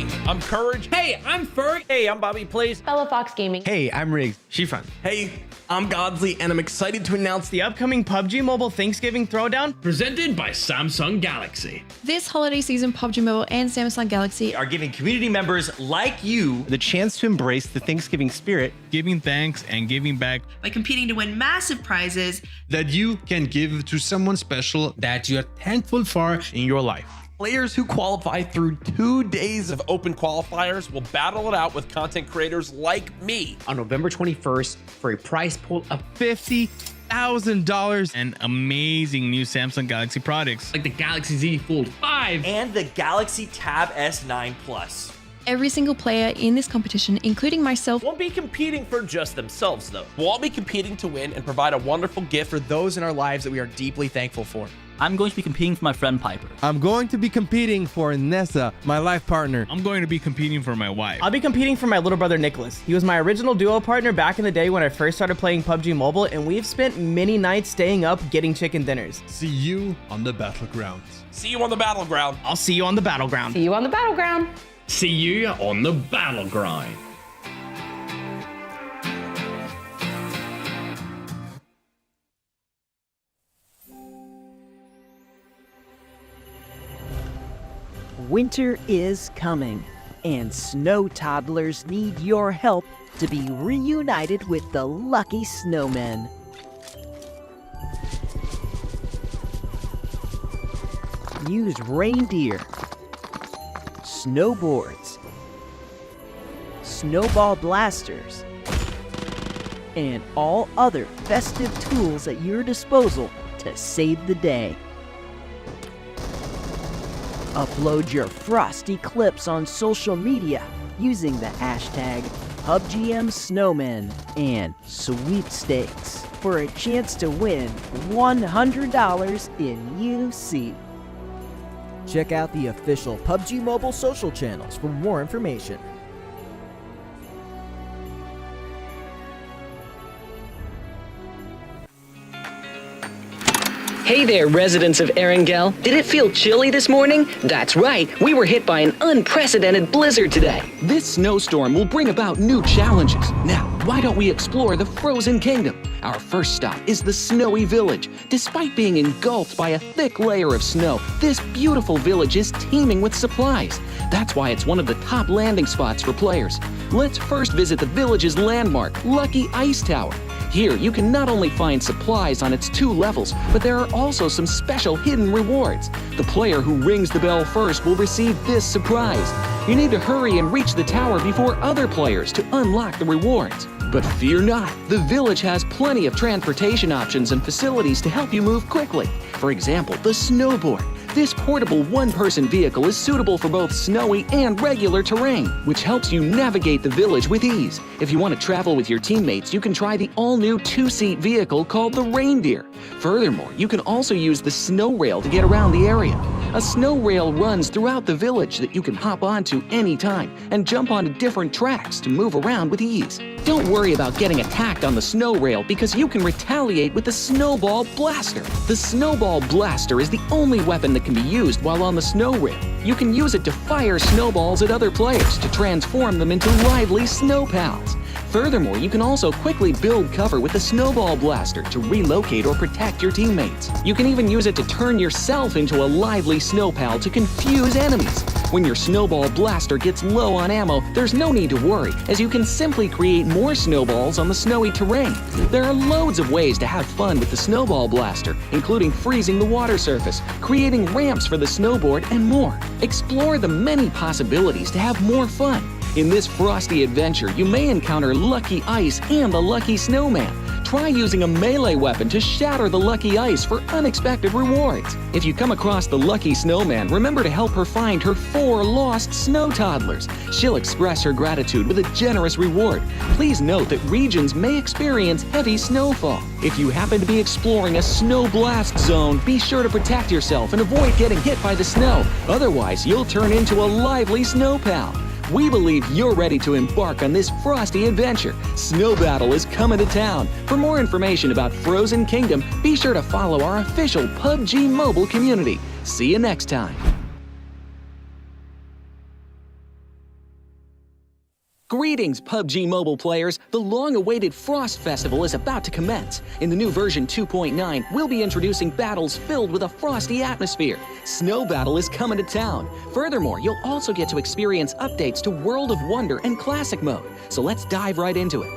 Hey, I'm Courage. Hey, I'm Ferg. Hey, I'm Bobby Plays. Bella Fox Gaming. Hey, I'm Riggs. Shifan. Hey, I'm Godsley, and I'm excited to announce The upcoming PUBG Mobile Thanksgiving Throwdown. Presented by Samsung Galaxy. This holiday season, PUBG Mobile and Samsung Galaxy Are giving community members like you The chance to embrace the Thanksgiving spirit. Giving thanks and giving back by competing to win massive prizes that you can give to someone special that you're thankful for in your life. players who qualify through 2 days of open qualifiers will battle it out with content creators like me On November 21st for a prize pool of $50,000 and amazing new Samsung Galaxy products. like the Galaxy Z Fold 5. and the Galaxy Tab S9 Plus. every single player in this competition, including myself, Won't be competing for just themselves though. We'll all be competing to win and provide a wonderful gift for Those in our lives that we are deeply thankful for. I'm going to be competing for my friend Piper. I'm going to be competing for Nessa, my life partner. I'm going to be competing for my wife. I'll be competing for my little brother Nicholas. He was my original duo partner back in the day when I first started playing PUBG Mobile, and we've spent many nights staying up getting chicken dinners. See you on the battlegrounds. See you on the battleground. I'll see you on the battleground. See you on the battleground. See you on the battleground. Winter is coming, and snow toddlers need your help to be reunited with the lucky snowmen. Use reindeer, snowboards, snowball blasters, and all other festive tools at your disposal to save the day. Upload your frosty clips on social media using the hashtag PUBGMSnowmen and sweepstakes for a chance to win $100 in UC. Check out the official PUBG Mobile social channels for more information. Hey there, residents of Erangel. Did it feel chilly this morning? That's right, we were hit by an unprecedented blizzard today. This snowstorm will bring about new challenges. Now, why don't we explore the Frozen Kingdom? Our first stop is the Snowy Village. Despite being engulfed by a thick layer of snow, this beautiful village is teeming with supplies. That's why it's one of the top landing spots for players. Let's first visit the village's landmark, Lucky Ice Tower. Here, you can not only find supplies on its 2 levels, but there are also some special hidden rewards. The player who rings the bell first will receive this surprise. You need to hurry and reach the tower before other players to unlock the rewards. But fear not, the village has plenty of transportation options and facilities to help you move quickly. For example, the snowboard. This portable one-person vehicle is suitable for both snowy and regular terrain, which helps you navigate the village with ease. If you want to travel with your teammates, you can try the all-new 2-seat vehicle called the Reindeer. Furthermore, you can also use the snow rail to get around the area. A snow rail runs throughout the village that you can hop onto anytime and jump onto different tracks to move around with ease. Don't worry about getting attacked on the snow rail because you can retaliate with the Snowball Blaster. The Snowball Blaster is the only weapon that can be used while on the snow rail. You can use it to fire snowballs at other players to transform them into lively snow pals. Furthermore, you can also quickly build cover with the Snowball Blaster to relocate or protect your teammates. You can even use it to turn yourself into a lively snow pal to confuse enemies. When your Snowball Blaster gets low on ammo, there's no need to worry, as you can simply create more snowballs on the snowy terrain. There are loads of ways to have fun with the Snowball Blaster, including freezing the water surface, creating ramps for the snowboard, and more. Explore the many possibilities to have more fun. In this frosty adventure, you may encounter Lucky Ice and the Lucky Snowman. Try using a melee weapon to shatter the Lucky Ice for unexpected rewards. If you come across the Lucky Snowman, remember to help her find her 4 lost snow toddlers. She'll express her gratitude with a generous reward. Please note that regions may experience heavy snowfall. If you happen to be exploring a snow blast zone, be sure to protect yourself and avoid getting hit by the snow. Otherwise, you'll turn into a lively snow pal. We believe you're ready to embark on this frosty adventure. Snow Battle is coming to town. For more information about Frozen Kingdom, be sure to follow our official PUBG Mobile community. See you next time. Greetings, PUBG Mobile players! The long-awaited Frost Festival is about to commence. In the new version 2.9, we'll be introducing battles filled with a frosty atmosphere. Snow Battle is coming to town. Furthermore, you'll also get to experience updates to World of Wonder and Classic Mode. So let's dive right into it.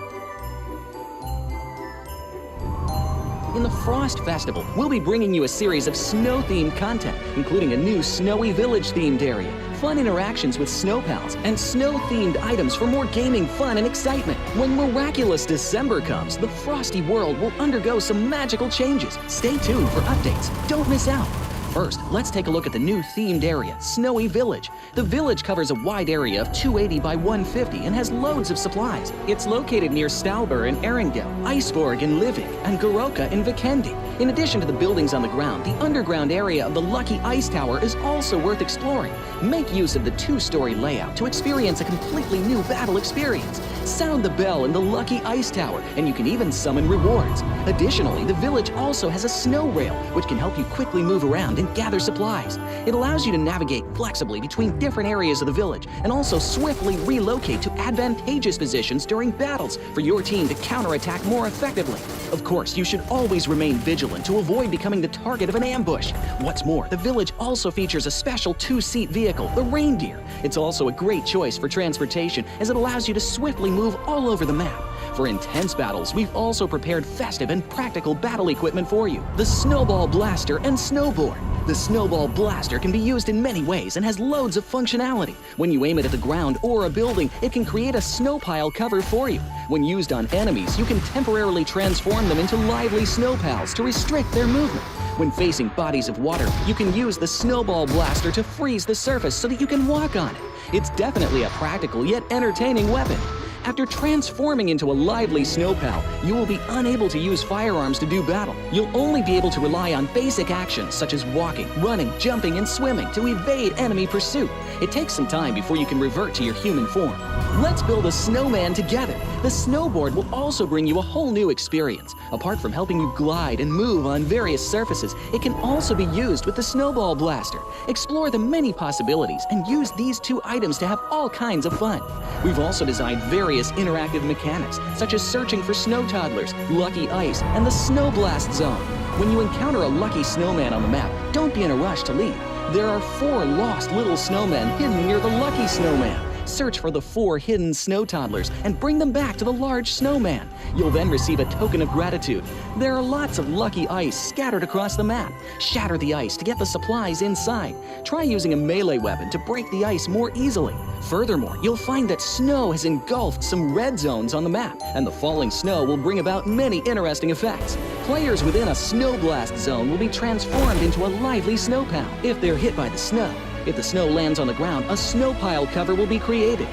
In the Frost Festival, we'll be bringing you a series of snow-themed content, including a new Snowy Village-themed area, fun interactions with snow pals, and snow-themed items for more gaming fun and excitement. When miraculous December comes, the frosty world will undergo some magical changes. Stay tuned for updates. Don't miss out. First, let's take a look at the new themed area, Snowy Village. The village covers a wide area of 280 by 150 and has loads of supplies. It's located near Stalber and Erangel, Iceborg and Livik, and Goroka and Vikendi. In addition to the buildings on the ground, the underground area of the Lucky Ice Tower is also worth exploring. Make use of the two-story layout to experience a completely new battle experience. Sound the bell in the Lucky Ice Tower, and you can even summon rewards. Additionally, the village also has a snow rail, which can help you quickly move around and gather supplies. It allows you to navigate flexibly between different areas of the village and also swiftly relocate to advantageous positions during battles for your team to counterattack more effectively. Of course, you should always remain vigilant to avoid becoming the target of an ambush. What's more, the village also features a special two-seat vehicle, the Reindeer. It's also a great choice for transportation as it allows you to swiftly move all over the map. For intense battles, we've also prepared festive and practical battle equipment for you, the Snowball Blaster and Snowboard. The Snowball Blaster can be used in many ways and has loads of functionality. When you aim it at the ground or a building, it can create a snow pile cover for you. When used on enemies, you can temporarily transform them into lively snow pals to restrict their movement. When facing bodies of water, you can use the Snowball Blaster to freeze the surface so that you can walk on it. It's definitely a practical yet entertaining weapon. After transforming into a lively snow pal, you will be unable to use firearms to do battle. You'll only be able to rely on basic actions such as walking, running, jumping, and swimming to evade enemy pursuit. It takes some time before you can revert to your human form. Let's build a snowman together. The snowboard will also bring you a whole new experience. Apart from helping you glide and move on various surfaces, it can also be used with the Snowball Blaster. Explore the many possibilities and use these two items to have all kinds of fun. We've also designed various interactive mechanics, such as searching for snow toddlers, lucky ice, and the snow blast zone. When you encounter a lucky snowman on the map, don't be in a rush to leave. There are 4 lost little snowmen hidden near the lucky snowman. Search for the 4 hidden snow toddlers and bring them back to the large snowman. You'll then receive a token of gratitude. There are lots of lucky ice scattered across the map. Shatter the ice to get the supplies inside. Try using a melee weapon to break the ice more easily. Furthermore, you'll find that snow has engulfed some red zones on the map, and the falling snow will bring about many interesting effects. Players within a snow blast zone will be transformed into a lively snow pal if they're hit by the snow. If the snow lands on the ground, a snow pile cover will be created.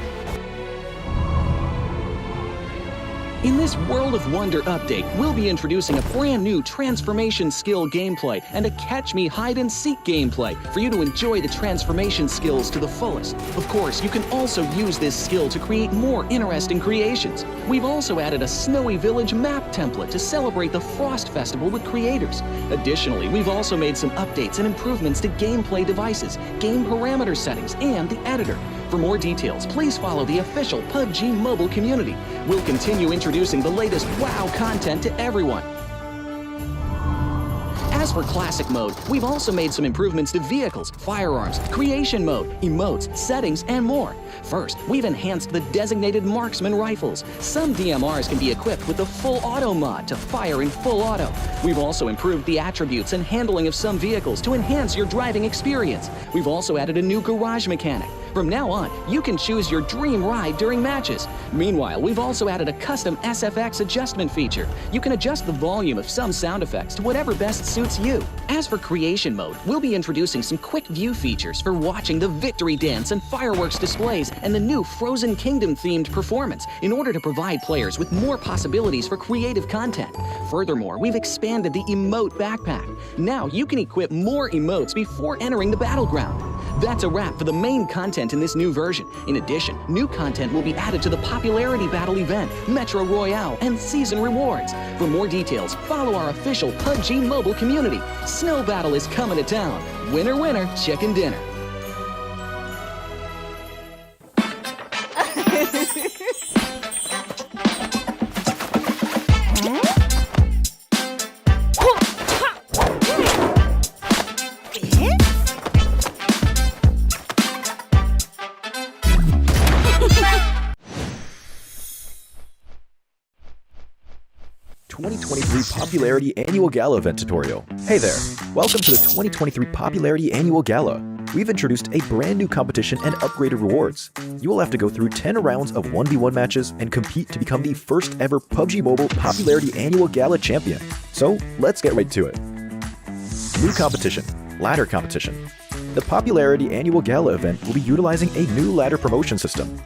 In this World of Wonder update, we'll be introducing a brand new transformation skill gameplay and a catch me hide and seek gameplay for you to enjoy the transformation skills to the fullest. Of course, you can also use this skill to create more interesting creations. We've also added a Snowy Village map template to celebrate the Frost Festival with creators. Additionally, we've also made some updates and improvements to gameplay devices, game parameter settings, and the editor. For more details, please follow the official PUBG Mobile community. We'll continue introducing the latest WoW content to everyone. As for Classic Mode, we've also made some improvements to vehicles, firearms, creation mode, emotes, settings, and more. First, we've enhanced the designated marksman rifles. Some DMRs can be equipped with the full auto mod to fire in full auto. We've also improved the attributes and handling of some vehicles to enhance your driving experience. We've also added a new garage mechanic. From now on, you can choose your dream ride during matches. Meanwhile, we've also added a custom SFX adjustment feature. You can adjust the volume of some sound effects to whatever best suits you. As for creation mode, we'll be introducing some quick view features for watching the victory dance and fireworks displays and the new Frozen Kingdom themed performance in order to provide players with more possibilities for creative content. Furthermore, we've expanded the emote backpack. Now you can equip more emotes before entering the battleground. That's a wrap for the main content in this new version. In addition, new content will be added to the popularity battle event, Metro Royale, and season rewards. For more details, follow our official PUBG Mobile community. Snow Battle is coming to town. Winner, winner, chicken dinner. 2023 Popularity Annual Gala event tutorial. Hey there, welcome to the 2023 Popularity Annual Gala. We've introduced a brand new competition and upgraded rewards. You will have to go through 10 rounds of 1v1 matches and compete to become the first ever PUBG Mobile Popularity Annual Gala champion. So let's get right to it. New competition, ladder competition. The Popularity Annual Gala event will be utilizing a new ladder promotion system.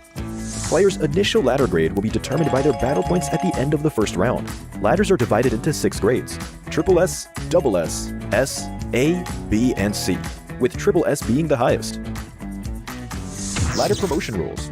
Players' initial ladder grade will be determined by their battle points at the end of the first round. Ladders are divided into 6 grades: Triple S, Double S, S, A, B, and C, with Triple S being the highest. Ladder promotion rules.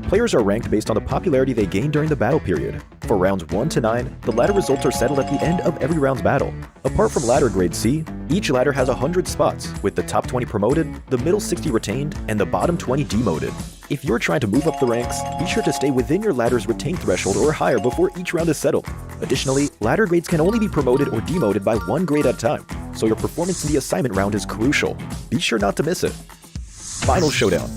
Players are ranked based on the popularity they gain during the battle period. For rounds 1 to 9, the ladder results are settled at the end of every round's battle. Apart from ladder grade C, each ladder has 100 spots, with the top 20 promoted, the middle 60 retained, and the bottom 20 demoted. If you're trying to move up the ranks, be sure to stay within your ladder's retained threshold or higher before each round is settled. Additionally, ladder grades can only be promoted or demoted by 1 grade at a time, so your performance in the assignment round is crucial. Be sure not to miss it. Final Showdown.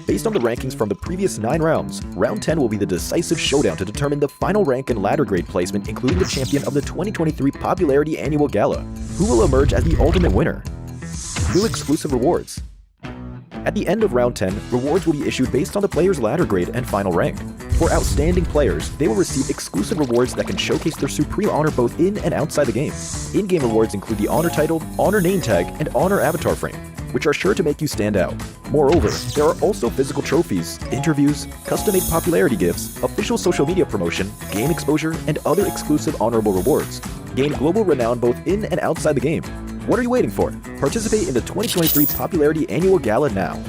Based on the rankings from the previous 9 rounds, round 10 will be the decisive showdown to determine the final rank and ladder grade placement, including the champion of the 2023 Popularity Annual Gala. Who will emerge as the ultimate winner? New exclusive rewards. At the end of round 10, rewards will be issued based on the player's ladder grade and final rank. For outstanding players, they will receive exclusive rewards that can showcase their supreme honor both in and outside the game. In-game rewards include the honor title, honor name tag, and honor avatar frame, which are sure to make you stand out. Moreover, there are also physical trophies, interviews, custom-made popularity gifts, official social media promotion, game exposure, and other exclusive honorable rewards. Gain global renown both in and outside the game. What are you waiting for? Participate in the 2023 Popularity Annual Gala now.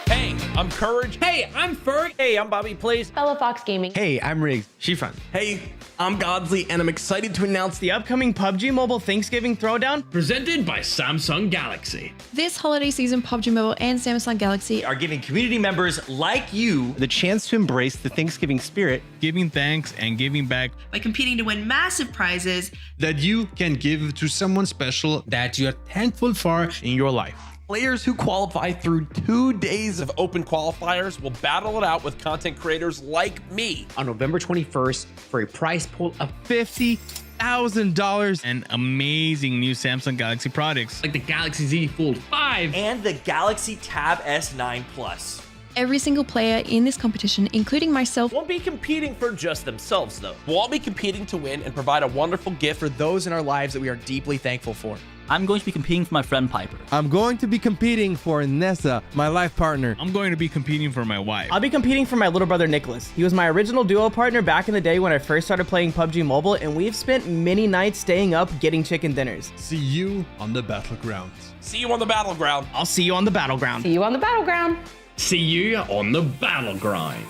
Hey, I'm Courage. Hey, I'm Ferg. Hey, I'm Bobby Plays. Fellow Fox Gaming. Hey, I'm Riggs. Shifan. Hey, I'm Godsley, and I'm excited to announce The upcoming PUBG Mobile Thanksgiving Throwdown, Presented by Samsung Galaxy. This holiday season, PUBG Mobile and Samsung Galaxy Are giving community members like you The chance to embrace the Thanksgiving spirit. Giving thanks and giving back. by competing to win massive prizes. that you can give to someone special That you're thankful for in your life. players who qualify through 2 days of open qualifiers will battle it out with content creators like me. On November 21st for a prize pool of $50,000. And amazing new Samsung Galaxy products. like the Galaxy Z Fold 5 and the Galaxy Tab S9 Plus. Every single player in this competition, including myself, Won't be competing for just themselves, though. We'll all be competing to win and provide a wonderful gift for those in our lives that we are deeply thankful for. I'm going to be competing for my friend Piper. I'm going to be competing for Nessa, my life partner. I'm going to be competing for my wife. I'll be competing for my little brother Nicholas. He was my original duo partner back in the day when I first started playing PUBG Mobile, and we've spent many nights staying up getting chicken dinners. See you on the battleground. See you on the battleground. I'll see you on the battleground. see you on the battleground. See you on the battle grind.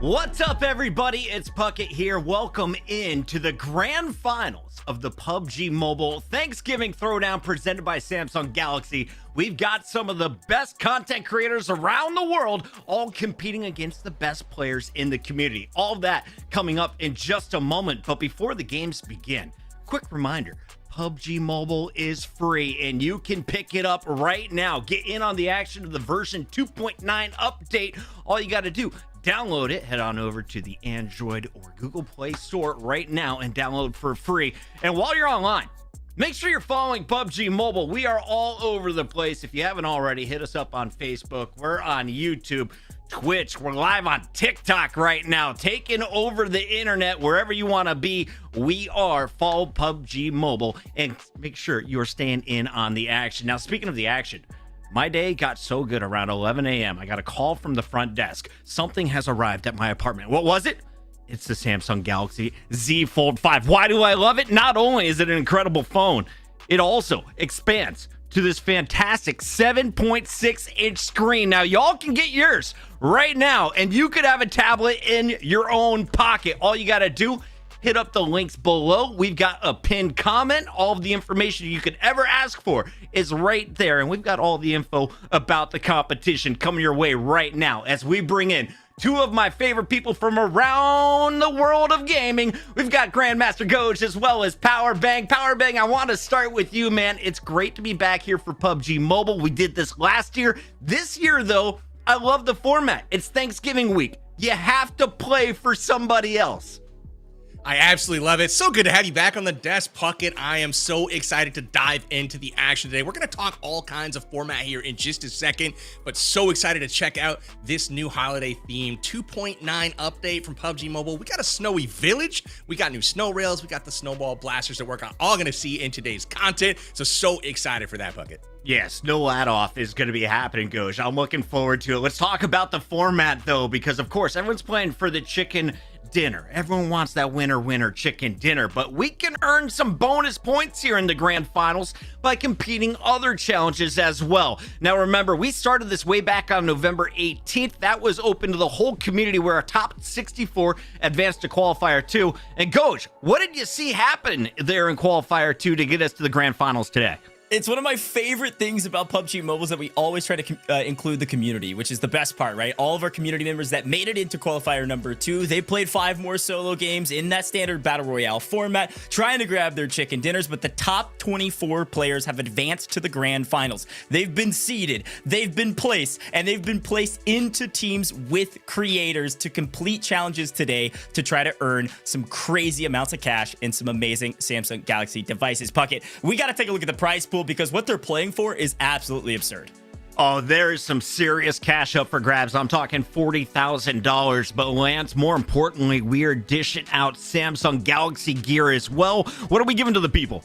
What's up, everybody? It's Puckett here. Welcome in to the grand finals of the PUBG Mobile Thanksgiving Throwdown presented by Samsung Galaxy. We've got some of the best content creators around the world all competing against the best players in the community. All of that coming up in just a moment. But before the games begin, quick reminder, PUBG Mobile is free and you can pick it up right now. Get in on the action of the version 2.9 update. All you got to do, download it, head on over to the Android or Google Play Store right now and download for free. And while you're online, make sure you're following PUBG Mobile. We are all over the place. If you haven't already, hit us up on Facebook. We're on YouTube, Twitch. We're live on TikTok right now, taking over the internet wherever you want to be. We are. Follow PUBG Mobile and make sure you're staying in on the action. Now, speaking of the action, my day got so good around 11 a.m. I got a call from the front desk. Something has arrived at my apartment. What was it? It's the Samsung Galaxy Z Fold 5. Why do I love it? Not only is it an incredible phone, it also expands to this fantastic 7.6-inch screen. Now, y'all can get yours right now, and you could have a tablet in your own pocket. All you got to do, hit up the links below. We've got a pinned comment. All of the information you could ever ask for is right there, and we've got all the info about the competition coming your way right now as we bring in two of my favorite people from around the world of gaming. We've got Grandmaster Goj as well as Powerbang. Powerbang, I want to start with you, man. It's great to be back here for PUBG Mobile. We did this last year. This year, though, I love the format. It's Thanksgiving week. You have to play for somebody else. I absolutely love it. So good to have you back on the desk, Puckett. I am so excited to dive into the action today. We're going to talk all kinds of format here in just a second, but so excited to check out this new holiday theme 2.9 update from PUBG Mobile. We got a snowy village. We got new snow rails. We got the snowball blasters that we're all going to see in today's content. So excited for that, Puckett. Yes, no add-off is going to be happening, Goj. I'm looking forward to it. Let's talk about the format, though, because, of course, everyone's playing for the chicken dinner. Everyone wants that winner chicken dinner, but we can earn some bonus points here in the grand finals by competing other challenges as well. Now, remember, we started this way back on November 18th. That was open to the whole community where our top 64 advanced to qualifier 2. And Goj, what did you see happen there in qualifier 2 to get us to the grand finals today? It's one of my favorite things about PUBG Mobile is that we always try to include the community, which is the best part, right? All of our community members that made it into qualifier number 2, they played 5 more solo games in that standard battle royale format, trying to grab their chicken dinners, but the top 24 players have advanced to the grand finals. They've been seeded, they've been placed, and they've been placed into teams with creators to complete challenges today to try to earn some crazy amounts of cash and some amazing Samsung Galaxy devices. Puckett, we got to take a look at the prize pool because what they're playing for is absolutely absurd. Oh, there is some serious cash up for grabs. I'm talking $40,000. But Lance, more importantly, we are dishing out Samsung Galaxy gear as well. What are we giving to the people?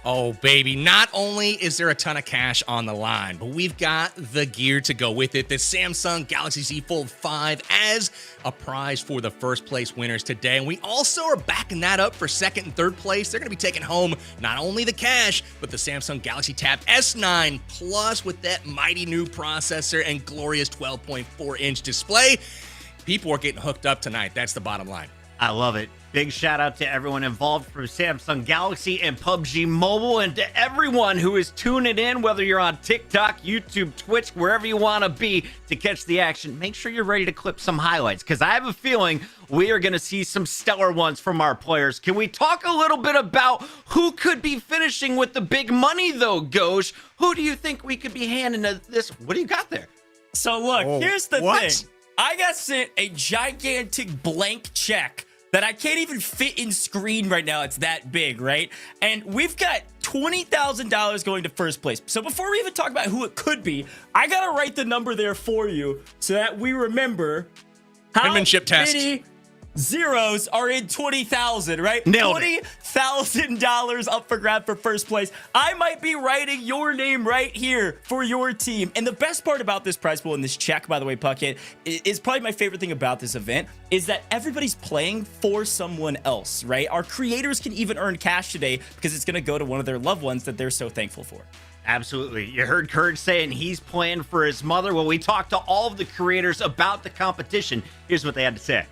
Oh, baby, not only is there a ton of cash on the line, but we've got the gear to go with it. The Samsung Galaxy Z Fold 5 as a prize for the first place winners today. And we also are backing that up for second and third place. They're going to be taking home not only the cash, but the Samsung Galaxy Tab S9 Plus with that mighty new processor and glorious 12.4-inch display. People are getting hooked up tonight. That's the bottom line. I love it. Big shout out to everyone involved from Samsung Galaxy and PUBG Mobile, and to everyone who is tuning in, whether you're on TikTok, YouTube, Twitch, wherever you want to be to catch the action. Make sure you're ready to clip some highlights, because I have a feeling we are going to see some stellar ones from our players. Can we talk a little bit about who could be finishing with the big money, though, Goj? Who do you think we could be handing this? What do you got there? So look, here's the thing. I got sent a gigantic blank check that I can't even fit in screen right now. It's that big, right? And we've got $20,000 going to first place. So before we even talk about who it could be, I got to write the number there for you so that we remember how many zeros are in 20,000, right? $20,000 up for grab for first place. I might be writing your name right here for your team. And the best part about this prize pool and this check, by the way, Puckett, is probably my favorite thing about this event is that everybody's playing for someone else, right? Our creators can even earn cash today because it's going to go to one of their loved ones that they're so thankful for. Absolutely. You heard Courage saying he's playing for his mother. Well, we talked to all of the creators about the competition. Here's what they had to say.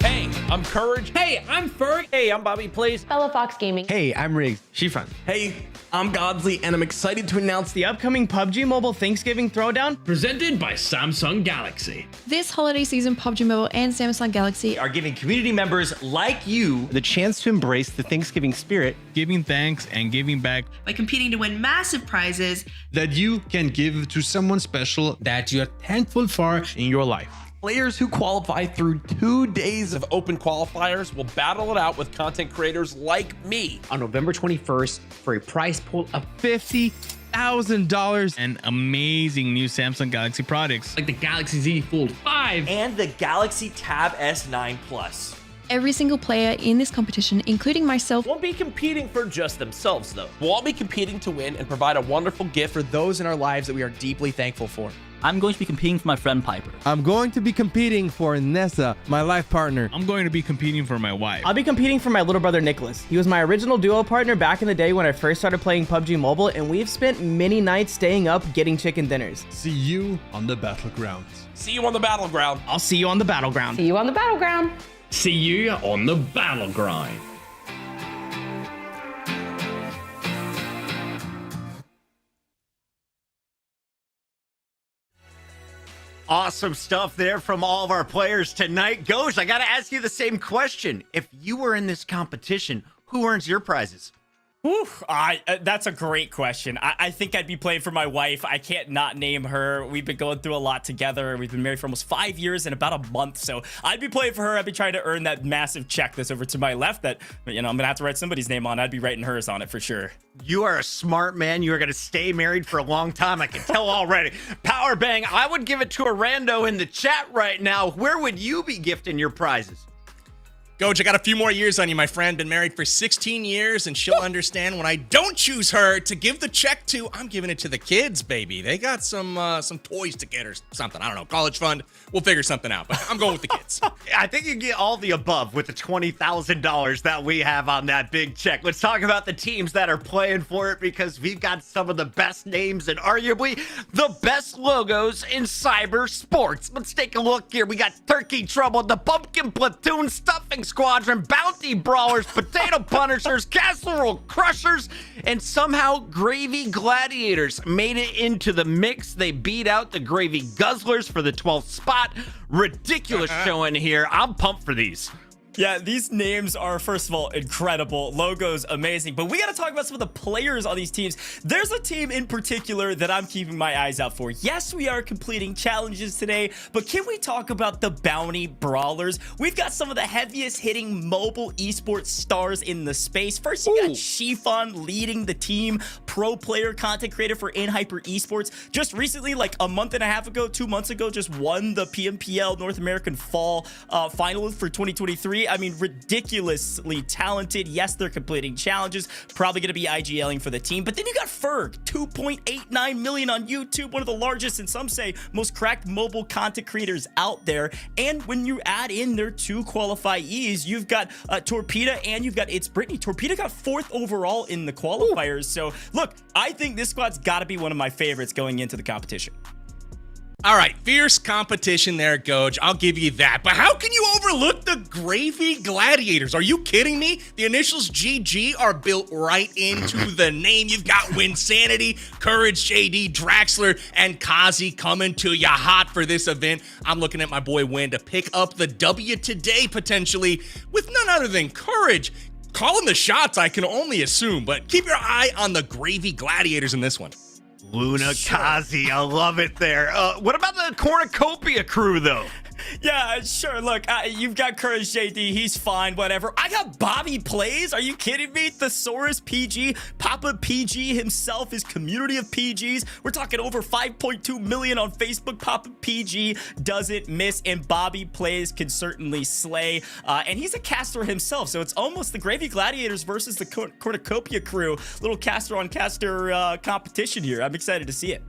Hey, I'm Courage. Hey, I'm Ferg. Hey, I'm Bobby Plays. Fellow Fox Gaming. Hey, I'm Riggs. Shifan. Hey, I'm Godsley, and I'm excited to announce The upcoming PUBG Mobile Thanksgiving Throwdown, presented by Samsung Galaxy. This holiday season, PUBG Mobile and Samsung Galaxy Are giving community members like you the chance to embrace the Thanksgiving spirit, Giving thanks and giving back by competing to win massive prizes that you can give to someone special that you're thankful for in your life. Players who qualify through 2 days of open qualifiers will battle it out with content creators like me. On November 21st for a prize pool of $50,000 And amazing new Samsung Galaxy products. like the Galaxy Z Fold 5 And the Galaxy Tab S9 Plus. Every single player in this competition, including myself, Won't be competing for just themselves, though. We'll all be competing to win and provide a wonderful gift for those in our lives that we are deeply thankful for. I'm going to be competing for my friend Piper. I'm going to be competing for Nessa, my life partner. I'm going to be competing for my wife. I'll be competing for my little brother Nicholas. He was my original duo partner back in the day when I first started playing PUBG Mobile, and we've spent many nights staying up getting chicken dinners. See you on the battlegrounds. See you on the battleground. I'll see you on the battleground. see you on the battleground. See you on the battle grind. Awesome stuff there from all of our players tonight. Ghost, I got to ask you the same question. If you were in this competition, who earns your prizes? Whew, that's a great question. I think I'd be playing for my wife. I can't not name her. We've been going through a lot together. We've been married for almost 5 years and about a month. So I'd be playing for her. I'd be trying to earn that massive check that's over to my left that, you know, I'm going to have to write somebody's name on. I'd be writing hers on it for sure. You are a smart man. You are going to stay married for a long time. I can tell already. Power bang. I would give it to a rando in the chat right now. Where would you be gifting your prizes? Goj, I got a few more years on you, my friend. Been married for 16 years, and she'll understand when I don't choose her to give the check to. I'm giving it to the kids, baby. They got some toys to get or something. I don't know, college fund. We'll figure something out, but I'm going with the kids. I think you get all the above with the $20,000 that we have on that big check. Let's talk about the teams that are playing for it, because we've got some of the best names and arguably the best logos in cyber sports. Let's take a look here. We got Turkey Trouble, the Pumpkin Platoon, Stuffing Squadron, Bounty Brawlers, Potato Punishers, Casserole Crushers, and somehow Gravy Gladiators made it into the mix. They beat out the Gravy Guzzlers for the 12th spot. Ridiculous showing here. I'm pumped for these. Yeah, these names are, first of all, incredible. Logos, amazing. But we got to talk about some of the players on these teams. There's a team in particular that I'm keeping my eyes out for. Yes, we are completing challenges today, but can we talk about the Bounty Brawlers? We've got some of the heaviest hitting mobile esports stars in the space. First, you got Shifan leading the team, pro player, content creator for InHyper Esports. Just recently, like a month and a half ago, 2 months ago, just won the PMPL North American Fall Final for 2023. I mean, ridiculously talented. Yes, they're completing challenges. Probably going to be IGLing for the team. But then you got Ferg, 2.89 million on YouTube, one of the largest and some say most cracked mobile content creators out there. And when you add in their 2 qualifyees, you've got Torpedo and you've got It's Brittany. Torpedo got 4th overall in the qualifiers. So look, I think this squad's got to be one of my favorites going into the competition. All right, fierce competition there, Goj. I'll give you that. But how can you overlook the Gravy Gladiators? Are you kidding me? The initials GG are built right into the name. You've got Winsanity, Courage, JD, Draxler, and Kazi coming to you hot for this event. I'm looking at my boy Win to pick up the W today, potentially, with none other than Courage. Calling the shots, I can only assume, but keep your eye on the Gravy Gladiators in this one. Luna Kazi, I love it there. What about the Cornucopia crew, though? Yeah, sure. Look, you've got Courage JD. He's fine, whatever. I got Bobby Plays. Are you kidding me? Thesaurus PG, Papa PG himself, his community of PGs. We're talking over 5.2 million on Facebook. Papa PG doesn't miss, and Bobby Plays can certainly slay. And he's a caster himself, so it's almost the Gravy Gladiators versus the Cornucopia crew. Little caster on caster competition here. I'm excited to see it.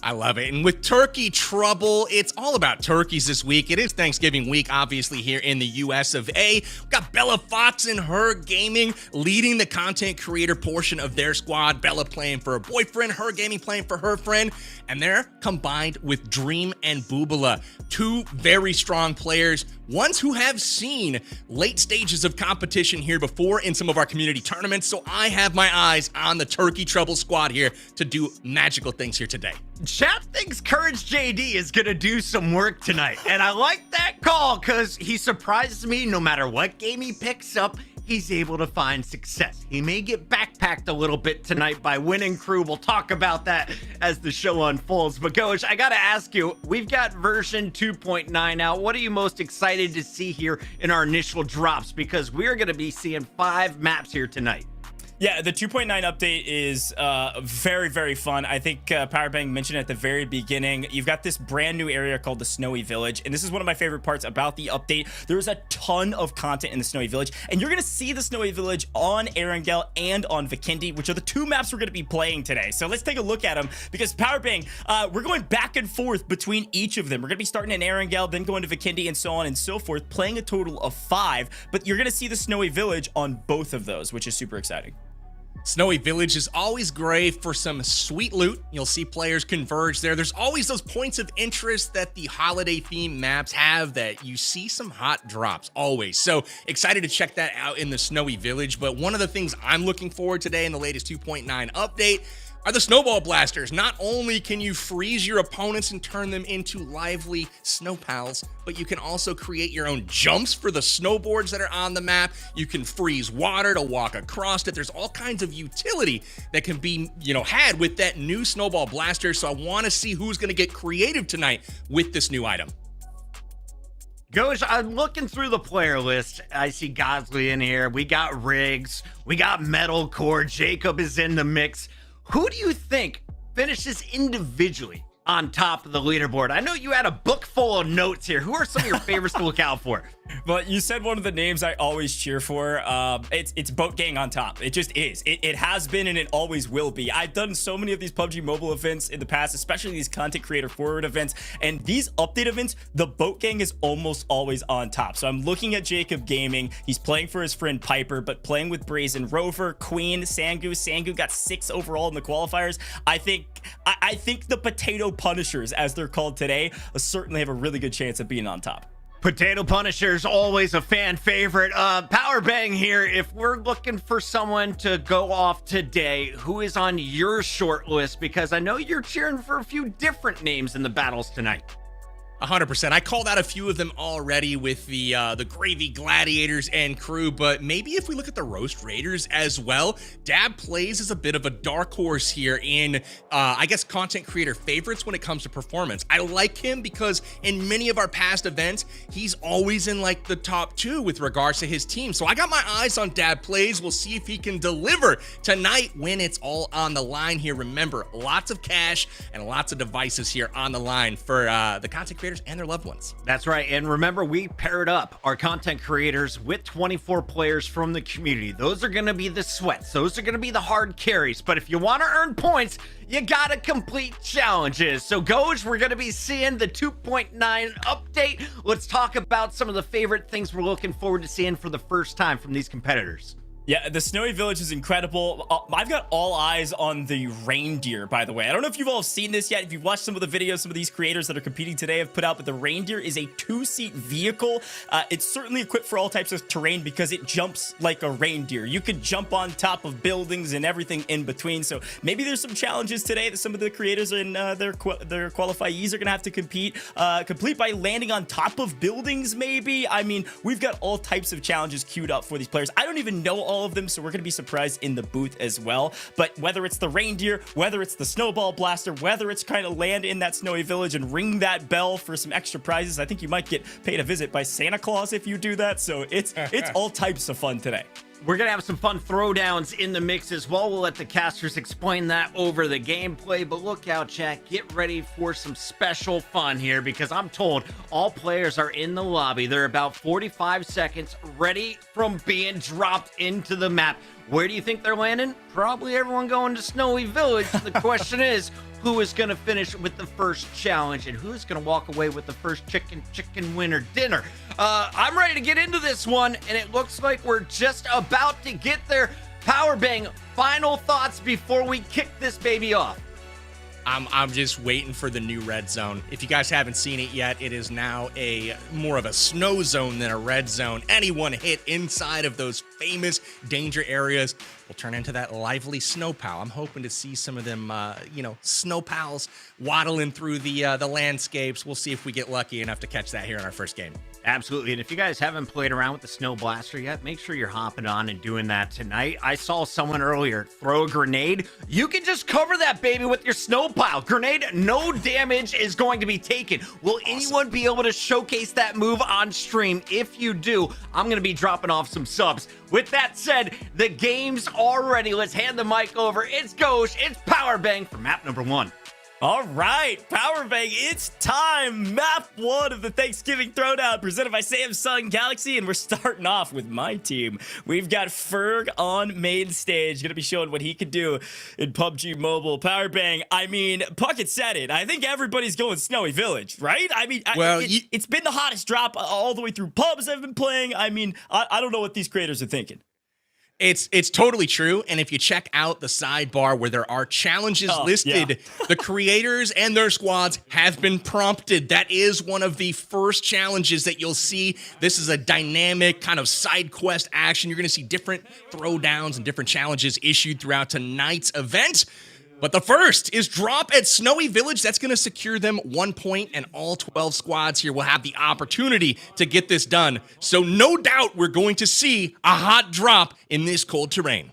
I love it. And with Turkey Trouble, it's all about turkeys this week. It is Thanksgiving week, obviously, here in the US of A. We've got Bella Fox and Her Gaming leading the content creator portion of their squad. Bella playing for her boyfriend, Her Gaming playing for her friend. and they're combined with Dream and Boobala, two very strong players, ones who have seen late stages of competition here before in some of our community tournaments, so I have my eyes on the Turkey Trouble squad here to do magical things here today. Chat thinks Courage JD is going to do some work tonight, and I like that call because he surprises me no matter what game he picks up. He's able to find success. He may get backpacked a little bit tonight by Winning Crew. We'll talk about that as the show unfolds. But Gosh, I gotta ask you, we've got version 2.9 out. What are you most excited to see here in our initial drops? Because we're gonna be seeing 5 maps here tonight. Yeah, the 2.9 update is very, very fun. I think Powerbang mentioned at the very beginning, you've got this brand new area called the Snowy Village. And this is one of my favorite parts about the update. There's a ton of content in the Snowy Village. And you're going to see the Snowy Village on Erangel and on Vikendi, which are the 2 maps we're going to be playing today. So let's take a look at them because Powerbang, we're going back and forth between each of them. We're going to be starting in Erangel, then going to Vikendi, and so on and so forth, playing a total of 5. But you're going to see the Snowy Village on both of those, which is super exciting. Snowy Village is always great for some sweet loot. You'll see players converge there. There's always those points of interest that the holiday theme maps have that you see some hot drops, always. So excited to check that out in the Snowy Village. But one of the things I'm looking forward today in the latest 2.9 update are the snowball blasters. Not only can you freeze your opponents and turn them into lively snow pals, but you can also create your own jumps for the snowboards that are on the map. You can freeze water to walk across it. There's all kinds of utility that can be, had with that new snowball blaster. So I want to see who's going to get creative tonight with this new item. Gosh, I'm looking through the player list. I see Gosley in here. We got Riggs. We got Metalcore. Jacob is in the mix. Who do you think finishes individually on top of the leaderboard? I know you had a book full of notes here. Who are some of your favorites to look out for? But you said one of the names I always cheer for. It's Boat Gang on top. It just is. It has been and it always will be. I've done so many of these PUBG Mobile events in the past, especially these content creator forward events. And these update events, the Boat Gang is almost always on top. So I'm looking at Jacob Gaming. He's playing for his friend Piper, but playing with Brazen Rover, Queen, Sangu. Sangu got 6 overall in the qualifiers. I think the Potato Punishers, as they're called today, certainly have a really good chance of being on top. Potato Punishers, always a fan favorite. Powerbang here. If we're looking for someone to go off today, who is on your short list? Because I know you're cheering for a few different names in the battles tonight. 100%. I called out a few of them already with the Gravy Gladiators and crew, but maybe if we look at the Roast Raiders as well, Dab plays as a bit of a dark horse here in, I guess, content creator favorites when it comes to performance. I like him because in many of our past events, he's always in like the top 2 with regards to his team. So I got my eyes on Dab plays. We'll see if he can deliver tonight when it's all on the line here. Remember, lots of cash and lots of devices here on the line for the content creators and their loved ones. That's right. And remember, we paired up our content creators with 24 players from the community. Those are going to be the sweats. Those are going to be the hard carries. But if you want to earn points, you got to complete challenges. So Goge, we're going to be seeing the 2.9 update. Let's talk about some of the favorite things we're looking forward to seeing for the first time from these competitors. Yeah, the Snowy Village is incredible. I've got all eyes on the reindeer, by the way. I don't know if you've all seen this yet. If you've watched some of the videos some of these creators that are competing today have put out, but the reindeer is a 2-seat vehicle. It's certainly equipped for all types of terrain because it jumps like a reindeer. You could jump on top of buildings and everything in between. So maybe there's some challenges today that some of the creators and their qualifiees are going to have to complete by landing on top of buildings, maybe. I mean, we've got all types of challenges queued up for these players. I don't even know all of them, so we're going to be surprised in the booth as well. But whether it's the reindeer, whether it's the snowball blaster, whether it's trying to land in that Snowy Village and ring that bell for some extra prizes, I think you might get paid a visit by Santa Claus if you do that. So it's all types of fun today. We're going to have some fun throwdowns in the mix as well. We'll let the casters explain that over the gameplay. But look out, chat. Get ready for some special fun here because I'm told all players are in the lobby. They're about 45 seconds ready from being dropped into the map. Where do you think they're landing? Probably everyone going to Snowy Village. The question is, who is going to finish with the first challenge and who's going to walk away with the first chicken winner dinner? I'm ready to get into this one, and it looks like we're just about to get there. Powerbang, final thoughts before we kick this baby off. I'm just waiting for the new red zone. If you guys haven't seen it yet, it is now more of a snow zone than a red zone. Anyone hit inside of those famous danger areas will turn into that lively snow pal. I'm hoping to see some of them, snow pals waddling through the landscapes. We'll see if we get lucky enough to catch that here in our first game. Absolutely. And if you guys haven't played around with the Snow Blaster yet, make sure you're hopping on and doing that tonight. I saw someone earlier throw a grenade. You can just cover that baby with your snow pile. Grenade, no damage is going to be taken. Will anyone be able to showcase that move on stream? If you do, I'm going to be dropping off some subs. With that said, the game's all ready. Let's hand the mic over. It's Ghosh. It's Power Bang for map number 1. All right, Power Bang, it's time. Map 1 of the Thanksgiving Throwdown presented by Samsung Galaxy, and we're starting off with my team. We've got Ferg on main stage, going to be showing what he can do in PUBG Mobile. Power Bang, I mean, Puckett said it. I think everybody's going Snowy Village, right? I mean, it's been the hottest drop all the way through pubs I've been playing. I mean, I don't know what these creators are thinking. It's totally true, and if you check out the sidebar where there are challenges listed, the creators and their squads have been prompted. That is one of the first challenges that you'll see. This is a dynamic kind of side quest action. You're going to see different throwdowns and different challenges issued throughout tonight's event. But the first is drop at Snowy Village. That's going to secure them 1 point, and all 12 squads here will have the opportunity to get this done. So no doubt we're going to see a hot drop in this cold terrain.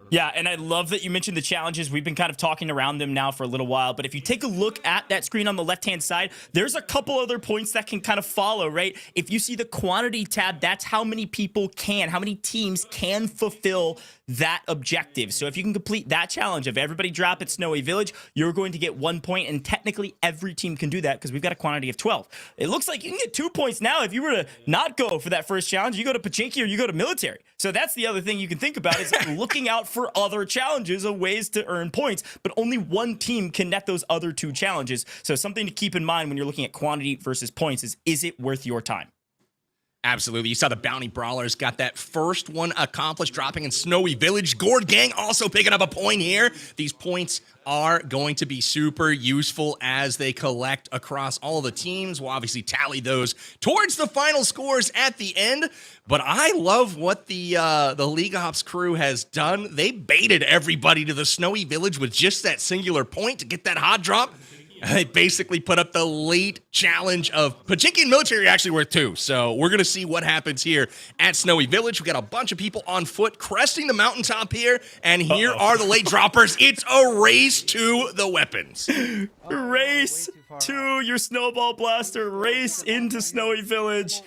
Yeah, and I love that you mentioned the challenges. We've been kind of talking around them now for a little while, but if you take a look at that screen on the left-hand side, there's a couple other points that can kind of follow, right? If you see the quantity tab, that's how many how many teams can fulfill that objective. So if you can complete that challenge of everybody drop at Snowy Village, you're going to get 1 point, and technically every team can do that because we've got a quantity of 12. It looks like you can get 2 points now if you were to not go for that first challenge. You go to Pachinki or you go to military. So that's the other thing you can think about is looking out for other challenges of ways to earn points, but only one team can net those other 2 challenges. So something to keep in mind when you're looking at quantity versus points is it worth your time? Absolutely. You saw the Bounty Brawlers got that first one accomplished, dropping in Snowy Village. Gourd Gang also picking up a point here. These points are going to be super useful as they collect across all the teams. We'll obviously tally those towards the final scores at the end. But I love what the League Ops crew has done. They baited everybody to the Snowy Village with just that singular point to get that hot drop. They basically put up the late challenge of Pachinki and military actually worth 2. So we're going to see what happens here at Snowy Village. We got a bunch of people on foot cresting the mountaintop here. And here are the late droppers. It's a race to the weapons. Race to your snowball blaster, race into Snowy Village.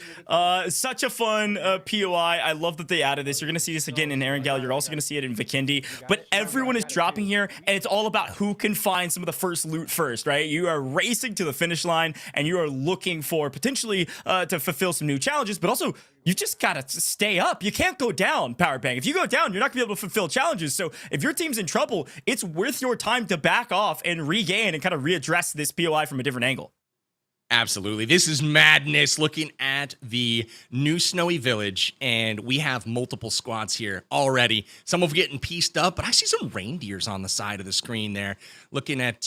Such a fun POI. I love that they added this. You're going to see this again in Erangel. You're also going to see it in Vikendi. But everyone is dropping here, and it's all about who can find some of the first loot first, right? You are racing to the finish line, and you are looking for potentially to fulfill some new challenges, but also you just gotta stay up. You can't go down, Power Bang. If you go down, you're not gonna be able to fulfill challenges. So if your team's in trouble, it's worth your time to back off and regain and kind of readdress this POI from a different angle. Absolutely. This is madness looking at the new Snowy Village, and we have multiple squads here already. Some of them getting pieced up, but I see some reindeers on the side of the screen there. Looking at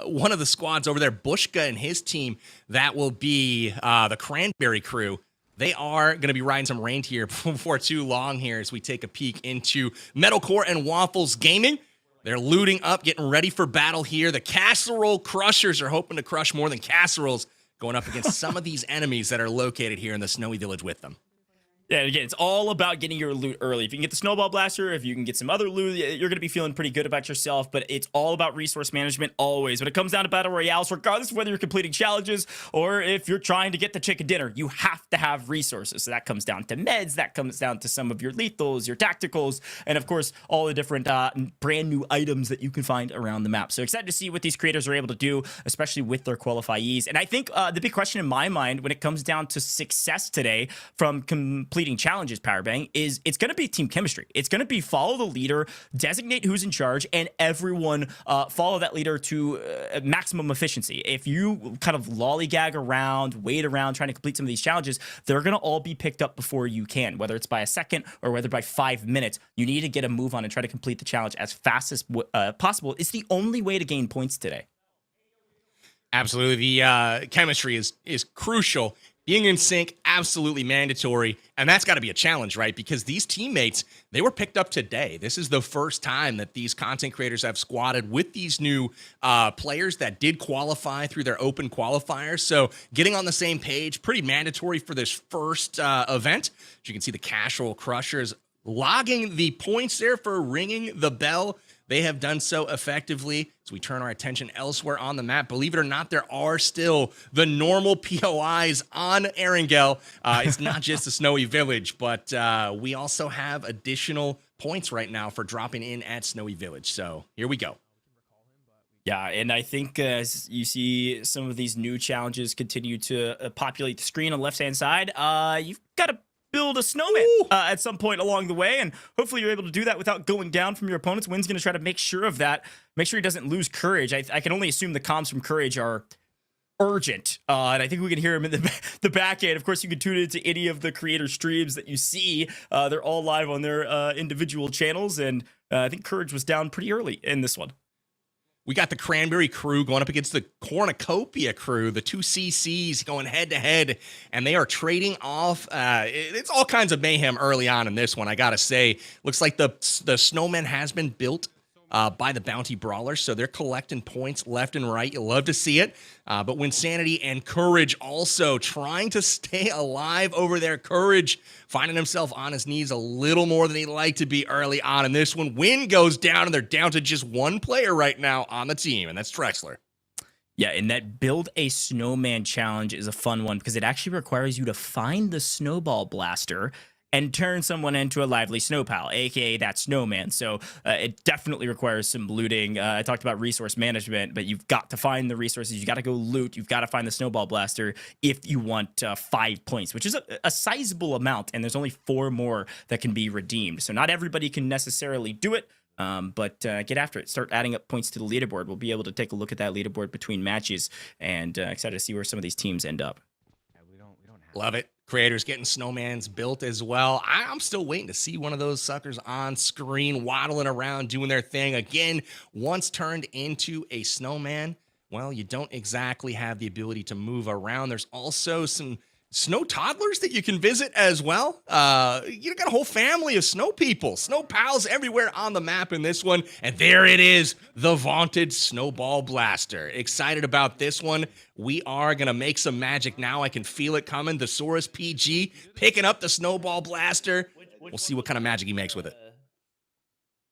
one of the squads over there, Bushka and his team. That will be the Cranberry crew. They are going to be riding some reindeer before too long here as we take a peek into Metalcore and Waffles Gaming. They're looting up, getting ready for battle here. The Casserole Crushers are hoping to crush more than casseroles, going up against some of these enemies that are located here in the Snowy Village with them. Yeah, again, it's all about getting your loot early. If you can get the Snowball Blaster, if you can get some other loot, you're going to be feeling pretty good about yourself, but it's all about resource management always. When it comes down to Battle Royales, regardless of whether you're completing challenges or if you're trying to get the chicken dinner, you have to have resources. So that comes down to meds, that comes down to some of your lethals, your tacticals, and of course, all the different brand new items that you can find around the map. So excited to see what these creators are able to do, especially with their qualifiers. And I think the big question in my mind when it comes down to success today from completing challenges, Power Bang, is it's going to be team chemistry. It's going to be follow the leader, designate who's in charge, and everyone follow that leader to maximum efficiency. If you kind of lollygag around, wait around, trying to complete some of these challenges, they're going to all be picked up before you can, whether it's by a second or whether by 5 minutes. You need to get a move on and try to complete the challenge as fast as possible. It's the only way to gain points today. Absolutely. The chemistry is crucial. Being in sync, absolutely mandatory. And that's got to be a challenge, right? Because these teammates, they were picked up today. This is the first time that these content creators have squatted with these new players that did qualify through their open qualifiers. So getting on the same page, pretty mandatory for this first event. As you can see, the Casual Crushers logging the points there for ringing the bell. They have done so effectively. As we turn our attention elsewhere on the map, believe it or not, there are still the normal POIs on Erangel. It's not just the Snowy Village, but we also have additional points right now for dropping in at Snowy Village. So here we go. Yeah, and I think as you see some of these new challenges continue to populate the screen on the left-hand side, you've got to build a snowman at some point along the way, and hopefully you're able to do that without going down from your opponents. Wynn's going to try to make sure of that, make sure he doesn't lose courage. I can only assume the comms from courage are urgent, and I think we can hear him in the back end. Of course, you can tune into any of the creator streams that you see. They're all live on their individual channels, and I think courage was down pretty early in this one. We got the Cranberry crew going up against the Cornucopia crew, the two CCs going head-to-head, and they are trading off. It's all kinds of mayhem early on in this one, I gotta say. Looks like the Snowman has been built by the Bounty Brawlers, so they're collecting points left and right. You'll love to see it. But Winsanity and Courage also trying to stay alive over there. Courage finding himself on his knees a little more than he'd like to be early on in this one. Win goes down, and they're down to just one player right now on the team, and that's Trexler. Yeah, and that Build a Snowman challenge is a fun one because it actually requires you to find the snowball blaster and turn someone into a lively snow pal, aka that snowman. So it definitely requires some looting. I talked about resource management, but you've got to find the resources. You got to go loot. You've got to find the snowball blaster if you want 5 points, which is a sizable amount. And there's only 4 more that can be redeemed. So not everybody can necessarily do it. But get after it. Start adding up points to the leaderboard. We'll be able to take a look at that leaderboard between matches, and excited to see where some of these teams end up. Love it. Creators getting snowmans built as well. I'm still waiting to see one of those suckers on screen, waddling around, doing their thing. Again, once turned into a snowman, well, you don't exactly have the ability to move around. There's also some snow toddlers that you can visit as well. You got a whole family of snow people, snow pals everywhere on the map in this one. And there it is, the vaunted Snowball Blaster. Excited about this one. We are going to make some magic now. I can feel it coming. The Saurus PG picking up the Snowball Blaster. We'll see what kind of magic he makes with it.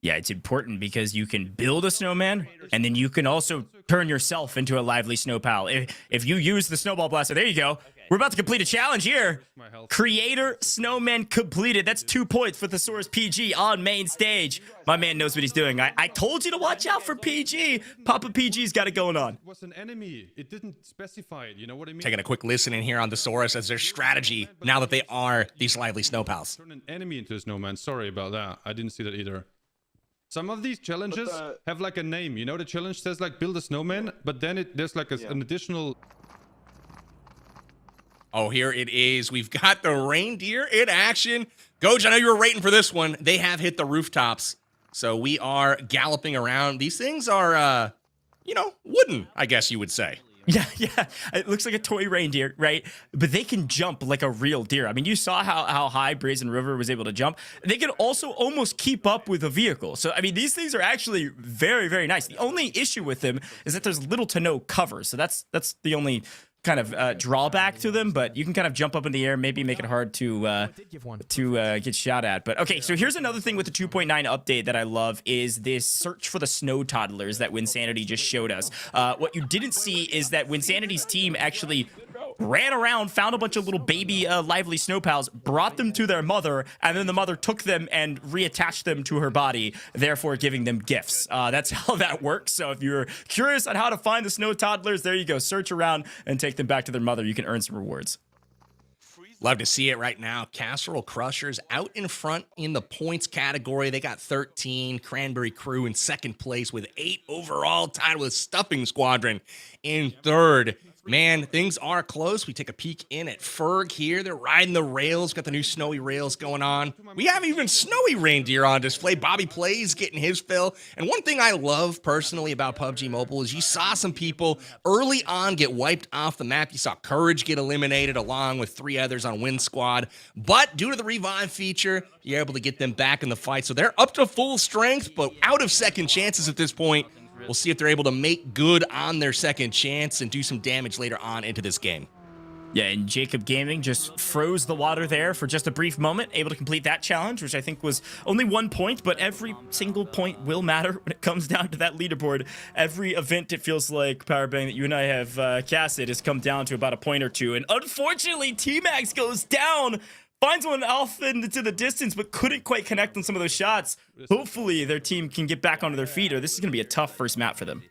Yeah, it's important because you can build a snowman, and then you can also turn yourself into a lively snow pal. If you use the Snowball Blaster, there you go. We're about to complete a challenge here. Creator Snowman completed. That's 2 points for Thesaurus PG on main stage. My man knows what he's doing. I told you to watch out for PG. Papa PG's got it going on. It was an enemy. It didn't specify it. You know what I mean? Taking a quick listen in here on Thesaurus as their strategy now that they are these lively snow pals. Turn an enemy into a snowman. Sorry about that. I didn't see that either. Some of these challenges have like a name. You know, the challenge says like build a snowman, but then there's like an additional... Oh, here it is. We've got the reindeer in action. Goj, I know you were waiting for this one. They have hit the rooftops. So we are galloping around. These things are, you know, wooden, I guess you would say. Yeah. It looks like a toy reindeer, right? But they can jump like a real deer. I mean, you saw how high Brazen River was able to jump. They can also almost keep up with a vehicle. So, I mean, these things are actually very, very nice. The only issue with them is that there's little to no cover. So that's the only kind of drawback to them, but you can kind of jump up in the air, maybe make it hard to get shot at. But okay, so here's another thing with the 2.9 update that I love is this search for the snow toddlers that Winsanity just showed us. What you didn't see is that Winsanity's team actually ran around, found a bunch of little baby lively snow pals, brought them to their mother, and then the mother took them and reattached them to her body, therefore giving them gifts. That's how that works. So if you're curious on how to find the snow toddlers, there you go. Search around and take them back to their mother. You can earn some rewards. Love to see it right now. Casserole Crushers out in front in the points category. They got 13. Cranberry Crew in second place with 8 overall, tied with Stuffing Squadron in third. Man, things are close. We take a peek in at Ferg here. They're riding the rails. Got the new snowy rails going on. We have even snowy reindeer on display. Bobby Plays getting his fill. And one thing I love personally about PUBG Mobile is you saw some people early on get wiped off the map. You saw Courage get eliminated along with 3 others on Win Squad. But due to the revive feature, you're able to get them back in the fight. So they're up to full strength, but out of second chances at this point. We'll see if they're able to make good on their second chance and do some damage later on into this game. Yeah, and Jacob Gaming just froze the water there for just a brief moment, able to complete that challenge, which I think was only 1 point, but every single point will matter when it comes down to that leaderboard. Every event, it feels like, Powerbang, that you and I have casted has come down to about a point or two, and unfortunately, T-Max goes down, finds one off into the distance, but couldn't quite connect on some of those shots. Hopefully, their team can get back onto their feet, or this is going to be a tough first map for them.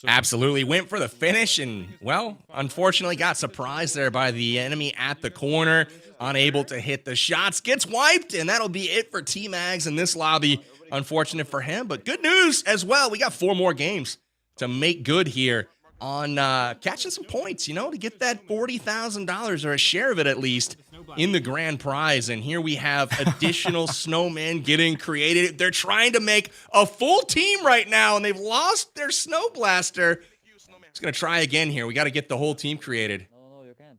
Absolutely. Went for the finish and, well, unfortunately got surprised there by the enemy at the corner. Unable to hit the shots. Gets wiped, and that'll be it for T-Mags in this lobby. Unfortunate for him, but good news as well. We got 4 more games to make good here on catching some points, you know, to get that $40,000 or a share of it at least in the grand prize. And here we have additional snowmen getting created. They're trying to make a full team right now, and they've lost their snow blaster. Just going to try again here. We got to get the whole team created.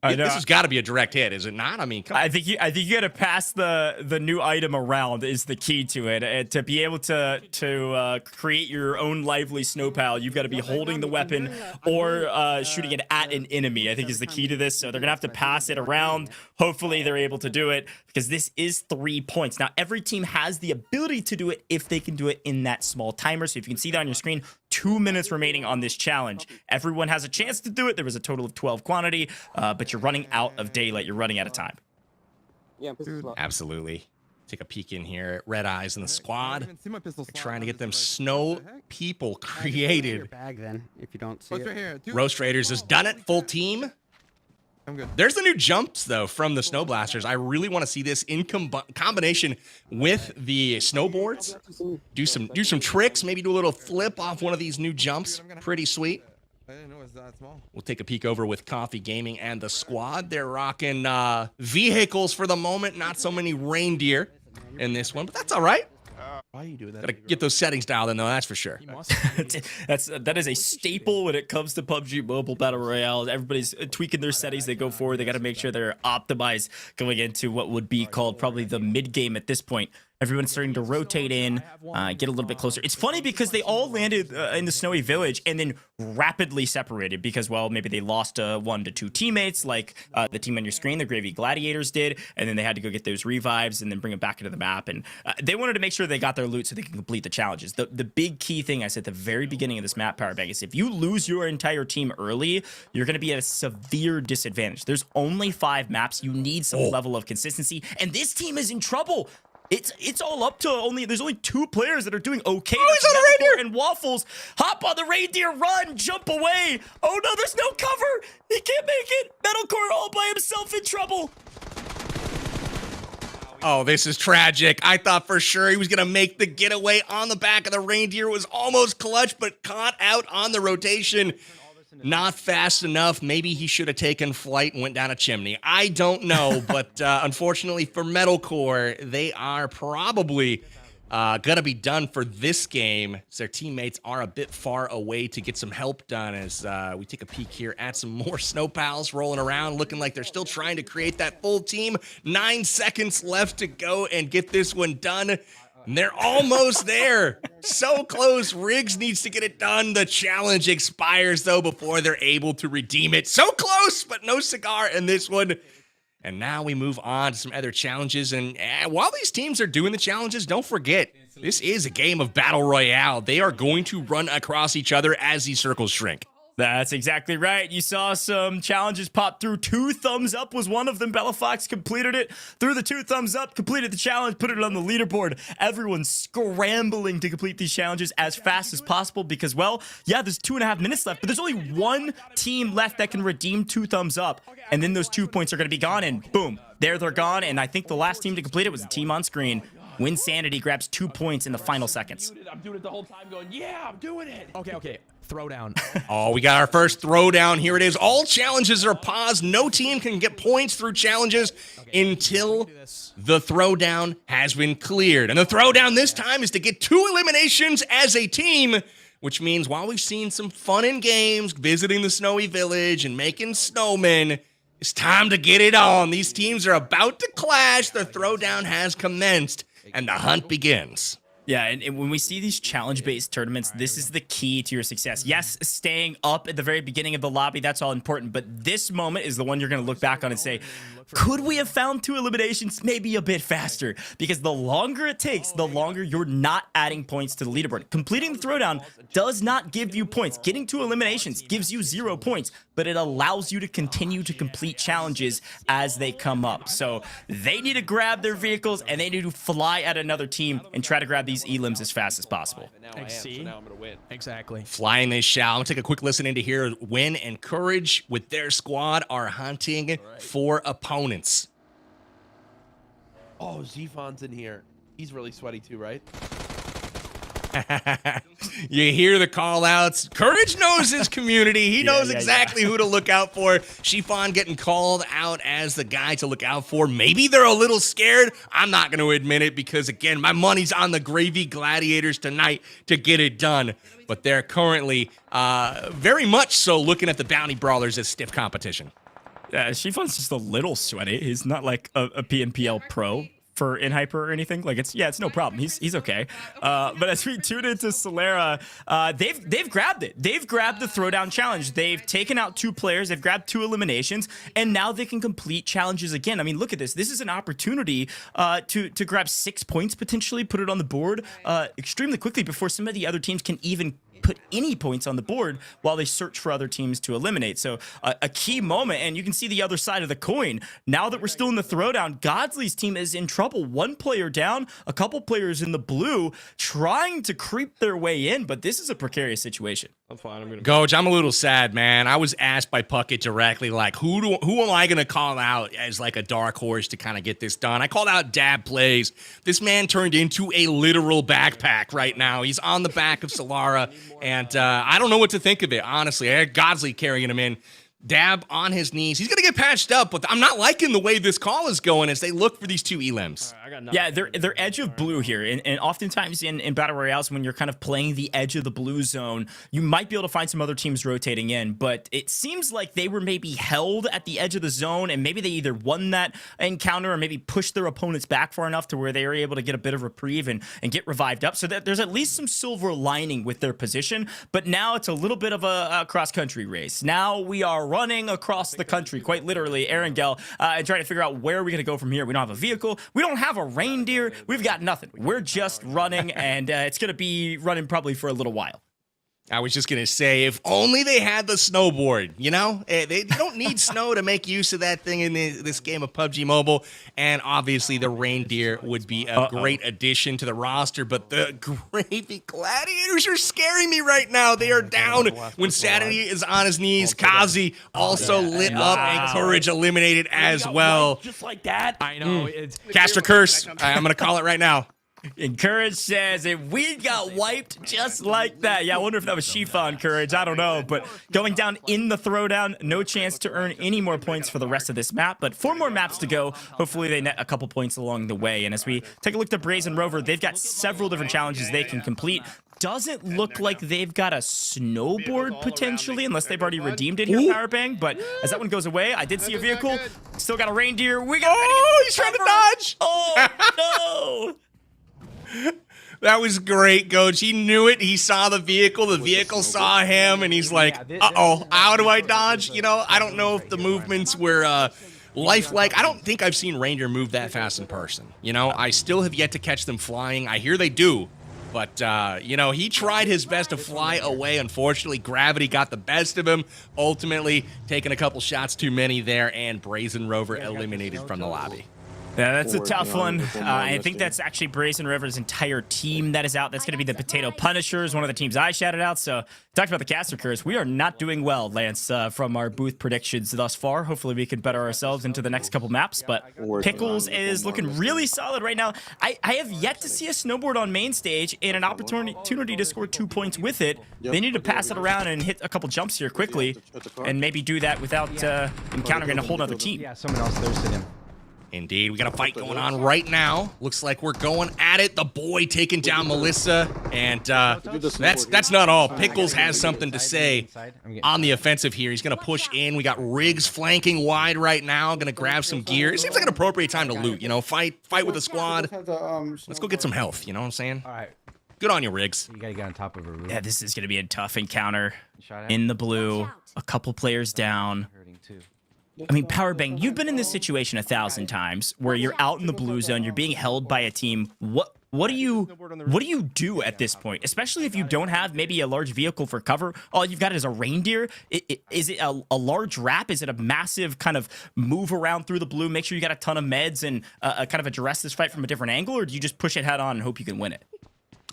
This has got to be a direct hit, is it not? I mean, come on. I think you got to pass the new item around is the key to it. And to be able to create your own lively snow pal, you've got to be holding the weapon or shooting it at an enemy, I think is the key to this. So they're going to have to pass it around. Hopefully they're able to do it because this is 3 points. Now, every team has the ability to do it if they can do it in that small timer. So if you can see that on your screen, 2 minutes remaining on this challenge. Everyone has a chance to do it. There was a total of 12 quantity, but you're running out of daylight. You're running out of time. Absolutely. Take a peek in here at Red Eyes and the squad. They're trying to get them snow people created. Bag then, if you don't see it. Roast Raiders has done it. Full team. There's the new jumps, though, from the Snow Blasters. I really want to see this in combination with the snowboards. Do some tricks, maybe do a little flip off one of these new jumps. Pretty sweet. We'll take a peek over with Coffee Gaming and the squad. They're rocking vehicles for the moment. Not so many reindeer in this one, but that's all right. Why are you doing that? Gotta get those settings dialed in, though, that's for sure. That is a staple when it comes to PUBG Mobile Battle Royale. Everybody's tweaking their settings. They go forward. They got to make sure they're optimized going into what would be called probably the mid-game at this point. Everyone's starting to rotate in, get a little bit closer. It's funny because they all landed in the snowy village and then rapidly separated because, well, maybe they lost 1 to 2 teammates like the team on your screen, the Gravy Gladiators did, and then they had to go get those revives and then bring them back into the map. And they wanted to make sure they got their loot so they can complete the challenges. The big key thing I said at the very beginning of this map, Powerbang, is if you lose your entire team early, you're going to be at a severe disadvantage. There's only 5 maps. You need some level of consistency, and this team is in trouble. It's all up to there's only 2 players that are doing okay. Oh, he's on the reindeer! And Waffles, hop on the reindeer, run, jump away. Oh no, there's no cover. He can't make it. Metalcore all by himself in trouble. Oh, this is tragic. I thought for sure he was going to make the getaway on the back of the reindeer. It was almost clutch, but caught out on the rotation. Not fast enough. Maybe he should have taken flight and went down a chimney. I don't know, but unfortunately for Metalcore, they are probably going to be done for this game. So their teammates are a bit far away to get some help done as we take a peek here at some more Snow Pals rolling around, looking like they're still trying to create that full team. 9 seconds left to go and get this one done. And they're almost there. So close. Riggs needs to get it done. The challenge expires, though, before they're able to redeem it. So close, but no cigar in this one. And now we move on to some other challenges. And while these teams are doing the challenges, don't forget, this is a game of Battle Royale. They are going to run across each other as these circles shrink. That's exactly right. You saw some challenges pop through. 2 thumbs up was one of them. Bella Fox completed it. Threw the 2 thumbs up, completed the challenge, put it on the leaderboard. Everyone's scrambling to complete these challenges as fast as possible because, well, yeah, there's 2.5 minutes left, but there's only 1 team left that can redeem 2 thumbs up. And then those 2 points are going to be gone, and boom, there they're gone. And I think the last team to complete it was the team on screen. Win Sanity grabs 2 points in the final seconds. I'm doing it the whole time going, yeah, I'm doing it. Okay. Throwdown. Oh, we got our first throwdown. Here it is. All challenges are paused. No team can get points through challenges until the throwdown has been cleared. And the throwdown this time is to get 2 eliminations as a team, which means while we've seen some fun in games, visiting the snowy village and making snowmen, it's time to get it on. These teams are about to clash. The throwdown has commenced, and the hunt begins. Yeah, and when we see these challenge-based tournaments, this is the key to your success. Yes, staying up at the very beginning of the lobby, that's all important, but this moment is the one you're going to look back on and say, could we have found 2 eliminations maybe a bit faster? Because the longer it takes, the longer you're not adding points to the leaderboard. Completing the throwdown does not give you points. Getting 2 eliminations gives you 0 points, but it allows you to continue to complete challenges as they come up. So they need to grab their vehicles, and they need to fly at another team and try to grab these elims as fast as possible. Exactly. Flying they shall. I'm going to take a quick listen into here. Win and Courage with their squad are hunting for opponents. Oh, Zifon's in here. He's really sweaty too, right? You hear the call outs. Courage knows his community. He knows exactly who to look out for. Chiffon getting called out as the guy to look out for. Maybe they're a little scared. I'm not going to admit it because, again, my money's on the Gravy Gladiators tonight to get it done. But they're currently very much so looking at the Bounty Brawlers as stiff competition. Yeah, Chiffon's just a little sweaty. He's not like a PNPL pro for in hyper or anything. Like it's no problem. He's okay. But as we tune into Solera, they've grabbed it. They've grabbed the throwdown challenge. They've taken out 2 players. They've grabbed 2 eliminations, and now they can complete challenges again. I mean, look at this. This is an opportunity to grab 6 points potentially, put it on the board extremely quickly before some of the other teams can even put any points on the board while they search for other teams to eliminate. So a key moment, and you can see the other side of the coin. Now that we're still in the throwdown, Godsley's team is in trouble. 1 player down, a couple players in the blue trying to creep their way in, but this is a precarious situation. I'm fine. Coach, I'm a little sad, man. I was asked by Puckett directly, like, who am I going to call out as like a dark horse to kind of get this done? I called out Dab Plays. This man turned into a literal backpack right now. He's on the back of Solara, and I don't know what to think of it, honestly. I had Godsley carrying him in. Dab on his knees. He's going to get patched up, but I'm not liking the way this call is going as they look for these 2 elims. Yeah, they're edge of blue here, and oftentimes in Battle Royales, when you're kind of playing the edge of the blue zone, you might be able to find some other teams rotating in, but it seems like they were maybe held at the edge of the zone, and maybe they either won that encounter or maybe pushed their opponents back far enough to where they were able to get a bit of reprieve and get revived up, so that there's at least some silver lining with their position, but now it's a little bit of a cross-country race. Now we are running across the country, quite literally, Erangel, and trying to figure out where are we going to go from here. We don't have a vehicle. We don't have a reindeer. We've got nothing. We're just running, and it's going to be running probably for a little while. I was just going to say, if only they had the snowboard, you know? They don't need snow to make use of that thing in this game of PUBG Mobile. And obviously, the reindeer would be a great addition to the roster. But the Gravy Gladiators are scaring me right now. They are down when Sanity is on his knees. Kazi also lit up and Courage eliminated as well. Just like that. I know. Cast a curse. I'm going to call it right now. And Courage says, if we got wiped just like that. Yeah, I wonder if that was Chiffon Courage. I don't know. But going down in the throwdown, no chance to earn any more points for the rest of this map. But 4 more maps to go. Hopefully they net a couple points along the way. And as we take a look at Brazen Rover, they've got several different challenges they can complete. Doesn't look like they've got a snowboard potentially, unless they've already redeemed it here, Powerbang. But as that one goes away, I did see a vehicle. Still got a reindeer. We got. Oh, he's trying to dodge. Oh, no. That was great, Coach. He knew it. He saw the vehicle saw him, and he's like, uh-oh, how do I dodge? You know, I don't know if the movements were lifelike. I don't think I've seen reindeer move that fast in person. You know, I still have yet to catch them flying. I hear they do. But, you know, he tried his best to fly away. Unfortunately, gravity got the best of him, ultimately taking a couple shots too many there, and Brazen Rover eliminated from the lobby. Yeah, that's a tough one. I think that's actually Brazen River's entire team that is out. That's going to be the Potato Punishers, one of the teams I shouted out. So, talked about the caster curse. We are not doing well, Lance, from our booth predictions thus far. Hopefully, we can better ourselves into the next couple maps. But Pickles is looking really solid right now. I have yet to see a snowboard on main stage and an opportunity to score 2 points with it. They need to pass it around and hit a couple jumps here quickly and maybe do that without encountering a whole other team. Yeah, someone else thirsted him. Indeed, we got a fight going on right now. Looks like we're going at it. The boy taking down Melissa, and that's not all. Pickles has something to say on the offensive here. He's gonna push in. We got Riggs flanking wide right now. Gonna grab some gear. It seems like an appropriate time to loot. You know, fight with the squad. Let's go get some health. You know what I'm saying? All right. Good on you, Riggs. You gotta get on top of a roof. Yeah, this is gonna be a tough encounter. In the blue, a couple players down. I mean, Powerbang, you've been in this situation 1,000 times where you're out in the blue zone, you're being held by a team. What do you do at this point? Especially if you don't have maybe a large vehicle for cover. All you've got is a reindeer. Is it a large wrap? Is it a massive kind of move around through the blue, make sure you got a ton of meds and kind of address this fight from a different angle, or do you just push it head on and hope you can win it?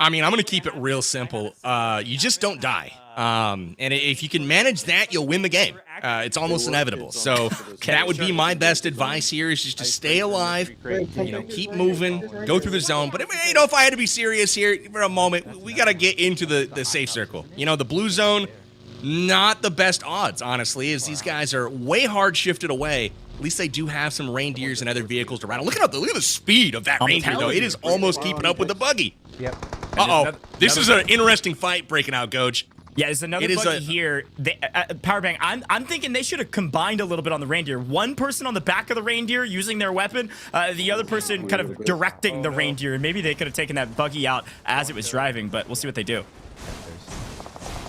I mean, I'm going to keep it real simple. You just don't die. And if you can manage that, you'll win the game. It's almost inevitable. So that would be my best advice here, is just to stay alive, you know, keep moving, go through the zone. But, you know, if I had to be serious here for a moment, we got to get into the safe circle. You know, the blue zone, not the best odds, honestly, as these guys are way hard shifted away. At least they do have some reindeers and other vehicles to ride. Look at the speed of that reindeer, though. It is almost keeping up with the buggy. Yep. Uh-oh. This is an interesting fight breaking out, Goj. Yeah, there's another buggy here. Powerbang, I'm thinking they should have combined a little bit on the reindeer. One person on the back of the reindeer using their weapon, the other person kind of directing the reindeer. And maybe they could have taken that buggy out as it was driving, but we'll see what they do.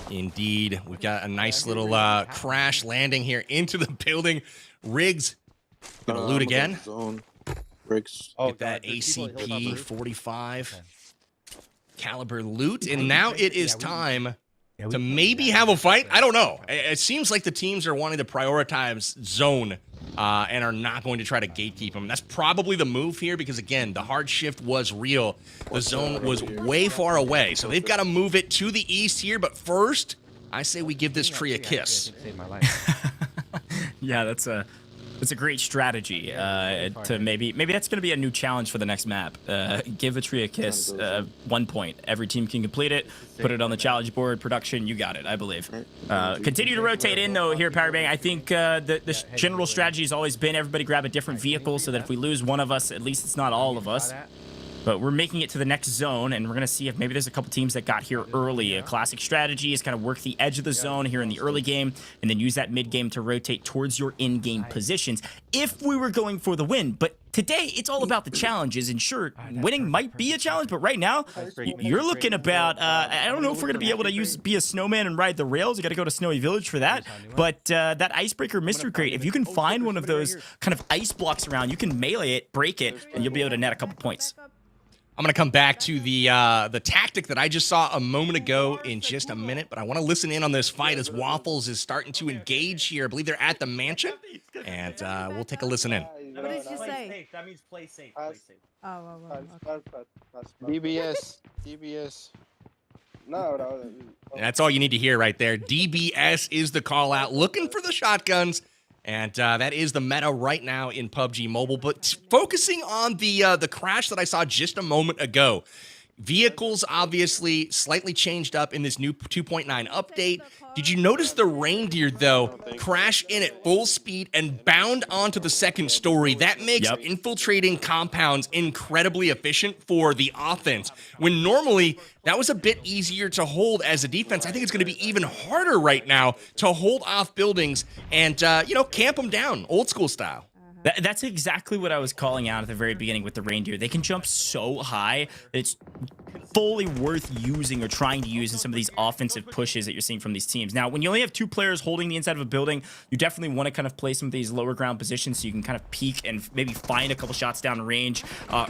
Indeed. We've got a nice little crash landing here into the building. Riggs gonna loot again. Riggs. Get that ACP 45 caliber loot. And now it is time to maybe have a fight. I don't know. It seems like the teams are wanting to prioritize zone and are not going to try to gatekeep them. That's probably the move here because, again, the hard shift was real. The zone was way far away. So they've got to move it to the east here. But first, I say we give this tree a kiss. Yeah, that's a great strategy to maybe that's going to be a new challenge for the next map. Give a tree a kiss. 1 point. Every team can complete it. Put it on the challenge board. Production, you got it, I believe. Continue to rotate in, though, here, Powerbang. I think the general strategy has always been everybody grab a different vehicle so that if we lose one of us, at least it's not all of us. But we're making it to the next zone, and we're going to see if maybe there's a couple teams that got here early. A classic strategy is kind of work the edge of the zone here in the early game, and then use that mid-game to rotate towards your in-game positions if we were going for the win. But today, it's all about the challenges, and sure, winning might be a challenge, but right now, you're looking about, I don't know if we're going to be able to be a snowman and ride the rails. You got to go to Snowy Village for that. But that Icebreaker Mystery Crate, if you can find one of those kind of ice blocks around, you can melee it, break it, and you'll be able to net a couple points. I'm going to come back to the tactic that I just saw a moment ago in just a minute, but I want to listen in on this fight as Waffles is starting to engage here. I believe they're at the mansion, and we'll take a listen in. What did you say? That means play safe. DBS. No. And that's all you need to hear right there. DBS is the call out, looking for the shotguns. And that is the meta right now in PUBG Mobile. But focusing on the crash that I saw just a moment ago, vehicles obviously slightly changed up in this new 2.9 update. Did you notice the reindeer, though, crash in at full speed and bound onto the second story? That makes infiltrating compounds incredibly efficient for the offense, when normally that was a bit easier to hold as a defense. I think it's going to be even harder right now to hold off buildings and, camp them down, old school style. That's exactly what I was calling out at the very beginning with the reindeer. They can jump so high that it's fully worth using or trying to use in some of these offensive pushes that you're seeing from these teams. Now, when you only have two players holding the inside of a building, you definitely want to kind of play some of these lower ground positions so you can kind of peek and maybe find a couple shots down range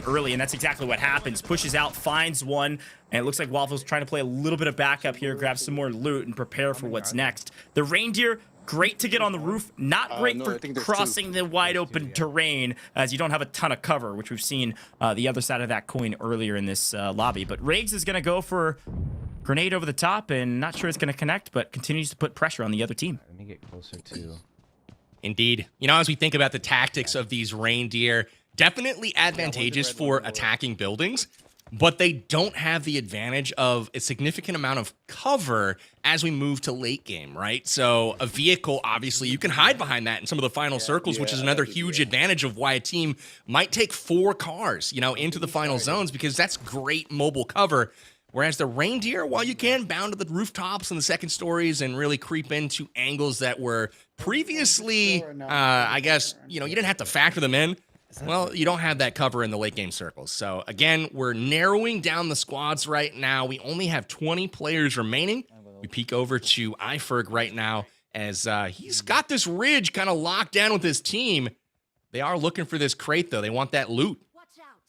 early, and that's exactly what happens. Pushes out, finds one, and it looks like Waffle's trying to play a little bit of backup here, grab some more loot, and prepare for what's next. The reindeer Great to get on the roof, not great for crossing the wide open terrain, as you don't have a ton of cover, which we've seen the other side of that coin earlier in this lobby. But Riggs is going to go for grenade over the top, and not sure it's going to connect, but continues to put pressure on the other team. Let me get closer to... Indeed. You know, as we think about the tactics of these reindeer, definitely advantageous for attacking buildings, but they don't have the advantage of a significant amount of cover as we move to late game, right? So a vehicle, obviously, you can hide behind that in some of the final circles, which is another huge advantage of why a team might take 4 cars, you know, into the final zones, because that's great mobile cover. Whereas the reindeer, while you can bound to the rooftops and the second stories and really creep into angles that were previously, I guess, you know, you didn't have to factor them in. Well, you don't have that cover in the late game circles. So again, we're narrowing down the squads right now. We only have 20 players remaining. We peek over to iFerg right now as he's got this ridge kind of locked down with his team. They are looking for this crate, though. They want that loot.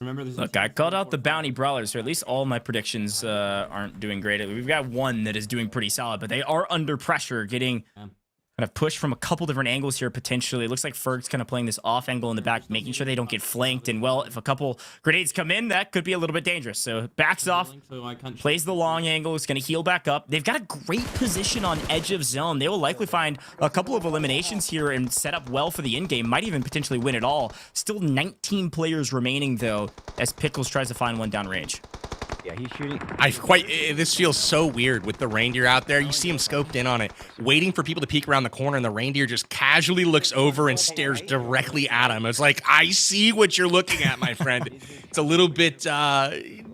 Remember this. Look, I called out the bounty brawlers, or at least all my predictions aren't doing great. We've got one that is doing pretty solid, but they are under pressure, getting kind of pushed from a couple different angles here, potentially. It looks like Ferg's kind of playing this off angle in the back, making sure they don't get flanked. And, well, if a couple grenades come in, that could be a little bit dangerous. So backs off, plays the long angle. It's going to heal back up. They've got a great position on edge of zone. They will likely find a couple of eliminations here and set up well for the end game. Might even potentially win it all. Still 19 players remaining, though, as Pickles tries to find one downrange. Yeah, he's shooting. This feels so weird with the reindeer out there. You see him scoped in on it, waiting for people to peek around the corner, and the reindeer just casually looks over and stares directly at him. It's like, I see what you're looking at, my friend. It's a little bit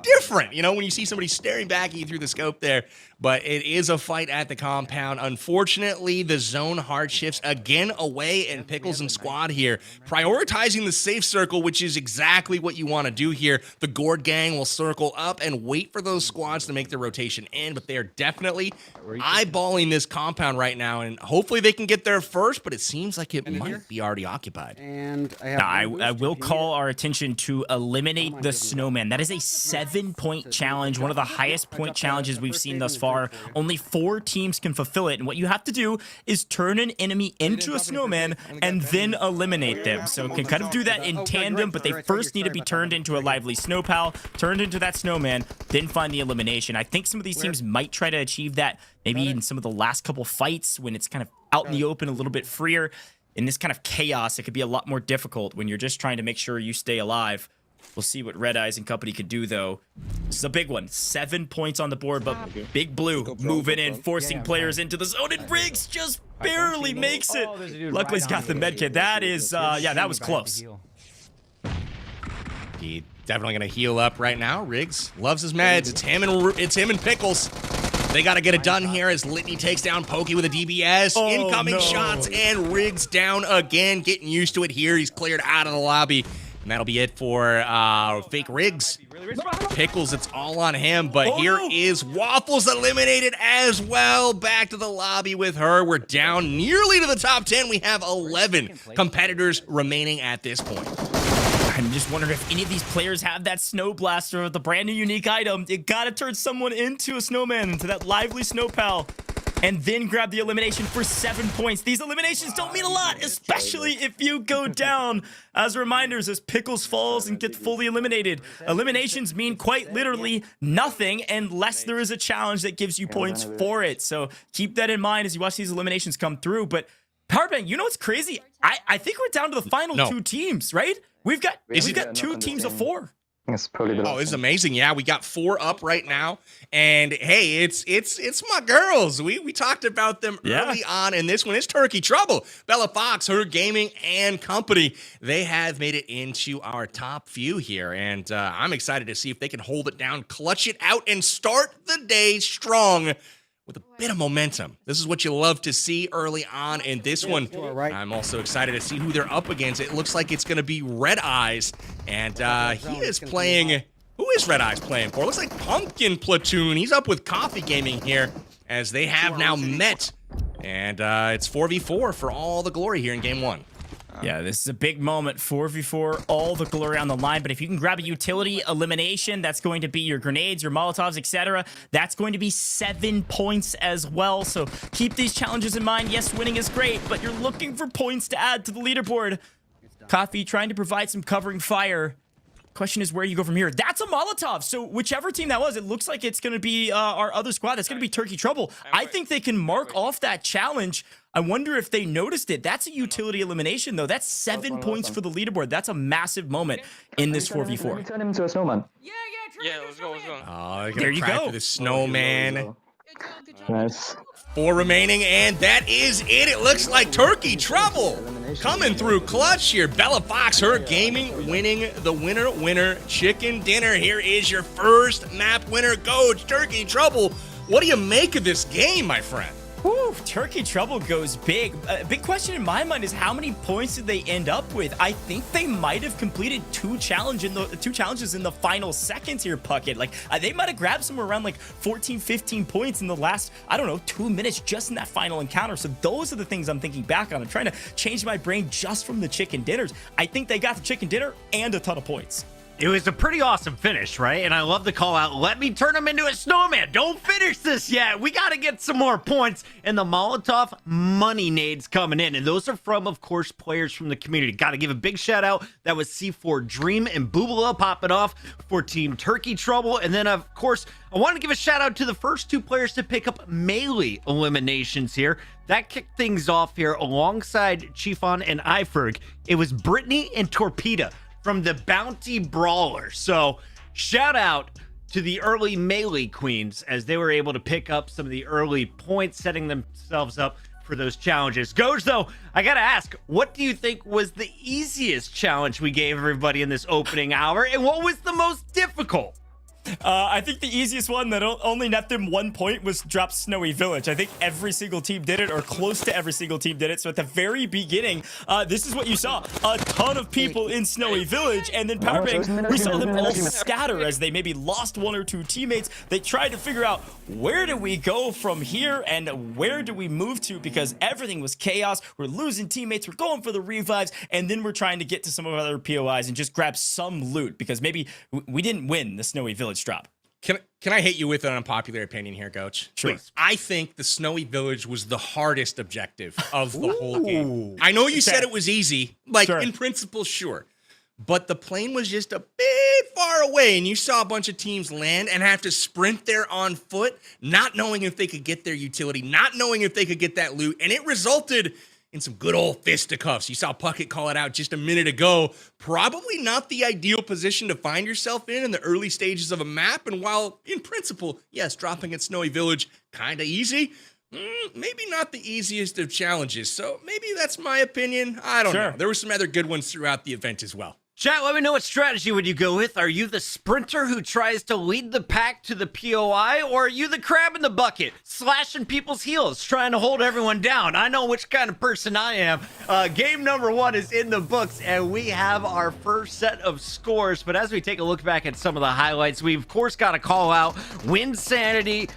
different, you know, when you see somebody staring back at you through the scope there. But it is a fight at the compound. Unfortunately, the zone hard shifts again away, and Pickles and squad here prioritizing the safe circle, which is exactly what you want to do here. The Gourd gang will circle up and wait for those squads to make their rotation in, but they are definitely eyeballing this compound right now, and hopefully they can get there first, but it seems like it might be already occupied. And I will call our attention to eliminate the Snowman. That is a 7-point challenge, one of the highest point challenges we've seen thus far. Only 4 teams can fulfill it, and what you have to do is turn an enemy into a snowman and then eliminate them. So it can kind of do that in tandem, but they first need to be turned into a lively snow pal, turned into that snowman, then find the elimination. I think some of these teams might try to achieve that maybe in some of the last couple fights when it's kind of out in the open, a little bit freer. In this kind of chaos, it could be a lot more difficult when you're just trying to make sure you stay alive. We'll see what Red Eyes and company could do, though. This is a big one. 7 points on the board, but Big Blue moving in, forcing players into the zone, and Riggs just barely makes it. Luckily, he's got the medkit. That is, yeah, that was close. He's definitely going to heal up right now. Riggs loves his meds. It's him and Pickles. They got to get it done here as Litany takes down Pokey with a DBS. Incoming shots, and Riggs down again. Getting used to it here. He's cleared out of the lobby. And that'll be it for fake Riggs. Pickles, it's all on him. But here is Waffles eliminated as well. Back to the lobby with her. We're down nearly to the top 10. We have 11 competitors remaining at this point. I'm just wondering if any of these players have that Snow Blaster with the brand new unique item. You gotta turn someone into a snowman, into that lively snow pal, and then grab the elimination for 7 points. These eliminations don't mean a lot, especially if you go down. As reminders, as Pickles falls and gets fully eliminated, eliminations mean quite literally nothing unless there is a challenge that gives you points for it. So keep that in mind as you watch these eliminations come through. But Powerbank, you know what's crazy? I think we're down to the final 2 teams, right? We've got 2 teams of 4. Oh, this is amazing. Yeah, we got 4 up right now. And hey, it's my girls. We talked about them early on in this one. It's Turkey Trouble. Bella Fox, her gaming and company. They have made it into our top few here. And I'm excited to see if they can hold it down, clutch it out, and start the day strong with a bit of momentum. This is what you love to see early on in this one. I'm also excited to see who they're up against. It looks like it's going to be Red Eyes, and he is playing... Who is Red Eyes playing for? It looks like Pumpkin Platoon. He's up with Coffee Gaming here, as they have now met, and it's 4v4 for all the glory here in Game 1. Yeah, this is a big moment. 4v4, all the glory on the line. But if you can grab a utility elimination, that's going to be your grenades, your Molotovs, etc. That's going to be 7 points as well. So keep these challenges in mind. Yes, winning is great, but you're looking for points to add to the leaderboard. Coffee trying to provide some covering fire. Question is where you go from here. That's a Molotov. So whichever team that was, it looks like it's going to be our other squad. That's going to be Turkey Trouble. I think they can mark off that challenge. I wonder if they noticed it. That's a utility elimination, though. That's 7 points for the leaderboard. That's a massive moment in this 4v4. Turn him into a snowman. Yeah, let's go. Oh, there you go. For the Snowman. Nice. 4 remaining, and that is it. It looks like Turkey Trouble coming through clutch here. Bella Fox, her gaming, winning the winner chicken dinner. Here is your first map winner, Coach Turkey Trouble. What do you make of this game, my friend? Whew, Turkey Trouble goes big. A big question in my mind is how many points did they end up with? I think they might have completed two challenges in the final seconds here, Puckett. Like, they might have grabbed somewhere around like 14, 15 points in the last, I don't know, 2 minutes just in that final encounter. So those are the things I'm thinking back on. I'm trying to change my brain just from the chicken dinners. I think they got the chicken dinner and a ton of points. It was a pretty awesome finish, right? And I love the call out, let me turn him into a snowman. Don't finish this yet. We got to get some more points. And the Molotov money nades coming in. And those are from, of course, players from the community. Got to give a big shout out. That was C4 Dream and Boobala popping off for Team Turkey Trouble. And then, of course, I want to give a shout out to the first 2 players to pick up melee eliminations here. That kicked things off here alongside Chiefon and Iferg. It was Brittany and Torpeda from the Bounty Brawler. So shout out to the early melee queens as they were able to pick up some of the early points, setting themselves up for those challenges. Goj, though, I gotta ask, what do you think was the easiest challenge we gave everybody in this opening hour, and what was the most difficult? I think the easiest one that only net them 1 point was drop Snowy Village. I think every single team did it, or close to every single team did it. So at the very beginning, this is what you saw. A ton of people in Snowy Village, and then Powerbang, we saw them all scatter as they maybe lost 1 or 2 teammates. They tried to figure out, where do we go from here, and where do we move to? Because everything was chaos. We're losing teammates. We're going for the revives, and then we're trying to get to some of our other POIs and just grab some loot, because maybe we didn't win the Snowy Village drop. Can I hit you with an unpopular opinion here, Coach? Sure. Please. I think the Snowy Village was the hardest objective of the whole game. I know you said it was easy. Like, in principle, sure. But the plane was just a bit far away, and you saw a bunch of teams land and have to sprint there on foot, not knowing if they could get their utility, not knowing if they could get that loot, and it resulted in some good old fisticuffs. You saw Puckett call it out just a minute ago. Probably not the ideal position to find yourself in the early stages of a map. And while, in principle, yes, dropping at Snowy Village, kind of easy, maybe not the easiest of challenges. So maybe that's my opinion. I don't know. There were some other good ones throughout the event as well. Chat, let me know what strategy would you go with. Are you the sprinter who tries to lead the pack to the POI, or are you the crab in the bucket, slashing people's heels, trying to hold everyone down? I know which kind of person I am. Game number 1 is in the books, and we have our first set of scores. But as we take a look back at some of the highlights, we, of course, got to call out Winsanity,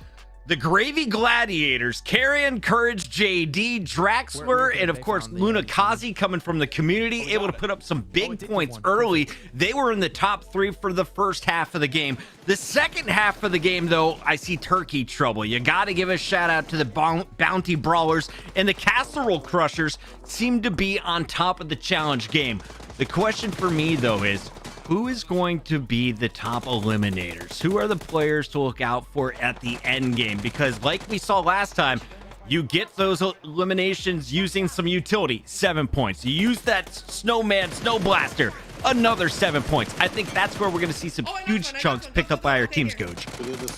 the Gravy Gladiators, Carrion, Courage, JD, Draxler, and of course Lunakazi coming from the community, able to put up some big points early. They were in the top 3 for the first half of the game. The second half of the game, though, I see Turkey Trouble. You got to give a shout out to the Bounty Brawlers, and the Casserole Crushers seem to be on top of the challenge game. The question for me, though, is who is going to be the top eliminators? Who are the players to look out for at the end game? Because like we saw last time, you get those eliminations using some utility, 7 points. You use that Snowman Snow Blaster, another 7 points. I think that's where we're going to see some huge chunks picked up by our teams, Coach.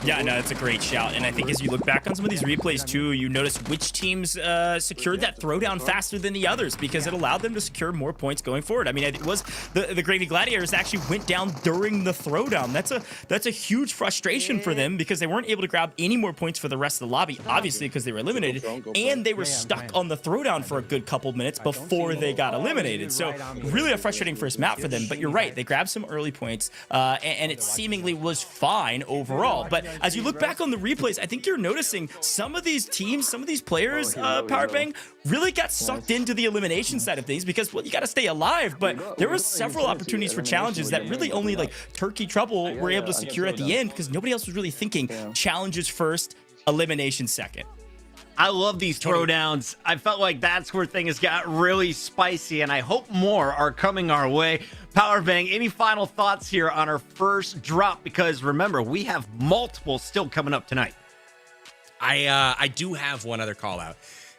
Yeah, no, that's a great shout. And I think as you look back on some of these replays too, you notice which teams secured that throwdown faster than the others, because it allowed them to secure more points going forward. I mean, it was the Gravy Gladiators actually went down during the throwdown. That's a huge frustration for them, because they weren't able to grab any more points for the rest of the lobby, obviously because they were eliminated, and they were stuck on the throwdown for a good couple minutes before they got eliminated. So really a frustrating first map for them. them. But you're right, they grabbed some early points, and it seemingly was fine overall. But as you look back on the replays, I think you're noticing some of these teams, some of these players, Powerbang, really got sucked into the elimination side of things because, well, you got to stay alive. But there were several opportunities for challenges that really only like Turkey Trouble were able to secure at the end because nobody else was really thinking challenges first, elimination second. I love these throwdowns. I felt like that's where things got really spicy, and I hope more are coming our way. Powerbang, any final thoughts here on our first drop? Because remember, we have multiple still coming up tonight. I do have one other call out.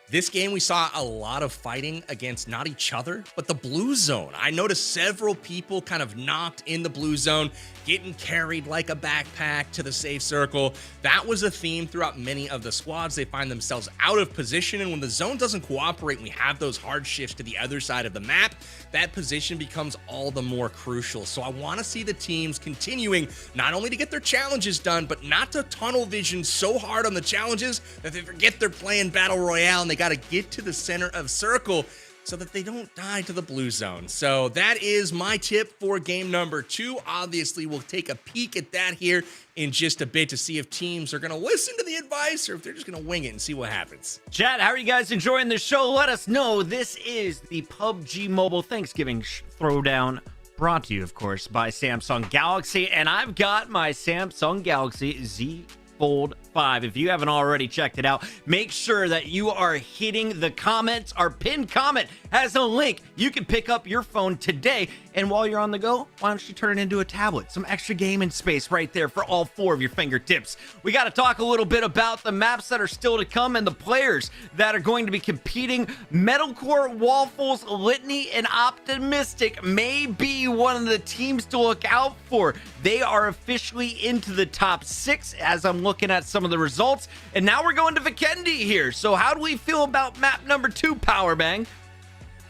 This game, we saw a lot of fighting against not each other, but the blue zone. I noticed several people kind of knocked in the blue zone, getting carried like a backpack to the safe circle. That was a theme throughout many of the squads. They find themselves out of position, and when the zone doesn't cooperate and we have those hard shifts to the other side of the map, that position becomes all the more crucial. So I want to see the teams continuing not only to get their challenges done, but not to tunnel vision so hard on the challenges that they forget they're playing Battle Royale and they got to get to the center of circle so that they don't die to the blue zone. So that is my tip for game number 2. Obviously, we'll take a peek at that here in just a bit to see if teams are going to listen to the advice or if they're just going to wing it and see what happens. Chat, how are you guys enjoying the show? Let us know. This is the PUBG Mobile Thanksgiving Throwdown, brought to you, of course, by Samsung Galaxy. And I've got my Samsung Galaxy Z Fold 5. If you haven't already checked it out, make sure that you are hitting the comments. Our pinned comment has a link. You can pick up your phone today, and while you're on the go, why don't you turn it into a tablet? Some extra gaming space right there for all 4 of your fingertips. We got to talk a little bit about the maps that are still to come and the players that are going to be competing. Metalcore, Waffles, Litany, and Optimistic may be one of the teams to look out for. They are officially into the top 6 as I'm looking at some of the results. And now we're going to Vikendi here. So how do we feel about map number 2, Powerbang?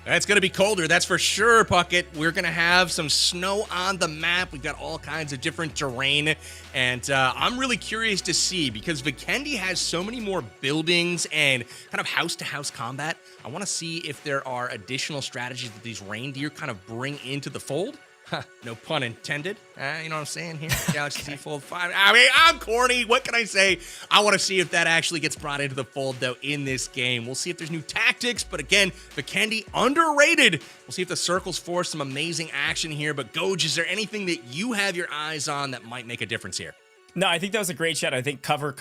It's going to be colder, that's for sure, Puckett. We're going to have some snow on the map. We've got all kinds of different terrain, and I'm really curious to see because Vikendi has so many more buildings and kind of house-to-house combat. I want to see if there are additional strategies that these reindeer kind of bring into the fold. No pun intended. You know what I'm saying here? Galaxy Z Fold 5. I mean, I'm corny. What can I say? I want to see if that actually gets brought into the fold, though, in this game. We'll see if there's new tactics. But again, Vikendi, underrated. We'll see if the circles force some amazing action here. But Goj, is there anything that you have your eyes on that might make a difference here? No, I think that was a great shot. I think cover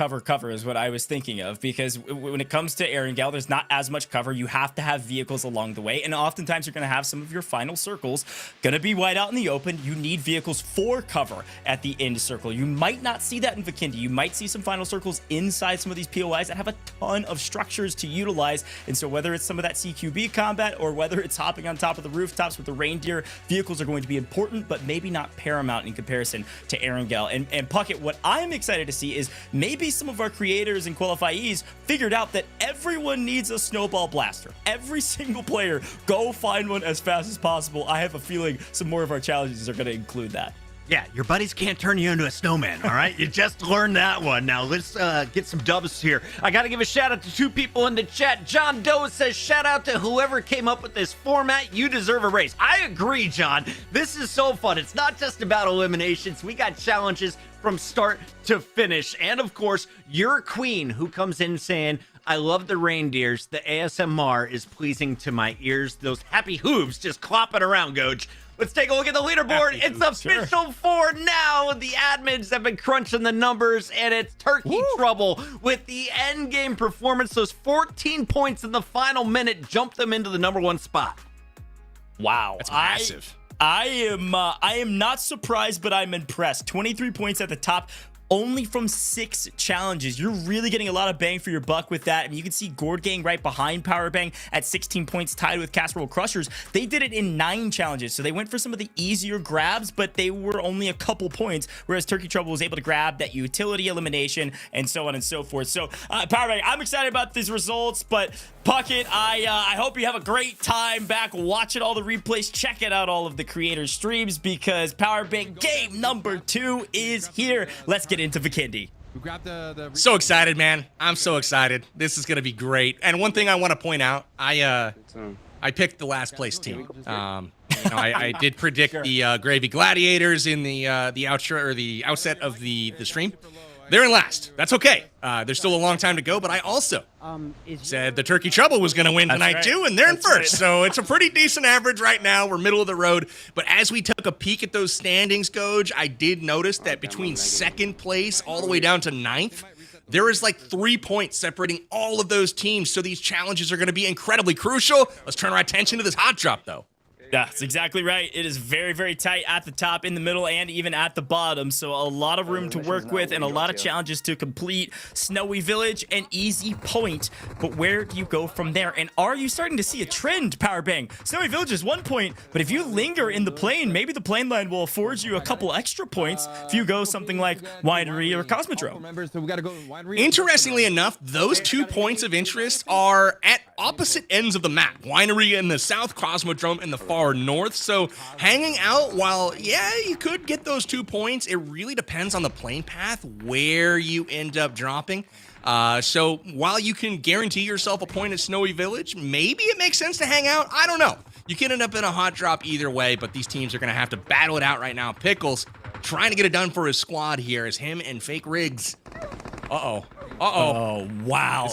is what I was thinking of, because when it comes to Erangel, there's not as much cover. You have to have vehicles along the way, and oftentimes you're going to have some of your final circles going to be wide out in the open. You need vehicles for cover at the end circle. You might not see that in Vikendi. You might see some final circles inside some of these POIs that have a ton of structures to utilize, and so whether it's some of that CQB combat or whether it's hopping on top of the rooftops with the reindeer, vehicles are going to be important, but maybe not paramount in comparison to Erangel. And Puckett, what I'm excited to see is maybe some of our creators and qualifiees figured out that everyone needs a snowball blaster. Every single player, go find one as fast as possible. I have a feeling some more of our challenges are going to include that. Yeah, your buddies can't turn you into a snowman, all right? You just learned that one. Now, let's get some dubs here. I got to give a shout-out to 2 people in the chat. John Doe says, shout out to whoever came up with this format. You deserve a race. I agree, John. This is so fun. It's not just about eliminations. We got challenges from start to finish. And, of course, your queen who comes in saying, I love the reindeers. The ASMR is pleasing to my ears. Those happy hooves just clopping around, Goj. Let's take a look at the leaderboard. It's official for now. The admins have been crunching the numbers, and it's Turkey Trouble with the end game performance. Those 14 points in the final minute jumped them into the #1 spot. Wow. That's massive. I am not surprised, but I'm impressed. 23 points at the top. Only from 6 challenges. You're really getting a lot of bang for your buck with that. I mean, you can see Gourd Gang right behind Powerbang at 16 points, tied with Casserole Crushers. They did it in 9 challenges, so they went for some of the easier grabs, but they were only a couple points, whereas Turkey Trouble was able to grab that utility elimination and so on and so forth. So, Powerbang, I'm excited about these results, but Puckett, I hope you have a great time back watching all the replays, checking out all of the creators' streams, because Powerbang game number 2 is here. Let's get into Vikendi. So excited, man. I'm so excited. This is going to be great. And one thing I want to point out, I picked the last place team. You know, I did predict the Gravy Gladiators in the outro or the outset of the stream. They're in last. That's okay. There's still a long time to go, but I also said the Turkey Trouble was going to win tonight too, and they're in first. So it's a pretty decent average right now. We're middle of the road. But as we took a peek at those standings, Goj, I did notice that between second place all the way down to ninth, there is like 3 points separating all of those teams. So these challenges are going to be incredibly crucial. Let's turn our attention to this hot drop, though. Yeah, that's exactly right. It is very, very tight at the top, in the middle, and even at the bottom. So a lot of room to work with and a lot of challenges to complete. Snowy Village, an easy point. But where do you go from there? And are you starting to see a trend, Powerbang? Snowy Village is 1 point, but if you linger in the plane, maybe the plane line will afford you a couple extra points if you go something like Winery or Cosmodrome. Interestingly enough, those 2 points of interest are at opposite ends of the map. Winery in the south, Cosmodrome in the far north. So hanging out, while, yeah, you could get those 2 points, it really depends on the plane path where you end up dropping. So while you can guarantee yourself a point at Snowy Village, maybe it makes sense to hang out. I don't know. You can end up in a hot drop either way, but these teams are going to have to battle it out right now. Pickles trying to get it done for his squad here as him and Fake Riggs. Uh-oh. Oh, wow.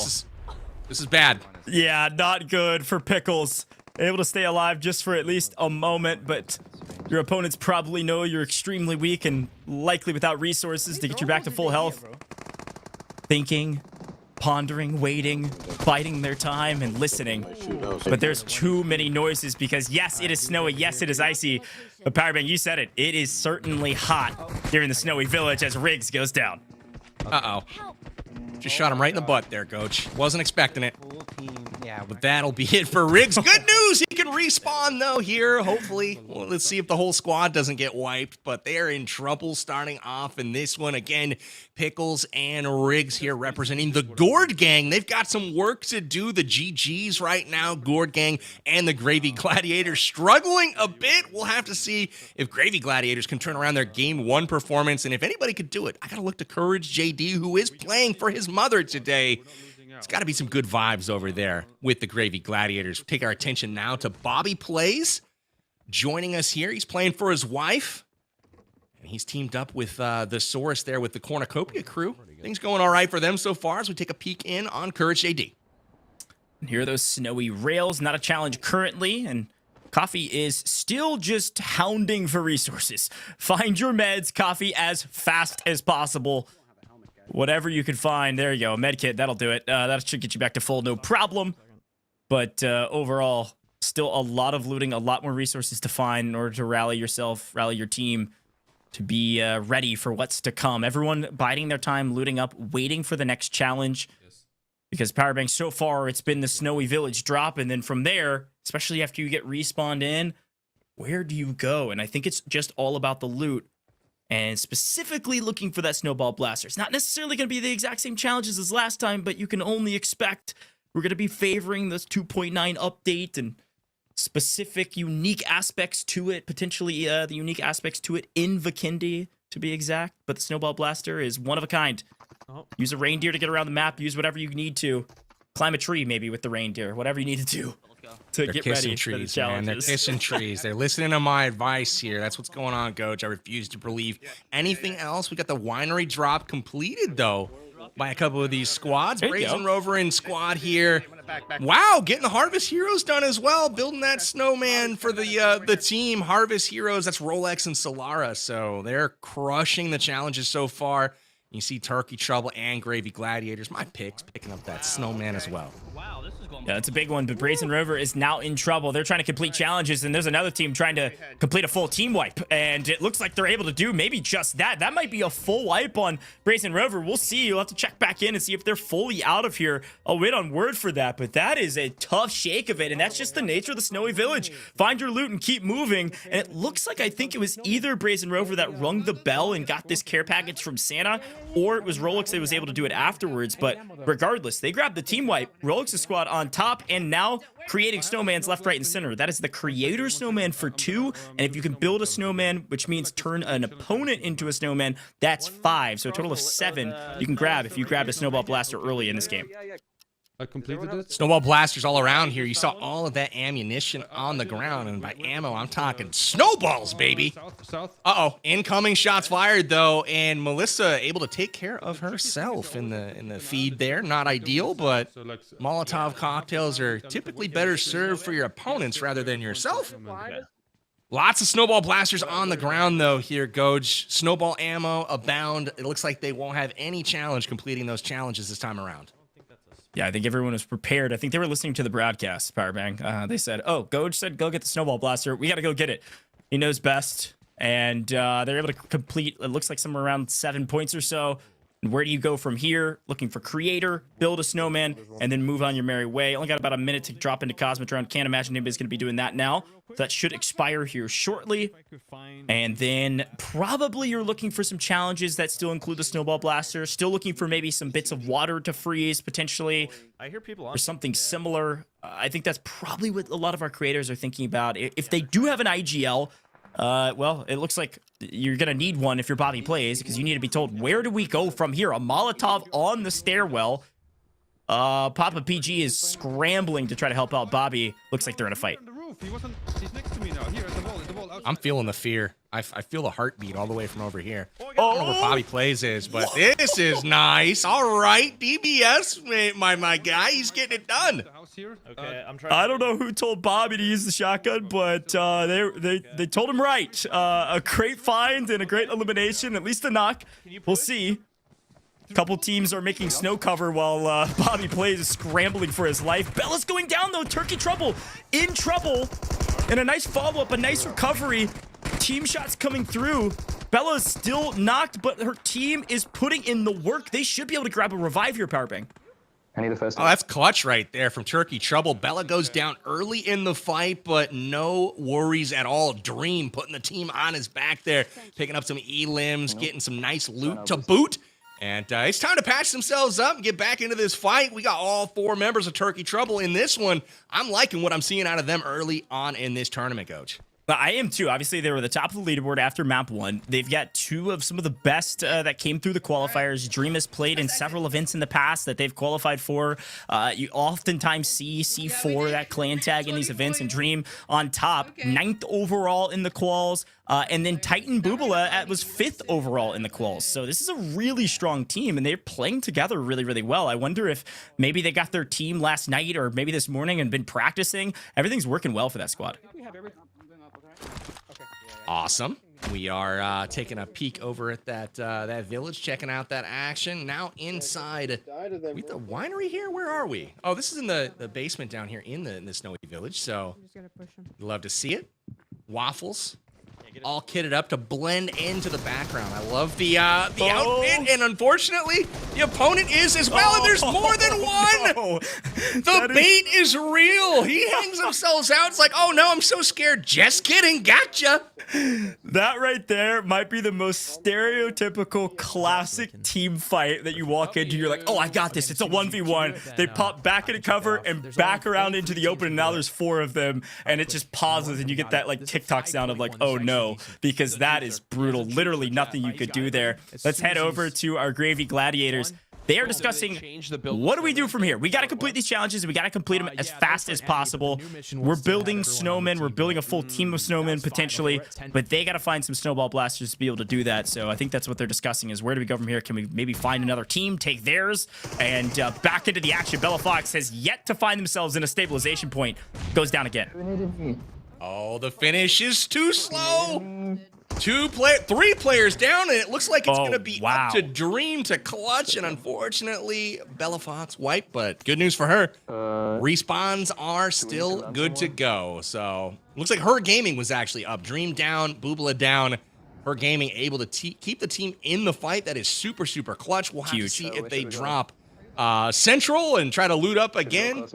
This is bad. Yeah, not good for Pickles. Able to stay alive just for at least a moment, but your opponents probably know you're extremely weak and likely without resources to get you back to full health. Thinking, pondering, waiting, biding their time, and listening. But there's too many noises because, yes, it is snowy. Yes, it is icy. But Powerbang, you said it. It is certainly hot here in the Snowy Village as Riggs goes down. Uh-oh. Just shot him right in the butt there, Coach. Wasn't expecting it. But that'll be it for Riggs. Good news! He can respawn, though, here, hopefully. Well, let's see if the whole squad doesn't get wiped, but they're in trouble starting off in this one. Again, Pickles and Riggs here representing the Gourd Gang. They've got some work to do. The GGs right now, Gourd Gang and the Gravy Gladiators struggling a bit. We'll have to see if Gravy Gladiators can turn around their Game 1 performance, and if anybody could do it, I gotta look to Courage JD, who is playing for his mother today. It's got to be some good vibes over there with the Gravy Gladiators. Take our attention now to Bobby Plays. Joining us here, he's playing for his wife. And he's teamed up with the Saurus there with the Cornucopia crew. Things going all right for them so far as we take a peek in on Courage JD. And here are those snowy rails. Not a challenge currently, and Coffee is still just hounding for resources. Find your meds, Coffee, as fast as possible. Whatever you can find. There you go. Medkit, that'll do it. That should get you back to full, no problem. But overall, still a lot of looting, a lot more resources to find in order to rally yourself, rally your team to be ready for what's to come. Everyone biding their time, looting up, waiting for the next challenge. Because Powerbank, so far, it's been the Snowy Village drop. And then from there, especially after you get respawned in, where do you go? And I think it's just all about the loot. And specifically looking for that snowball blaster. It's not necessarily going to be the exact same challenges as last time, but you can only expect we're going to be favoring this 2.9 update and specific unique aspects to it, potentially the unique aspects to it in Vikendi, to be exact. But the snowball blaster is one of a kind. Use a reindeer to get around the map. Use whatever you need to. Climb a tree maybe with the reindeer. Whatever you need to do. To get ready for the challenges. They're kissing trees. They're listening to my advice here. That's what's going on, Coach. I refuse to believe anything else. We got the winery drop completed, though, by a couple of these squads. Brazen Rover in squad here. Wow, getting the Harvest Heroes done as well. Building that snowman for the team. Harvest Heroes, that's Rolex and Solara. So they're crushing the challenges so far. You see Turkey Trouble and Gravy Gladiators. My picks picking up that snowman as well. Yeah, that's a big one, but Brazen Rover is now in trouble. They're trying to complete challenges, and there's another team trying to complete a full team wipe, and it looks like they're able to do maybe just that. That might be a full wipe on Brazen Rover. We'll see. You'll have to check back in and see if they're fully out of here. I'll wait on word for that, but that is a tough shake of it, and that's just the nature of the Snowy Village. Find your loot and keep moving, and it looks like I think it was either Brazen Rover that rung the bell and got this care package from Santa, or it was Rolex that was able to do it afterwards. But regardless, they grabbed the team wipe. Rolex's squad on top, and now creating snowmans left, right, and center. That is the creator snowman for 2, and if you can build a snowman, which means turn an opponent into a snowman, that's 5. So a total of 7 you can grab if you grab a snowball blaster early in this game. I completed it. Snowball blasters all around here. You saw all of that ammunition on the ground, and by ammo, I'm talking snowballs, baby. South. Uh-oh, incoming shots fired though, and Melissa able to take care of herself in the feed there. Not ideal, but Molotov cocktails are typically better served for your opponents rather than yourself. Lots of snowball blasters on the ground though here, Goj. Snowball ammo abound. It looks like they won't have any challenge completing those challenges this time around. Yeah, I think everyone was prepared. I think they were listening to the broadcast, Powerbang. They said, oh, Goj said, go get the snowball blaster. We got to go get it. He knows best. And they're able to complete, it looks like somewhere around 7 points or so. Where do you go from here? Looking for creator, build a snowman, and then move on your merry way. Only got about a minute to drop into Cosmotron. Can't imagine anybody's going to be doing that now. So that should expire here shortly. And then probably you're looking for some challenges that still include the snowball blaster. Still looking for maybe some bits of water to freeze, potentially. I hear people or something similar. I think that's probably what a lot of our creators are thinking about. If they do have an IGL, well, it looks like you're going to need one if you're Bobby Plays, because you need to be told, where do we go from here? A Molotov on the stairwell. Papa PG is scrambling to try to help out Bobby. Looks like they're in a fight. He's next to me now. Here at the wall. I'm feeling the fear. I feel the heartbeat all the way from over here. I don't know where Bobby Plays is, but this is nice. All right, DBS, my guy, he's getting it done. Okay, I'm trying. I don't know who told Bobby to use the shotgun, but they told him right. A great find and a great elimination, at least a knock. We'll see. A couple teams are making snow cover while Bobby Plays is scrambling for his life. Bella's going down though. Turkey trouble, in trouble, and a nice follow-up, a nice recovery. Team shots coming through. Bella is still knocked, but her team is putting in the work. They should be able to grab a revive here, Powerbang. I need the first. Oh, that's clutch right there from Turkey Trouble. Bella goes down early in the fight, but no worries at all. Dream putting the team on his back there, picking up some E-limbs, getting some nice loot to boot. And it's time to patch themselves up and get back into this fight. We got all 4 members of Turkey Trouble in this one. I'm liking what I'm seeing out of them early on in this tournament, Coach. I am too. Obviously, they were the top of the leaderboard after map 1. They've got 2 of some of the best that came through the qualifiers. Dream has played in several events in the past that they've qualified for. You oftentimes see C4, that clan tag in these events, and Dream on top, 9th overall in the quals. And then Titan Bubala was 5th overall in the quals. So this is a really strong team, and they're playing together really, really well. I wonder if maybe they got their team last night or maybe this morning and been practicing. Everything's working well for that squad. Awesome. We are taking a peek over at that village, checking out that action. Now inside the winery here. Where are we? Oh, this is in the basement down here in the snowy village. So love to see it. Waffles, all kitted up to blend into the background. I love the outfit, and unfortunately, the opponent is as well, and there's more than one. The bait is real. He hangs himself out. It's like, oh no, I'm so scared. Just kidding. Gotcha. That right there might be the most stereotypical classic team fight that you walk into. You're like, oh, I got this. It's a 1v1. They pop back into cover and back around into the open, and now there's 4 of them, and it just pauses, and you get that like TikTok sound of like, oh no, because that is brutal. Literally nothing you could do there. Let's head over to our Gravy Gladiators. They are discussing, what do we do from here? We got to complete these challenges. We got to complete them as fast as possible. We're building snowmen. We're building a full team of snowmen potentially, but they got to find some snowball blasters to be able to do that. So I think that's what they're discussing is, where do we go from here? Can we maybe find another team, take theirs, and back into the action? Bella Fox has yet to find themselves in a stabilization point. Goes down again. Oh, the finish is too slow. 3 players down, and it looks like it's going to be up to Dream to clutch, and unfortunately, Bella Fox wiped, but good news for her. Respawns are still good to go, so looks like Her Gaming was actually up. Dream down, Bubala down. Her Gaming able to keep the team in the fight. That is super, super clutch. We'll have to see if they drop Central and try to loot up again.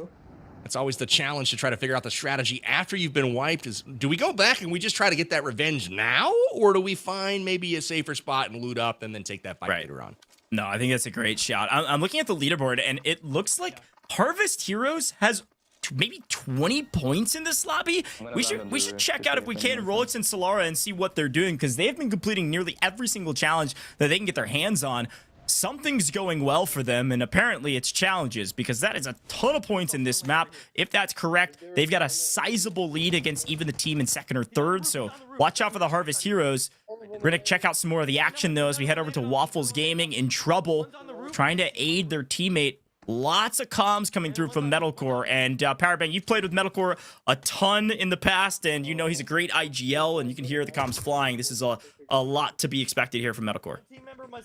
It's always the challenge to try to figure out the strategy after you've been wiped. Is, do we go back and we just try to get that revenge now? Or do we find maybe a safer spot and loot up and then take that fight later on? No, I think that's a great shout. I'm looking at the leaderboard, and it looks like Harvest Heroes has maybe 20 points in this lobby. We should check out, if we can, Rolex and Solara and see what they're doing, because they have been completing nearly every single challenge that they can get their hands on. something's going well for them, and apparently it's challenges, because that is a ton of points in this map. If that's correct, they've got a sizable lead against even the team in second or third, so watch out for the Harvest Heroes. We're going to check out some more of the action, though, as we head over to Waffles Gaming. In trouble, trying to aid their teammate. Lots of comms coming through from Metalcore, and Powerbang, you've played with Metalcore a ton in the past, and you know he's a great IGL, and you can hear the comms flying. This is a lot to be expected here from Metalcore.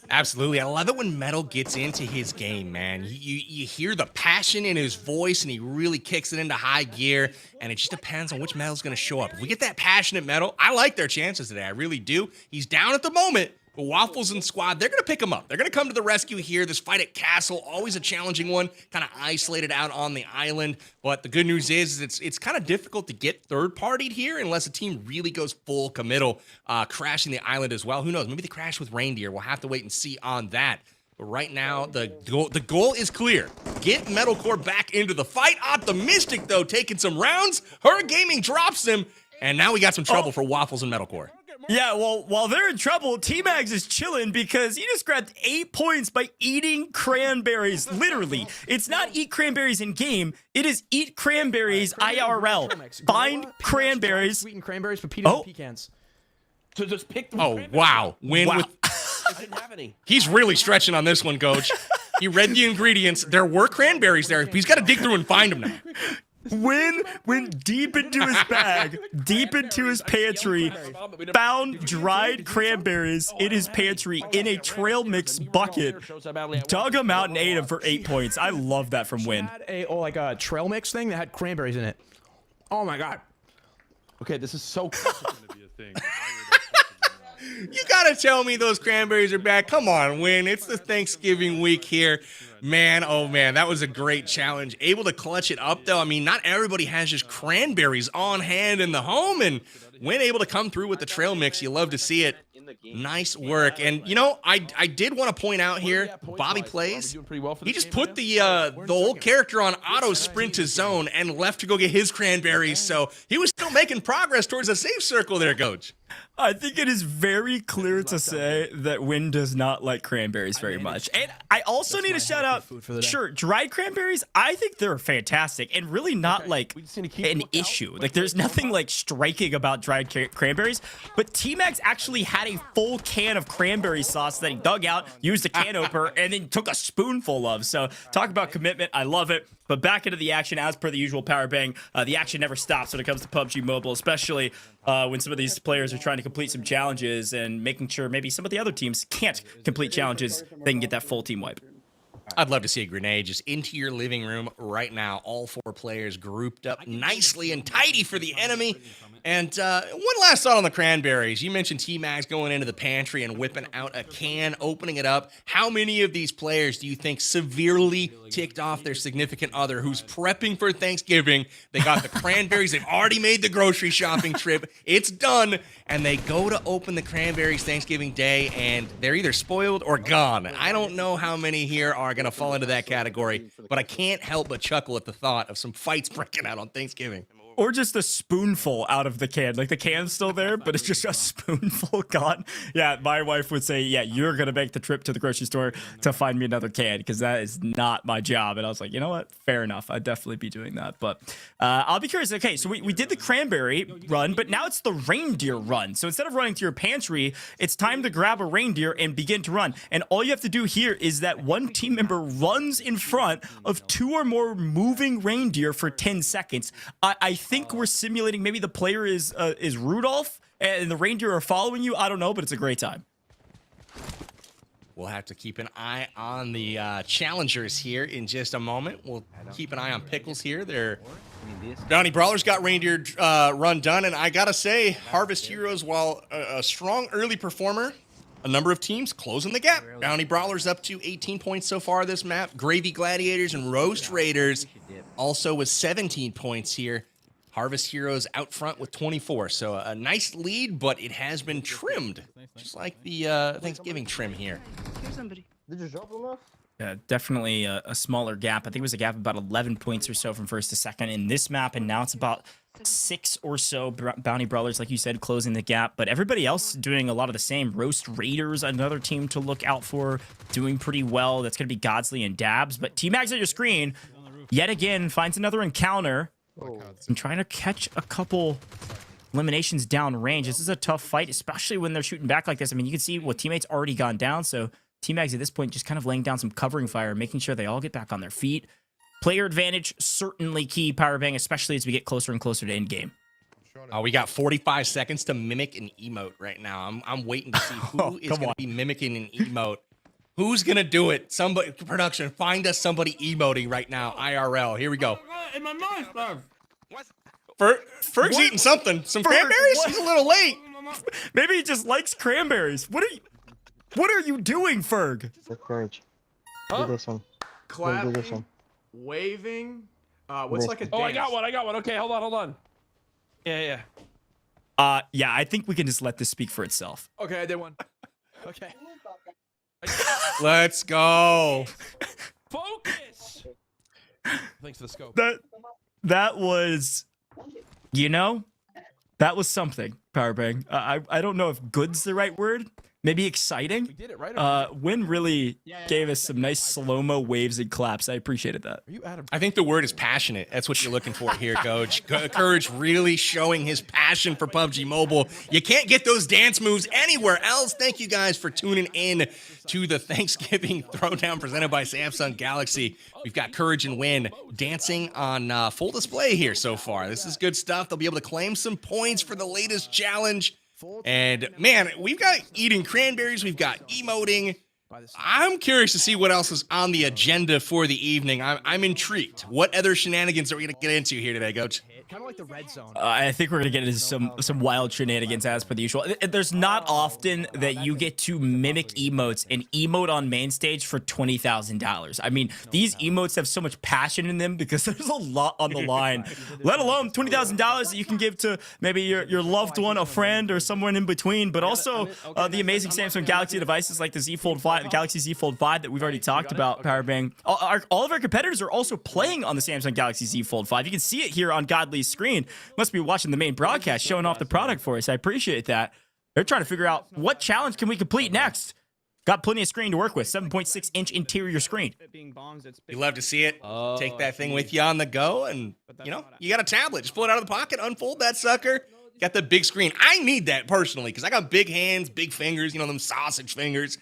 Absolutely. I love it when Metal gets into his game, man. You hear the passion in his voice, and he really kicks it into high gear, and it just depends on which Metal's going to show up. If we get that passionate Metal, I like their chances today. I really do. He's down at the moment, but Waffles and squad, they're going to pick him up. They're going to come to the rescue here. This fight at Castle, always a challenging one, kind of isolated out on the island. But the good news is it's kind of difficult to get third-partied here unless a team really goes full committal, crashing the island as well. Who knows? Maybe they crash with Reindeer. We'll have to wait and see on that. But right now, the goal is clear. Get Metalcore back into the fight. Optimistic, though, taking some rounds. Her Gaming drops him. And now we got some trouble for Waffles and Metalcore. Yeah, well, while they're in trouble, T-Mags is chilling because he just grabbed 8 points by eating cranberries. Literally. It's not eat cranberries in game. It is eat cranberries IRL. Find cranberries. Sweetened cranberries, but pecans. So just pick them. Oh, wow. Win with... I didn't have any. He's really stretching on this one, Coach. He read the ingredients. There were cranberries there. He's got to dig through and find them now. Went deep into his bag, deep into his pantry, found dried cranberries in his pantry in a trail mix bucket, dug them out and ate them for 8 points. I love that from Win. Like a trail mix thing that had cranberries in it. Oh my god. Okay, this is so You gotta tell me those cranberries are back. Come on, Win. It's the Thanksgiving week here. Man, oh man, that was a great challenge. Able to clutch it up, though. I mean, not everybody has just cranberries on hand in the home, and Win able to come through with the trail mix. You love to see it. Nice work. And, you know, I did want to point out here, Bobby Plays, he just put the old character on auto sprint to zone and left to go get his cranberries, so he was still making progress towards a safe circle there, Coach. I think it is very clear to say that Win does not like cranberries very much. And I also need to shout out, sure, dried cranberries, I think they're fantastic and really not like an issue. Like there's nothing like striking about dried cranberries, but T-Max actually had a full can of cranberry sauce that he dug out, used a can opener, and then took a spoonful of. So talk about commitment. I love it. But back into the action, as per the usual, Powerbang, the action never stops when it comes to PUBG Mobile, especially when some of these players are trying to complete some challenges and making sure maybe some of the other teams can't complete challenges, they can get that full team wipe. I'd love to see a grenade just into your living room right now. All 4 players grouped up nicely and tidy for the enemy. And one last thought on the cranberries. You mentioned T-Max going into the pantry and whipping out a can, opening it up. How many of these players do you think severely ticked off their significant other who's prepping for Thanksgiving? They got the cranberries. They've already made the grocery shopping trip. It's done. And they go to open the cranberries Thanksgiving Day, and they're either spoiled or gone. I don't know how many here are going to fall into that category, but I can't help but chuckle at the thought of some fights breaking out on Thanksgiving. Or just a spoonful out of the can. Like the can's still there, but it's just a spoonful gone. Yeah, my wife would say, yeah, you're going to make the trip to the grocery store to find me another can because that is not my job. And I was like, you know what? Fair enough. I'd definitely be doing that. But I'll be curious. Okay, so we did the cranberry run, but now it's the reindeer run. So instead of running to your pantry, it's time to grab a reindeer and begin to run. And all you have to do here is that one team member runs in front of 2 or more moving reindeer for 10 seconds. I think we're simulating maybe the player is Rudolph and the reindeer are following you. I don't know, but it's a great time. We'll have to keep an eye on the challengers here in just a moment. We'll keep an eye on Pickles here. Their Bounty Brawlers got reindeer run done, and I gotta say, Harvest Heroes, while a strong early performer, a number of teams closing the gap. Bounty Brawlers up to 18 points so far this map. Gravy Gladiators and Roast Raiders also with 17 points here. Harvest Heroes out front with 24. So a nice lead, but it has been trimmed, just like the Thanksgiving trim here. Did you drop enough? Definitely a smaller gap. I think it was a gap of about 11 points or so from first to second in this map, and now it's about 6 or so. Bounty Brawlers, like you said, closing the gap, but everybody else doing a lot of the same. Roast Raiders, another team to look out for, doing pretty well. That's going to be Godsley and Dabs, but T-Mags on your screen, yet again, finds another encounter. I'm trying to catch a couple eliminations down range. This is a tough fight, especially when they're shooting back like this. I mean, you can see what teammates already gone down, so T-Mags at this point just kind of laying down some covering fire, making sure they all get back on their feet. Player advantage, certainly key, Power Bang, especially as we get closer and closer to end game. We got 45 seconds to mimic an emote right now. I'm waiting to see who is going to be mimicking an emote. Who's going to do it? Somebody, production, find us somebody emoting right now, IRL. Here we go. Ferg's eating something. Some cranberries? He's a little late. Maybe he just likes cranberries. What are you doing, Ferg? Courage. Do this one. Clapping, Do this one. waving. What's like a dance? Oh, I got one. Okay, hold on. Yeah. Yeah, I think we can just let this speak for itself. Okay, I did one. Okay. Let's go. Focus. Thanks for the scope. That was, that was something, Power Bang. I don't know if good's the right word. Maybe exciting. We did it right. Win really gave us some nice slow-mo waves and claps. I appreciated that. I think the word is passionate. That's what you're looking for here, Coach. Courage really showing his passion for PUBG Mobile. You can't get those dance moves anywhere else. Thank you guys for tuning in to the Thanksgiving Throwdown presented by Samsung Galaxy. We've got Courage and Win dancing on full display here so far. This is good stuff. They'll be able to claim some points for the latest challenge. And man, we've got eating cranberries, we've got emoting. I'm curious to see what else is on the agenda for the evening. I'm intrigued. What other shenanigans are we going to get into here today, Coach? Kind of like the red zone. I think we're going to get into some wild shenanigans as per the usual. There's not often that you get to mimic emotes and emote on main stage for $20,000. I mean, these emotes have so much passion in them because there's a lot on the line, let alone $20,000 that you can give to maybe your loved one, a friend, or someone in between, but also the amazing Samsung Galaxy devices like the Z Fold 5, the Galaxy Z Fold 5 that we've already talked about, Power Bang. All of our competitors are also playing on the Samsung Galaxy Z Fold 5. You can see it here on Godly's screen. Must be watching the main broadcast, showing off the product for us. I appreciate that. They're trying to figure out what challenge can we complete next. Got plenty of screen to work with. 7.6-inch interior screen. You love to see it. Take that thing with you on the go, and you got a tablet. Just pull it out of the pocket, unfold that sucker. Got the big screen. I need that personally because I got big hands, big fingers. Them sausage fingers.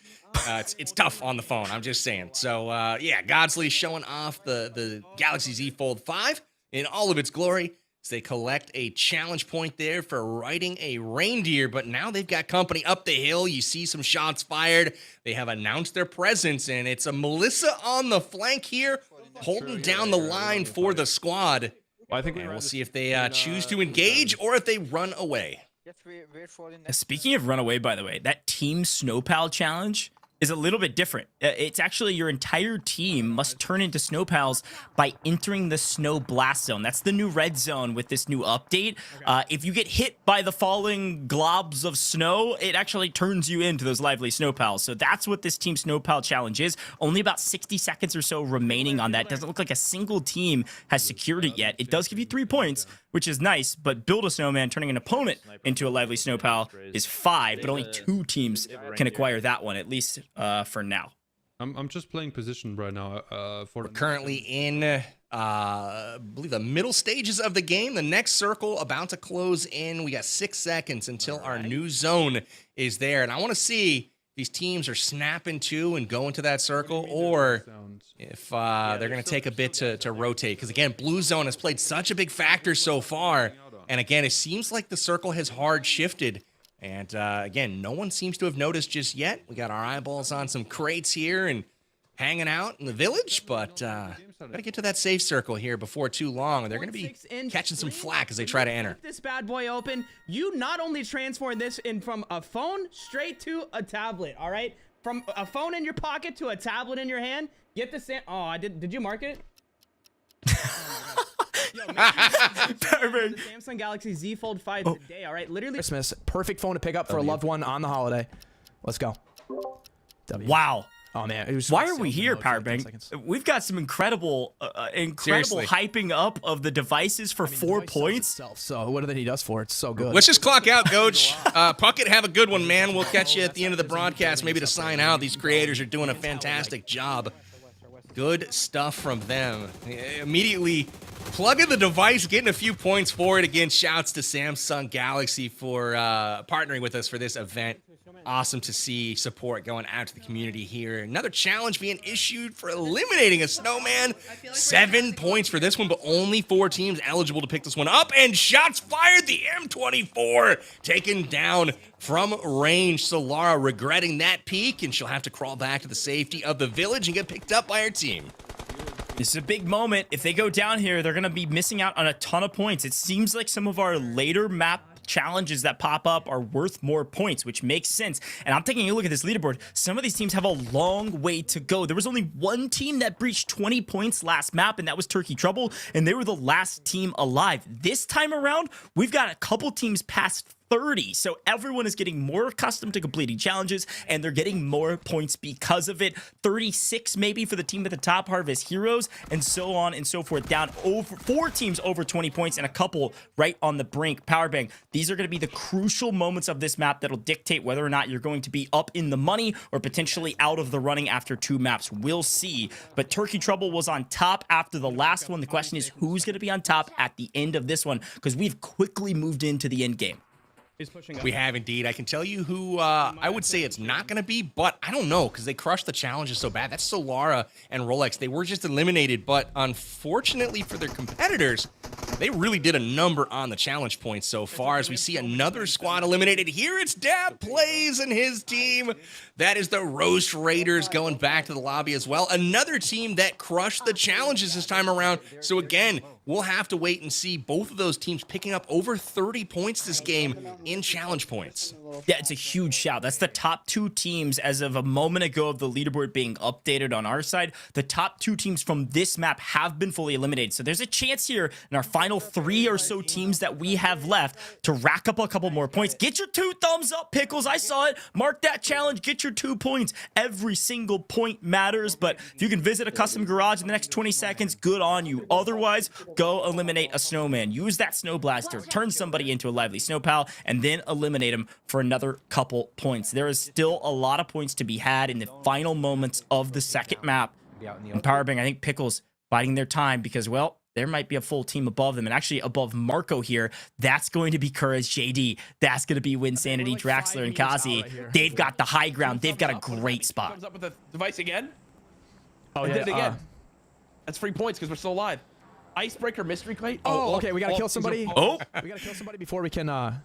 It's tough on the phone. I'm just saying. So yeah, Godsley showing off the Galaxy Z Fold 5 in all of its glory. So they collect a challenge point there for riding a reindeer, but now they've got company up the hill. You see some shots fired. They have announced their presence, and it's a Melissa on the flank here, holding down the line for the squad. And we'll see if they choose to engage or if they run away. Speaking of runaway, by the way, that Team Snowpal challenge is a little bit different. It's actually your entire team must turn into snowpals by entering the snow blast zone. That's the new red zone with this new update. If you get hit by the falling globs of snow, it actually turns you into those lively snowpals. So that's what this Team Snowpal challenge is. Only about 60 seconds or so remaining on that. Doesn't look like a single team has secured it yet. It does give you 3 points, which is nice, but build a snowman, turning an opponent into a lively snowpal is 5, but only 2 teams can acquire that one, at least for now. I'm just playing position right now. We're currently in, I believe, the middle stages of the game. The next circle about to close in. We got 6 seconds until our new zone is there. And I want to see these teams are snapping to and going to that circle, or if they're going to take a bit to rotate. Because, again, blue zone has played such a big factor so far. And, again, it seems like the circle has hard shifted. And, again, no one seems to have noticed just yet. We got our eyeballs on some crates here and hanging out in the village. But got to get to that safe circle here before too long. They're going to be catching some flack as they try to enter. This bad boy open. You not only transform this from a phone straight to a tablet, all right? From a phone in your pocket to a tablet in your hand. Get the same. Oh, I did. Did you mark it? Yo, Samsung Galaxy Z Fold 5 today, all right? Literally Christmas, perfect phone to pick up for a loved one on the holiday. Let's go. Wow. Oh man, it was. Why are we here, Powerbank? We've got some incredible Seriously. hyping up of the devices for 4 points. So what do they need us for? It's so good. Let's just clock out, Coach. Puckett, have a good one, man. We'll catch you at the end of the broadcast, maybe to sign out. These creators are doing a fantastic job. Good stuff from them. Immediately plugging the device, getting a few points for it. Again, shouts to Samsung Galaxy for partnering with us for this event. Awesome to see support going out to the community here. Another challenge being issued for eliminating a snowman. 7 points for this one, but only 4 teams eligible to pick this one up. And shots fired. The M24 taken down from range. Solara regretting that peek, and she'll have to crawl back to the safety of the village and get picked up by her team. This is a big moment. If they go down here, they're going to be missing out on a ton of points. It seems like some of our later map challenges that pop up are worth more points, which makes sense. And I'm taking a look at this leaderboard. Some of these teams have a long way to go. There was only one team that breached 20 points last map, and that was Turkey Trouble, and they were the last team alive. This time around, we've got a couple teams past 30. So everyone is getting more accustomed to completing challenges, and they're getting more points because of it. 36 maybe for the team at the top, Harvest Heroes, and so on and so forth. Down over 4 teams over 20 points and a couple right on the brink. Powerbank, these are going to be the crucial moments of this map that'll dictate whether or not you're going to be up in the money or potentially out of the running after 2 maps. We'll see. But Turkey Trouble was on top after the last one. The question is who's going to be on top at the end of this one, because we've quickly moved into the end game. We have indeed. I can tell you who I would say it's not going to be, but I don't know because they crushed the challenges so bad. That's Solara and Rolex. They were just eliminated, but unfortunately for their competitors, they really did a number on the challenge points so far. As we see another squad eliminated here, it's Dab Plays and his team. That is the Roast Raiders going back to the lobby as well. Another team that crushed the challenges this time around. So again, we'll have to wait and see both of those teams picking up over 30 points this game in challenge points. Yeah, it's a huge shout. That's the top 2 teams as of a moment ago of the leaderboard being updated on our side. The top 2 teams from this map have been fully eliminated. So there's a chance here in our final 3 or so teams that we have left to rack up a couple more points. Get your 2 thumbs up, Pickles. I saw it. Mark that challenge. Get your 2 points. Every single point matters, but if you can visit a custom garage in the next 20 seconds, good on you. Otherwise, go eliminate a snowman. Use that snow blaster. Turn somebody into a lively snow pal, and then eliminate him for another couple points. There is still a lot of points to be had in the final moments of the second map. And Powerbank, I think Pickles biding their time because, well, there might be a full team above them, and actually above Marco here. That's going to be Courage JD. That's going to be Winsanity, Draxler, and Kazi. They've got the high ground. They've got a great spot. Comes up with the device again. Oh, and yeah. did it again. That's 3 points because we're still alive. Icebreaker mystery crate. Oh, okay. We got to kill somebody. Oh. We got to kill somebody before we can...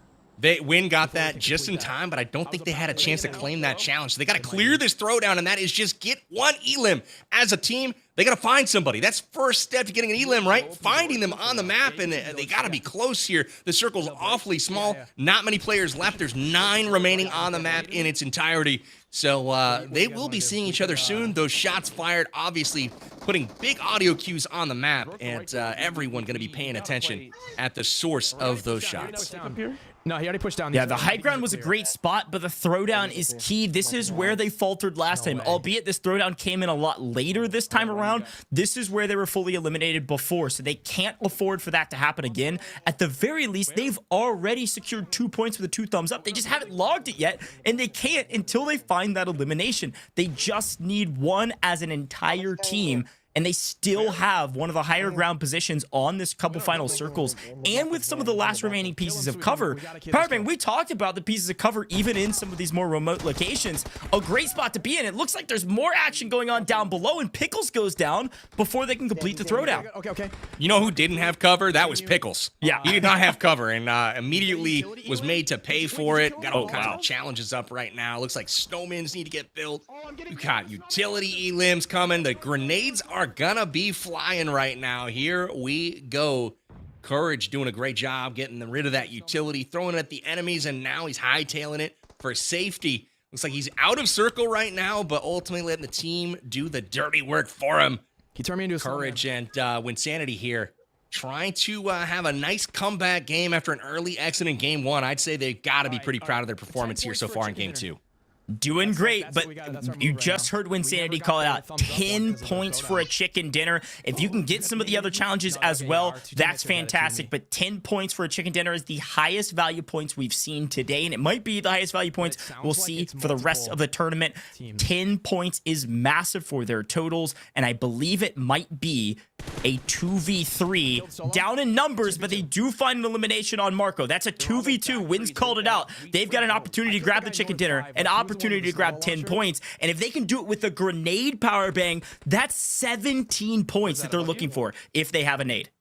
Win got that just in time, but I don't think they had a chance to claim that challenge. So they got to clear this throwdown, and that is just get 1 elim. As a team, they got to find somebody. That's first step to getting an elim, right? Finding them on the map, and they got to be close here. The circle's awfully small. Not many players left. There's 9 remaining on the map in its entirety. So they will be seeing each other soon. Those shots fired, obviously putting big audio cues on the map, and everyone going to be paying attention at the source of those shots. No, he already pushed down. Yeah, the high ground was a great spot, but the throwdown is key. This is where they faltered last time, albeit this throwdown came in a lot later this time around. This is where they were fully eliminated before, so they can't afford for that to happen again. At the very least, they've already secured 2 points with the 2 thumbs up. They just haven't logged it yet, and they can't until they find that elimination. They just need 1 as an entire team, and they still have one of the higher ground positions on this couple final circles, and with some of the last remaining pieces of cover. Powerbank, we talked about the pieces of cover even in some of these more remote locations. A great spot to be in. It looks like there's more action going on down below, and Pickles goes down before they can complete the throwdown. Okay. You know who didn't have cover? That was Pickles. Yeah. He did not have cover, and immediately was made to pay for it. Got all kinds of challenges up right now. Looks like snowmans need to get built. You got utility elims coming. The grenades are gonna be flying right now. Here we go. Courage doing a great job getting rid of that utility, throwing it at the enemies, and now he's hightailing it for safety. Looks like he's out of circle right now, but ultimately letting the team do the dirty work for him. He turned me into a Courage and Winsanity here, trying to have a nice comeback game after an early exit in game 1. I'd say they've got to be pretty proud of their performance here so far in game 2. Doing great, but you just heard Winsanity call it out. 10 points for a chicken dinner. If you can get some of the other challenges as well, that's fantastic. But 10 points for a chicken dinner is the highest value points we've seen today, and it might be the highest value points we'll see for the rest of the tournament. 10 points is massive for their totals, and I believe it might be a 2v3 down in numbers, but they do find an elimination on Marco. That's a 2v2. Wins called it out. They've got an opportunity to grab the chicken dinner, an opportunity to grab 10 points, and if they can do it with a grenade power bang, that's 17 points that they're looking for if they have a nade.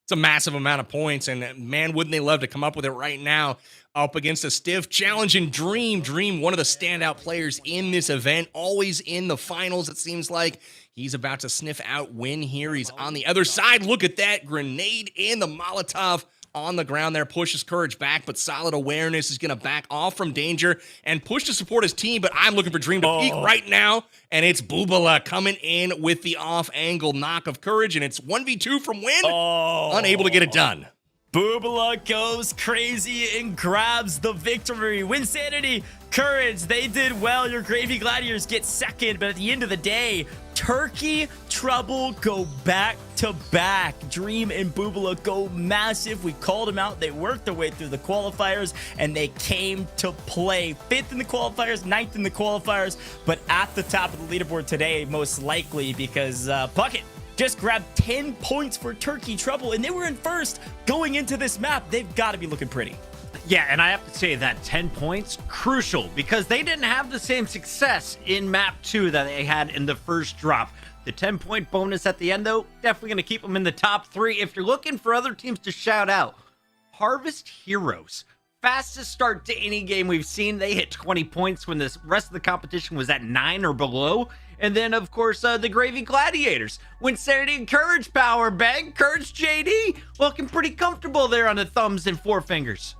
It's a massive amount of points, and man, wouldn't they love to come up with it right now up against a stiff challenge in Dream. Dream, one of the standout players in this event, always in the finals, it seems like. He's about to sniff out win here. He's on the other side. Look at that grenade in the Molotov on the ground there. Pushes Courage back, but solid awareness. Is going to back off from danger and push to support his team, but I'm looking for Dream to peek right now, and it's Boobala coming in with the off-angle knock of Courage, and it's 1v2 from Win. Unable to get it done. Boobala goes crazy and grabs the victory. Winsanity, Courage, they did well. Your Gravy Gladiators get second, but at the end of the day, Turkey Trouble go back to back. Dream and Boobala go massive. We called them out. They worked their way through the qualifiers, and they came to play. 5th in the qualifiers, 9th in the qualifiers, but at the top of the leaderboard today, most likely because Bucket just grabbed 10 points for Turkey Trouble, and they were in first going into this map. They've got to be looking pretty. Yeah, and I have to say that 10 points, crucial, because they didn't have the same success in map 2 that they had in the first drop. The 10-point bonus at the end, though, definitely going to keep them in the top 3. If you're looking for other teams to shout out, Harvest Heroes. Fastest start to any game we've seen. They hit 20 points when the rest of the competition was at 9 or below. And then, of course, the Gravy Gladiators. Winsanity and Courage power bang. Courage JD looking pretty comfortable there on the thumbs and forefingers.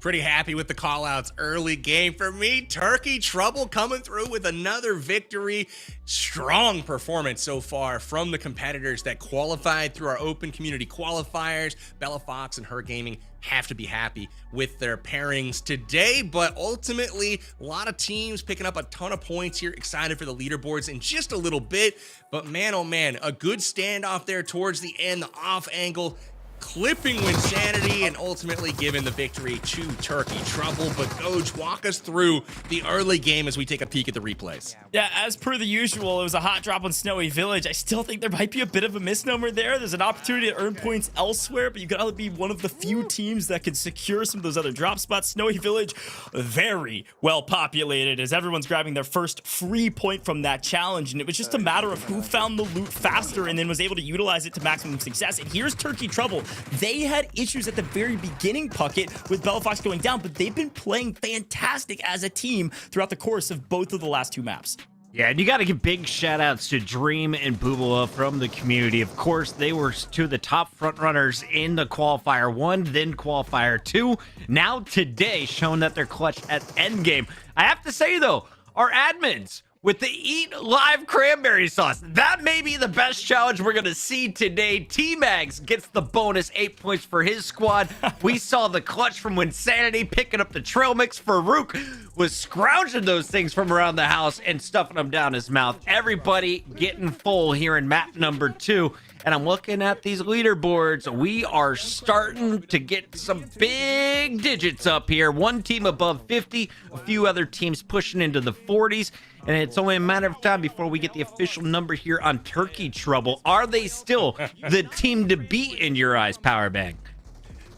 Pretty happy with the call-outs early game for me. Turkey Trouble coming through with another victory. Strong performance so far from the competitors that qualified through our open community qualifiers. Bella Fox and Her Gaming have to be happy with their pairings today, but ultimately a lot of teams picking up a ton of points here. Excited for the leaderboards in just a little bit, but man, oh man, a good standoff there towards the end. The off angle clipping Winsanity and ultimately giving the victory to Turkey Trouble. But Goj, walk us through the early game as we take a peek at the replays. Yeah, as per the usual, it was a hot drop on Snowy Village. I still think there might be a bit of a misnomer there. There's an opportunity to earn points elsewhere, but you gotta be one of the few teams that can secure some of those other drop spots. Snowy Village, very well populated as everyone's grabbing their first free point from that challenge, and it was just a matter of who found the loot faster and then was able to utilize it to maximum success. And here's Turkey Trouble. They had issues at the very beginning, Puckett, with Bella Fox going down, but they've been playing fantastic as a team throughout the course of both of the last 2 maps. Yeah, and you got to give big shout outs to Dream and Boobala from the community. Of course, they were 2 of the top front runners in the qualifier 1, then qualifier 2. Now today, showing that they're clutch at endgame. I have to say, though, our admins with the Eat Live Cranberry Sauce. That may be the best challenge we're going to see today. T-Mags gets the bonus 8 points for his squad. We saw the clutch from Winsanity picking up the trail mix. Farouk was scrounging those things from around the house and stuffing them down his mouth. Everybody getting full here in map number 2. And I'm looking at these leaderboards. We are starting to get some big digits up here. One team above 50, a few other teams pushing into the 40s. And it's only a matter of time before we get the official number here on Turkey Trouble. Are they still the team to beat in your eyes, Powerbang?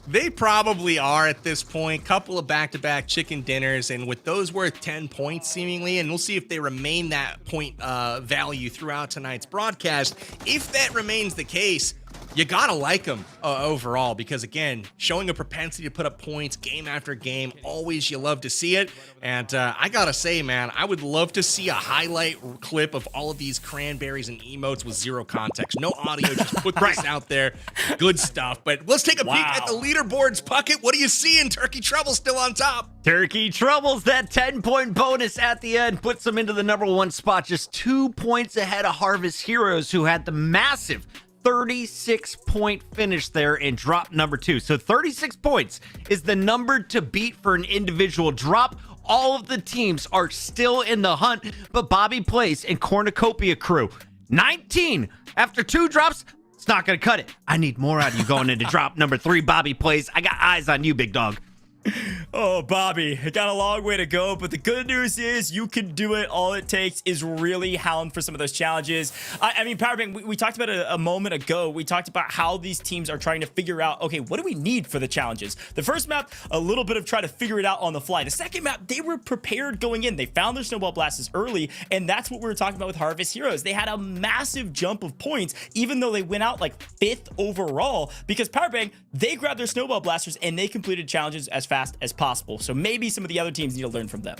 They probably are at this point. Couple of back-to-back chicken dinners, and with those worth 10 points seemingly, and we'll see if they remain that point value throughout tonight's broadcast. If that remains the case, you gotta like them overall, because again, showing a propensity to put up points game after game, always you love to see it. And I gotta say, man, I would love to see a highlight clip of all of these cranberries and emotes with zero context, no audio, just put this out there. Good stuff. But let's take a peek at the leaderboards. Puckett, what do you see in Turkey Trouble still on top? Turkey Trouble's that 10-point bonus at the end puts them into the number 1 spot, just 2 points ahead of Harvest Heroes, who had the massive 36-point finish there in drop number 2. So 36 points is the number to beat for an individual drop. all of the teams are still in the hunt, but Bobby Plays and Cornucopia Crew, 19 after 2 drops. It's not going to cut it. I need more out of you going into drop number 3, Bobby Plays. I got eyes on you, big dog. Oh, Bobby, it got a long way to go, but the good news is you can do it. All it takes is really hound for some of those challenges. I mean, Powerbang, we talked about it a moment ago. We talked about how these teams are trying to figure out, okay, what do we need for the challenges? The first map, a little bit of try to figure it out on the fly. The second map, they were prepared going in. They found their snowball blasters early, and that's what we were talking about with Harvest Heroes. They had a massive jump of points, even though they went out like 5th overall, because Powerbang, they grabbed their snowball blasters and they completed challenges as fast as possible. So maybe some of the other teams need to learn from them.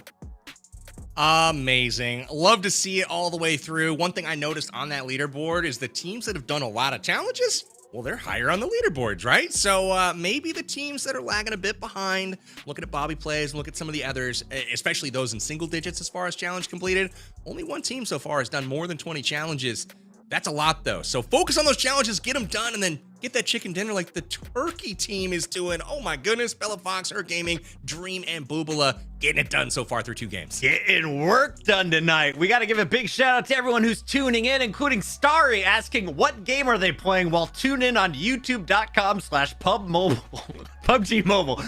Amazing. Love to see it all the way through. One thing I noticed on that leaderboard is the teams that have done a lot of challenges, well, they're higher on the leaderboards, right? So maybe the teams that are lagging a bit behind, looking at Bobby Plays, look at some of the others, especially those in single digits as far as challenge completed. Only one team so far has done more than 20 challenges. That's a lot, though. So focus on those challenges, get them done, and then get that chicken dinner like the Turkey team is doing. Oh my goodness, Bella Fox, Her Gaming, Dream, and Boobala getting it done so far through 2 games. Getting work done tonight. We got to give a big shout out to everyone who's tuning in, including Starry asking what game are they playing while tuned in on youtube.com/PUBMOBILE. PUBG Mobile.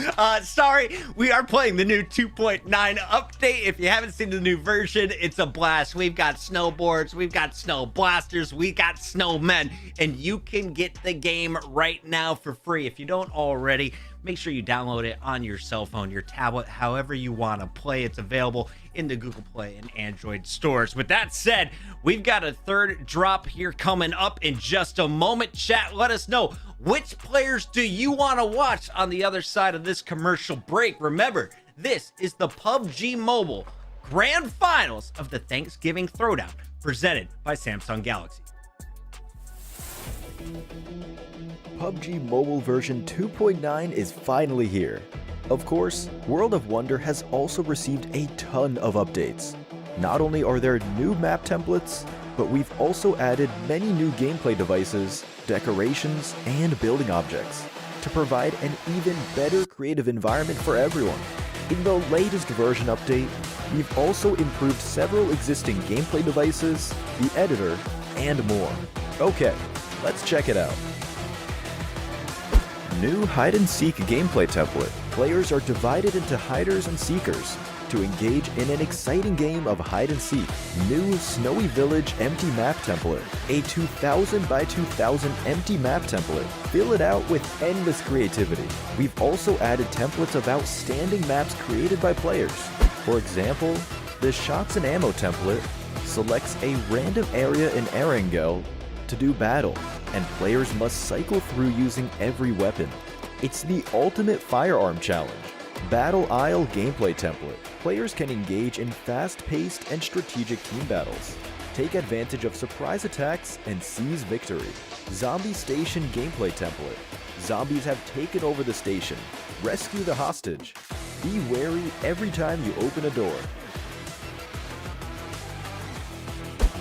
Sorry, we are playing the new 2.9 update. If you haven't seen the new version, it's a blast. We've got snowboards, we've got snow blasters, we got snowmen, and you can get the game right now for free. If you don't already, make sure you download it on your cell phone, your tablet, however you want to play. It's available in the Google Play and Android stores. With that said, we've got a third drop here coming up in just a moment. Chat, let us know, which players do you want to watch on the other side of this commercial break? Remember, this is the PUBG Mobile Grand Finals of the Thanksgiving Throwdown, presented by Samsung Galaxy. PUBG Mobile version 2.9 is finally here. Of course, World of Wonder has also received a ton of updates. Not only are there new map templates, but we've also added many new gameplay devices, decorations, and building objects to provide an even better creative environment for everyone. In the latest version update, we've also improved several existing gameplay devices, the editor, and more. Okay, let's check it out. New hide-and-seek gameplay template. Players are divided into hiders and seekers to engage in an exciting game of hide-and-seek. New Snowy Village empty map template. A 2000 by 2000 empty map template. Fill it out with endless creativity. We've also added templates of outstanding maps created by players. For example, the Shots and Ammo template selects a random area in Erangel to do battle, and players must cycle through using every weapon. It's the ultimate firearm challenge. Battle Isle gameplay template. Players can engage in fast-paced and strategic team battles. Take advantage of surprise attacks and seize victory. Zombie Station gameplay template. Zombies have taken over the station. Rescue the hostage. Be wary every time you open a door.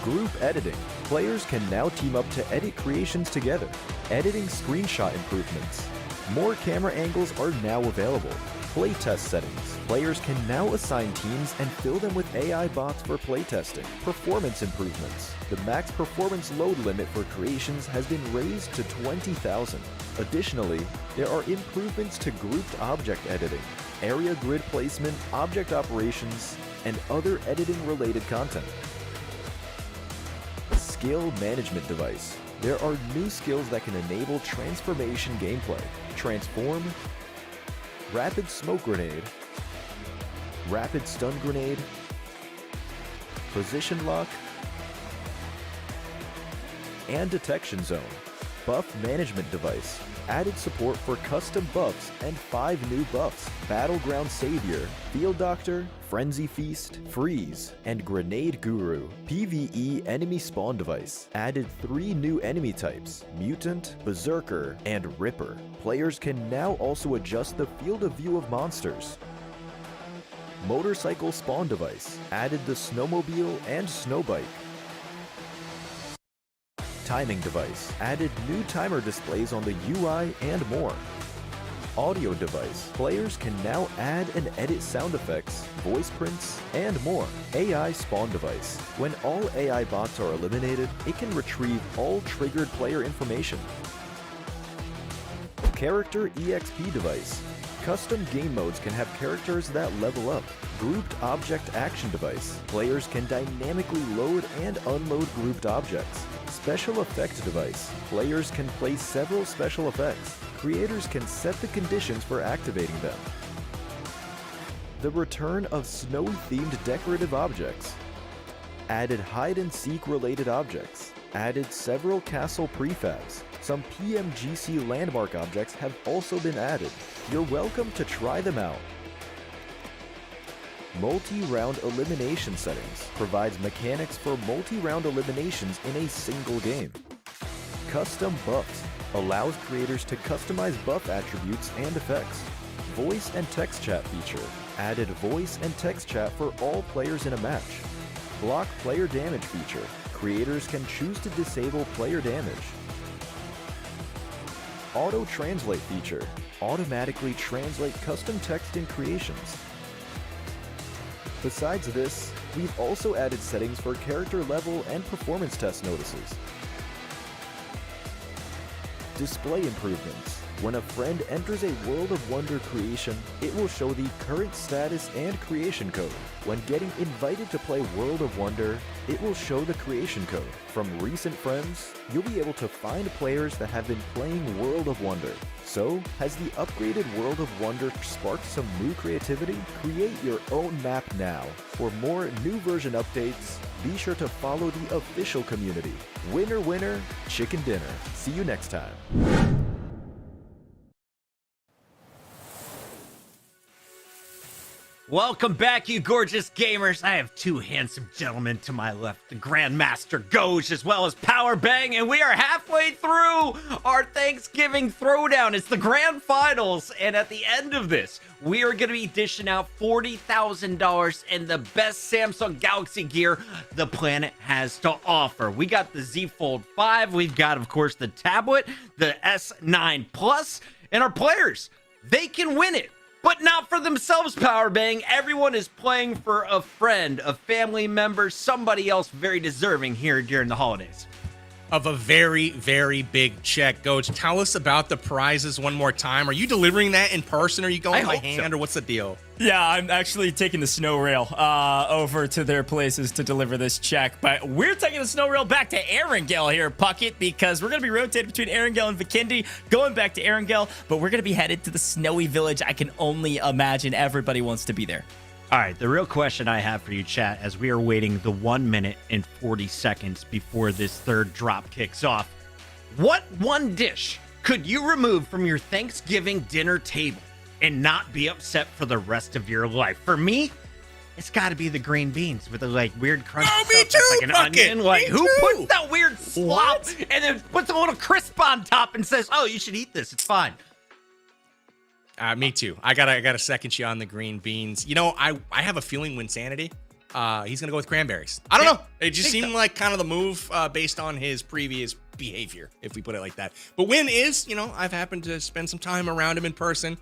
Group editing. Players can now team up to edit creations together. Editing screenshot improvements. More camera angles are now available. Playtest settings. Players can now assign teams and fill them with AI bots for playtesting. Performance improvements. The max performance load limit for creations has been raised to 20,000. Additionally, there are improvements to grouped object editing, area grid placement, object operations, and other editing-related content. Skill management device. There are new skills that can enable transformation gameplay. Transform, rapid smoke grenade, rapid stun grenade, position lock, and detection zone. Buff management device. Added support for custom buffs and 5 new buffs. Battleground Savior, Field Doctor, Frenzy Feast, Freeze, and Grenade Guru. PvE enemy spawn device. Added 3 new enemy types, Mutant, Berserker, and Ripper. Players can now also adjust the field of view of monsters. Motorcycle spawn device. Added the Snowmobile and Snowbike. Timing device. Added new timer displays on the UI and more. audio device. Players can now add and edit sound effects, voice prints, and more. AI spawn device. When all AI bots are eliminated, it can retrieve all triggered player information. Character EXP device. Custom game modes can have characters that level up. Grouped object action device. Players can dynamically load and unload grouped objects. Special effect device. Players can play several special effects. Creators can set the conditions for activating them. The return of snowy-themed decorative objects. Added hide-and-seek related objects. Added several castle prefabs. Some PMGC landmark objects have also been added. You're welcome to try them out. Multi-round elimination settings provides mechanics for multi-round eliminations in a single game. Custom buffs allows creators to customize buff attributes and effects. Voice and text chat feature added voice and text chat for all players in a match. Block player damage feature. Creators can choose to disable player damage. Auto translate feature automatically translate custom text in creations. Besides this, we've also added settings for character level and performance test notices. Display improvements. When a friend enters a World of Wonder creation, it will show the current status and creation code. When getting invited to play World of Wonder, it will show the creation code. From recent friends, you'll be able to find players that have been playing World of Wonder. So, has the upgraded World of Wonder sparked some new creativity? Create your own map now. For more new version updates, be sure to follow the official community. Winner, winner, chicken dinner. See you next time. Welcome back, you gorgeous gamers. I have two handsome gentlemen to my left, the Grandmaster Goj, as well as Power Bang, and we are halfway through our Thanksgiving Throwdown. It's the grand finals, and at the end of this, we are going to be dishing out $40,000 in the best Samsung Galaxy gear the planet has to offer. We got the Z Fold 5, we've got, of course, the tablet, the S9 Plus, and our players, they can win it. But not for themselves, Power Bang. Everyone is playing for a friend, a family member, somebody else very deserving here during the holidays. Of a very, very big check. Goj, tell us about the prizes one more time. Are you delivering that in person? Or are you going by hand, or what's the deal? Yeah, I'm actually taking the snow rail over to their places to deliver this check. But we're taking the snow rail back to Erangel here, Puckett, because we're going to be rotated between Erangel and Vikendi, going back to Erangel, but we're going to be headed to the snowy village. I can only imagine everybody wants to be there. All right, the real question I have for you, chat, as we are waiting the 1 minute and 40 seconds before this third drop kicks off, what one dish could you remove from your Thanksgiving dinner table and not be upset for the rest of your life? For me, it's got to be the green beans with the like weird crunch. Oh, me too, like an onion. Like, who puts that weird slop and then puts a little crisp on top and says, "Oh, you should eat this. It's fine." Me too. I gotta second you on the green beans. You know, I have a feeling Winsanity, he's gonna go with cranberries. I don't know. It just seemed like kind of the move based on his previous behavior, if we put it like that. But Win is, you know, I've happened to spend some time around him in person.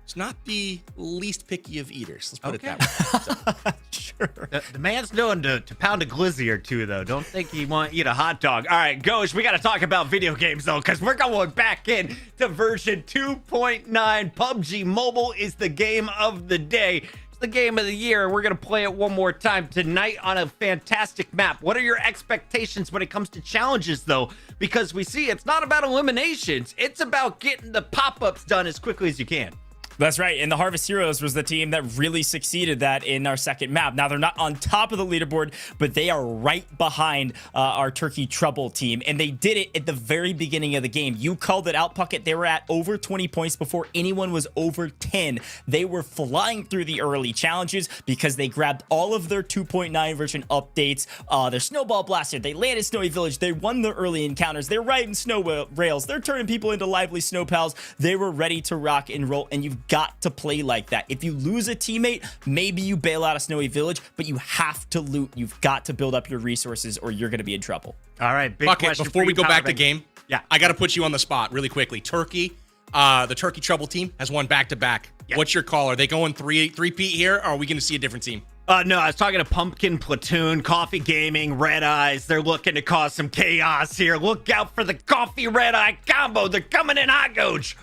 He's not the least picky of eaters. Let's put it that way. So. Sure. The man's known to pound a glizzy or two, though. Don't think he want to eat a hot dog. All right, Goj, we got to talk about video games, though, because we're going back in to version 2.9. PUBG Mobile is the game of the day. It's the game of the year. We're going to play it one more time tonight on a fantastic map. What are your expectations when it comes to challenges, though? Because we see it's not about eliminations. It's about getting the pop-ups done as quickly as you can. That's right. And the Harvest Heroes was the team that really succeeded that in our second map. Now, they're not on top of the leaderboard, but they are right behind our Turkey Trouble team. And they did it at the very beginning of the game. You called it out, Puckett. They were at over 20 points before anyone was over 10. They were flying through the early challenges because they grabbed all of their 2.9 version updates. Their Snowball Blaster. They landed Snowy Village. They won their early encounters. They're riding snow rails. They're turning people into lively snow pals. They were ready to rock and roll. And you've got to play like that. If you lose a teammate, maybe you bail out of Snowy Village, but you have to loot. You've got to build up your resources or you're going to be in trouble. All right, big question before we go back to game, yeah, I got to put you on the spot really quickly. Turkey, the Turkey Trouble team has won back-to-back. What's your call? Are they going three-peat here, or are we going to see a different team? No, I was talking to Pumpkin Platoon, Coffee Gaming, Red Eyes. They're looking to cause some chaos here. Look out for the Coffee Red Eye combo. They're coming in hot, Coach.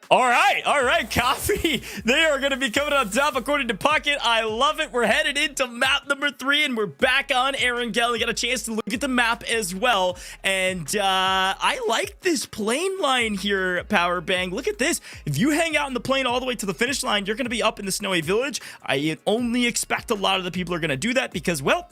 All right, Coffee. They are going to be coming on top according to Pocket. I love it. We're headed into map number 3, and we're back on Erangel. We got a chance to look at the map as well, and I like this plane line here, Powerbang. Look at this. If you hang out in the plane all the way to the finish line, you're going to be up in the snowy village. I only expect a lot of the people are going to do that because, well,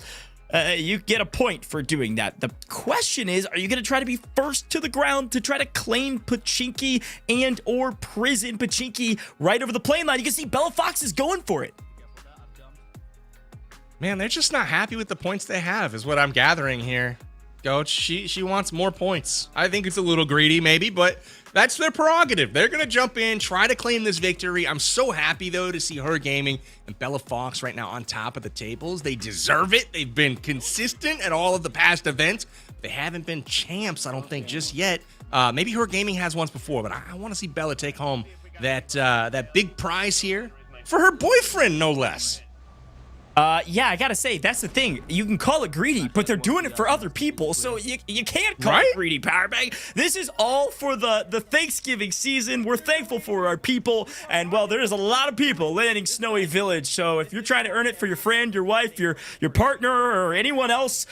you get a point for doing that. The question is, are you going to try to be first to the ground to try to claim Pachinki and or prison Pachinki right over the plane line? You can see Bella Fox is going for it. Man, they're just not happy with the points they have, is what I'm gathering here. Coach, she wants more points. I think it's a little greedy, maybe, but that's their prerogative. They're going to jump in, try to claim this victory. I'm so happy, though, to see Her Gaming and Bella Fox right now on top of the tables. They deserve it. They've been consistent at all of the past events. They haven't been champs, I don't think, just yet. Maybe Her Gaming has once before, but I want to see Bella take home that big prize here for her boyfriend, no less. Yeah, I gotta say, that's the thing. You can call it greedy, but they're doing it for other people, so you can't call it greedy, Powerbag. This is all for the Thanksgiving season. We're thankful for our people, and, well, there's a lot of people landing Snowy Village, so if you're trying to earn it for your friend, your wife, your partner, or anyone else,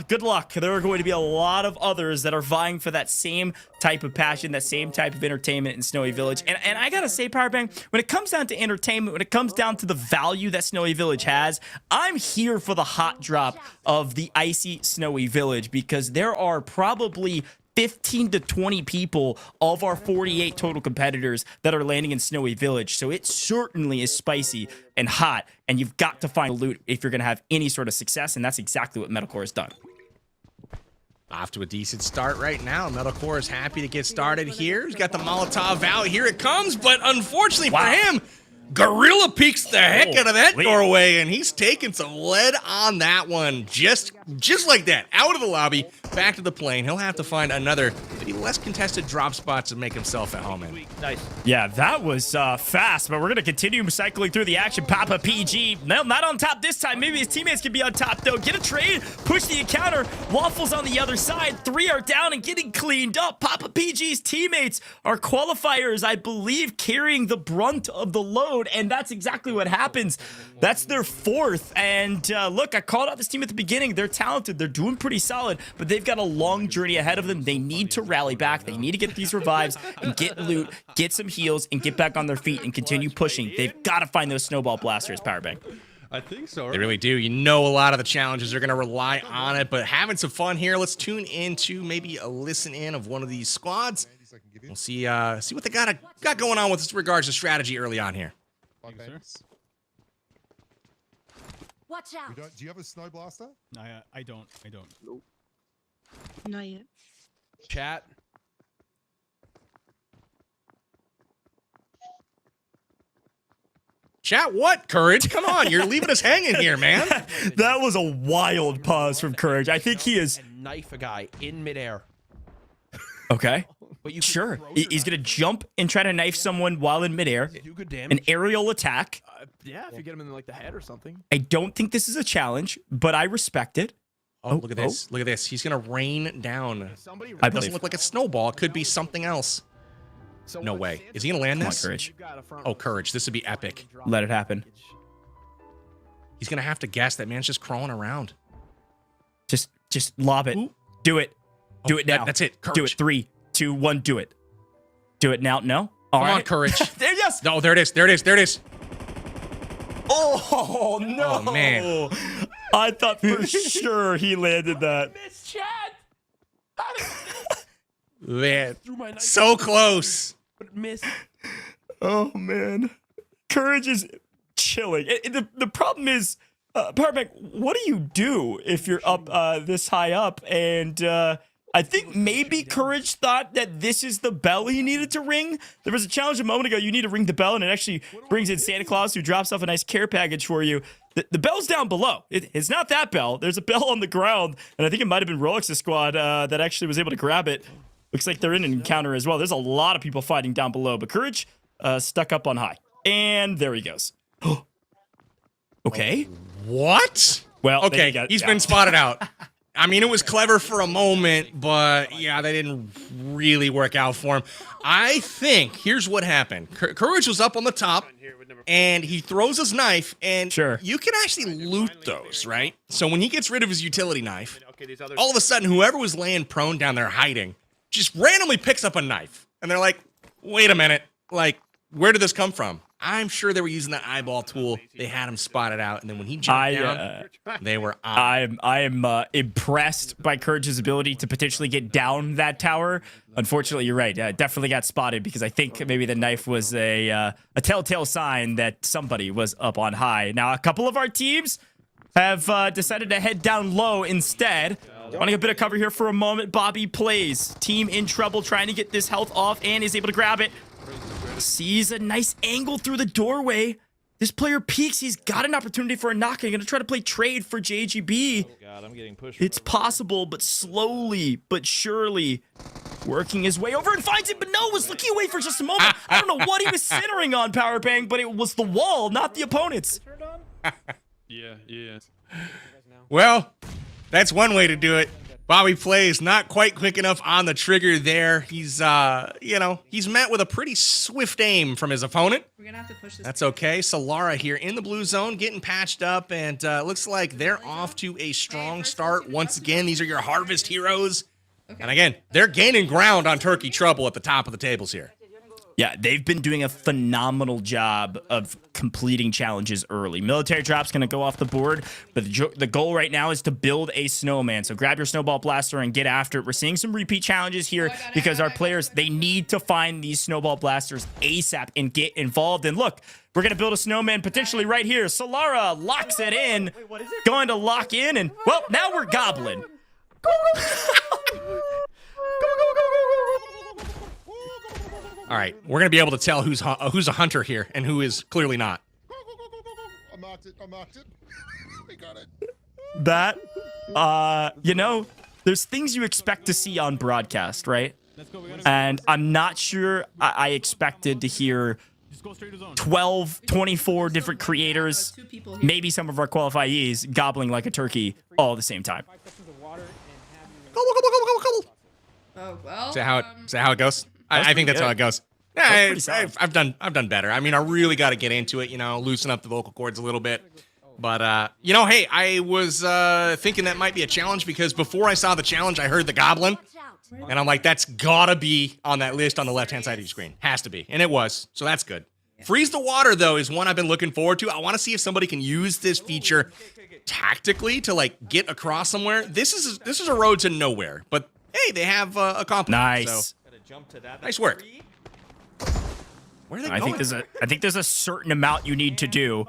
good luck. There are going to be a lot of others that are vying for that same type of passion, that same type of entertainment in Snowy Village. And I gotta say, Powerbang, when it comes down to entertainment, when it comes down to the value that Snowy Village has, I'm here for the hot drop of the icy Snowy Village because there are probably 15 to 20 people of our 48 total competitors that are landing in Snowy Village. So it certainly is spicy and hot, and you've got to find loot if you're going to have any sort of success, and that's exactly what Metalcore has done. Off to a decent start right now. Metalcore is happy to get started here. He's got the Molotov out. Here it comes, but unfortunately for him, Gorilla peeks the heck out of that doorway, and he's taking some lead on that one. Just like that. Out of the lobby, back to the plane. He'll have to find another, maybe less contested drop spot to make himself at home in. Nice. Yeah, that was fast, but we're going to continue cycling through the action. Papa PG, no, not on top this time. Maybe his teammates can be on top, though. Get a trade, push the encounter. Waffles on the other side. 3 are down and getting cleaned up. Papa PG's teammates are qualifiers, I believe, carrying the brunt of the load, and that's exactly what happens. That's their 4th, and look, I called out this team at the beginning. They're talented. They're doing pretty solid, but they've got a long journey ahead of them. They need to rally back. They need to get these revives and get loot, get some heals, and get back on their feet and continue pushing. They've got to find those snowball blasters, Powerbang. I think so. They really do. You know, a lot of the challenges are going to rely on it, but having some fun here. Let's tune into maybe a listen in of one of these squads. We'll see what they got going on with regards to strategy early on here. Watch out. Do you have a snow blaster? I don't. Nope. Not yet. Chat. Chat what, Courage? Come on, you're leaving us hanging here, man. That was a wild pause from Courage. I think he is... Knife a guy in midair. Okay. But you sure. He's going to jump and try to knife someone while in midair. Do good damage. An aerial attack. Yeah, if you get him in like the head or something. I don't think this is a challenge, but I respect it. Oh, look at this. Look at this. He's going to rain down. I It doesn't look like a snowball. It could be something else. No way. Is he going to land Come on, this? Courage. Oh, Courage. This would be epic. Let it happen. He's going to have to guess. That man's just crawling around. Just lob it. Ooh. Do it. Do it now. That's it. Courage. Do it. 3, 2, 1. Do it. Do it now. No. All Come right. on, Courage. There, yes. No, there it is. There it is. There it is. Oh, no. Oh, man. I thought for sure he landed that. Miss Chad. Man, so close. But miss. Oh, man. Courage is chilling. The problem is, Powerbank, what do if you're up this high up? And I think maybe Courage thought that this is the bell he needed to ring. There was a challenge a moment ago. You need to ring the bell, and it actually brings in Santa Claus, who drops off a nice care package for you. The bell's down below. It's not that bell. There's a bell on the ground, and I think it might have been Rolex's squad that actually was able to grab it. Looks like they're in an encounter as well. There's a lot of people fighting down below, but Courage stuck up on high. And there he goes. Okay. What? Well, okay, he's been spotted out. I mean, it was clever for a moment, but yeah, that didn't really work out for him. I think here's what happened. Courage was up on the top, and he throws his knife, and you can actually loot those, right? So when he gets rid of his utility knife, all of a sudden, whoever was laying prone down there hiding just randomly picks up a knife, and they're like, wait a minute, like, where did this come from? I'm sure they were using that eyeball tool. They had him spotted out, and then when he jumped down, they were on. I am impressed by Courage's ability to potentially get down that tower. Unfortunately, you're right. Definitely got spotted because I think maybe the knife was a telltale sign that somebody was up on high. Now, a couple of our teams have decided to head down low instead. Want to get a bit of cover here for a moment. Bobby plays. Team in trouble, trying to get this health off, and is able to grab it. Sees a nice angle through the doorway. This player peeks. He's got an opportunity for a knock. He's going to try to play trade for JGB. Oh God, I'm getting pushed. It's possible, but slowly but surely working his way over and finds it. But no, was looking away for just a moment. I don't know what he was centering on, Powerbang, but it was the wall, not the opponents. Yeah. Well, that's one way to do it. Bobby plays not quite quick enough on the trigger there. He's, he's met with a pretty swift aim from his opponent. We're gonna have to push this. That's okay. Solara here in the blue zone getting patched up, and looks like they're off to a strong start. Once again, these are your harvest heroes. Okay. And again, they're gaining ground on Turkey Trouble at the top of the tables here. Yeah, they've been doing a phenomenal job of completing challenges early. Military drop's going to go off the board, but the goal right now is to build a snowman. So grab your snowball blaster and get after it. We're seeing some repeat challenges here because our players, they need to find these snowball blasters ASAP and get involved. And look, we're going to build a snowman potentially right here. Solara locks it in, going to lock in, and, well, now we're gobbling. All right, we're going to be able to tell who's a hunter here and who is clearly not. I marked it. We got it. That, there's things you expect to see on broadcast, right? And I'm not sure I expected to hear 12, 24 different creators, maybe some of our qualifiees, gobbling like a turkey all at the same time. Oh, well. Is that how it goes? I think that's how it goes. Yeah, I've done better. I mean, I really got to get into it, loosen up the vocal cords a little bit. But, hey, I was thinking that might be a challenge because before I saw the challenge, I heard the goblin. And I'm like, that's got to be on that list on the left-hand side of your screen. Has to be. And it was. So that's good. Freeze the water, though, is one I've been looking forward to. I want to see if somebody can use this feature tactically to, like, get across somewhere. This is a road to nowhere. But, hey, they have a compliment. Nice. So, nice work. Where are they going? I think there's a certain amount you need to do.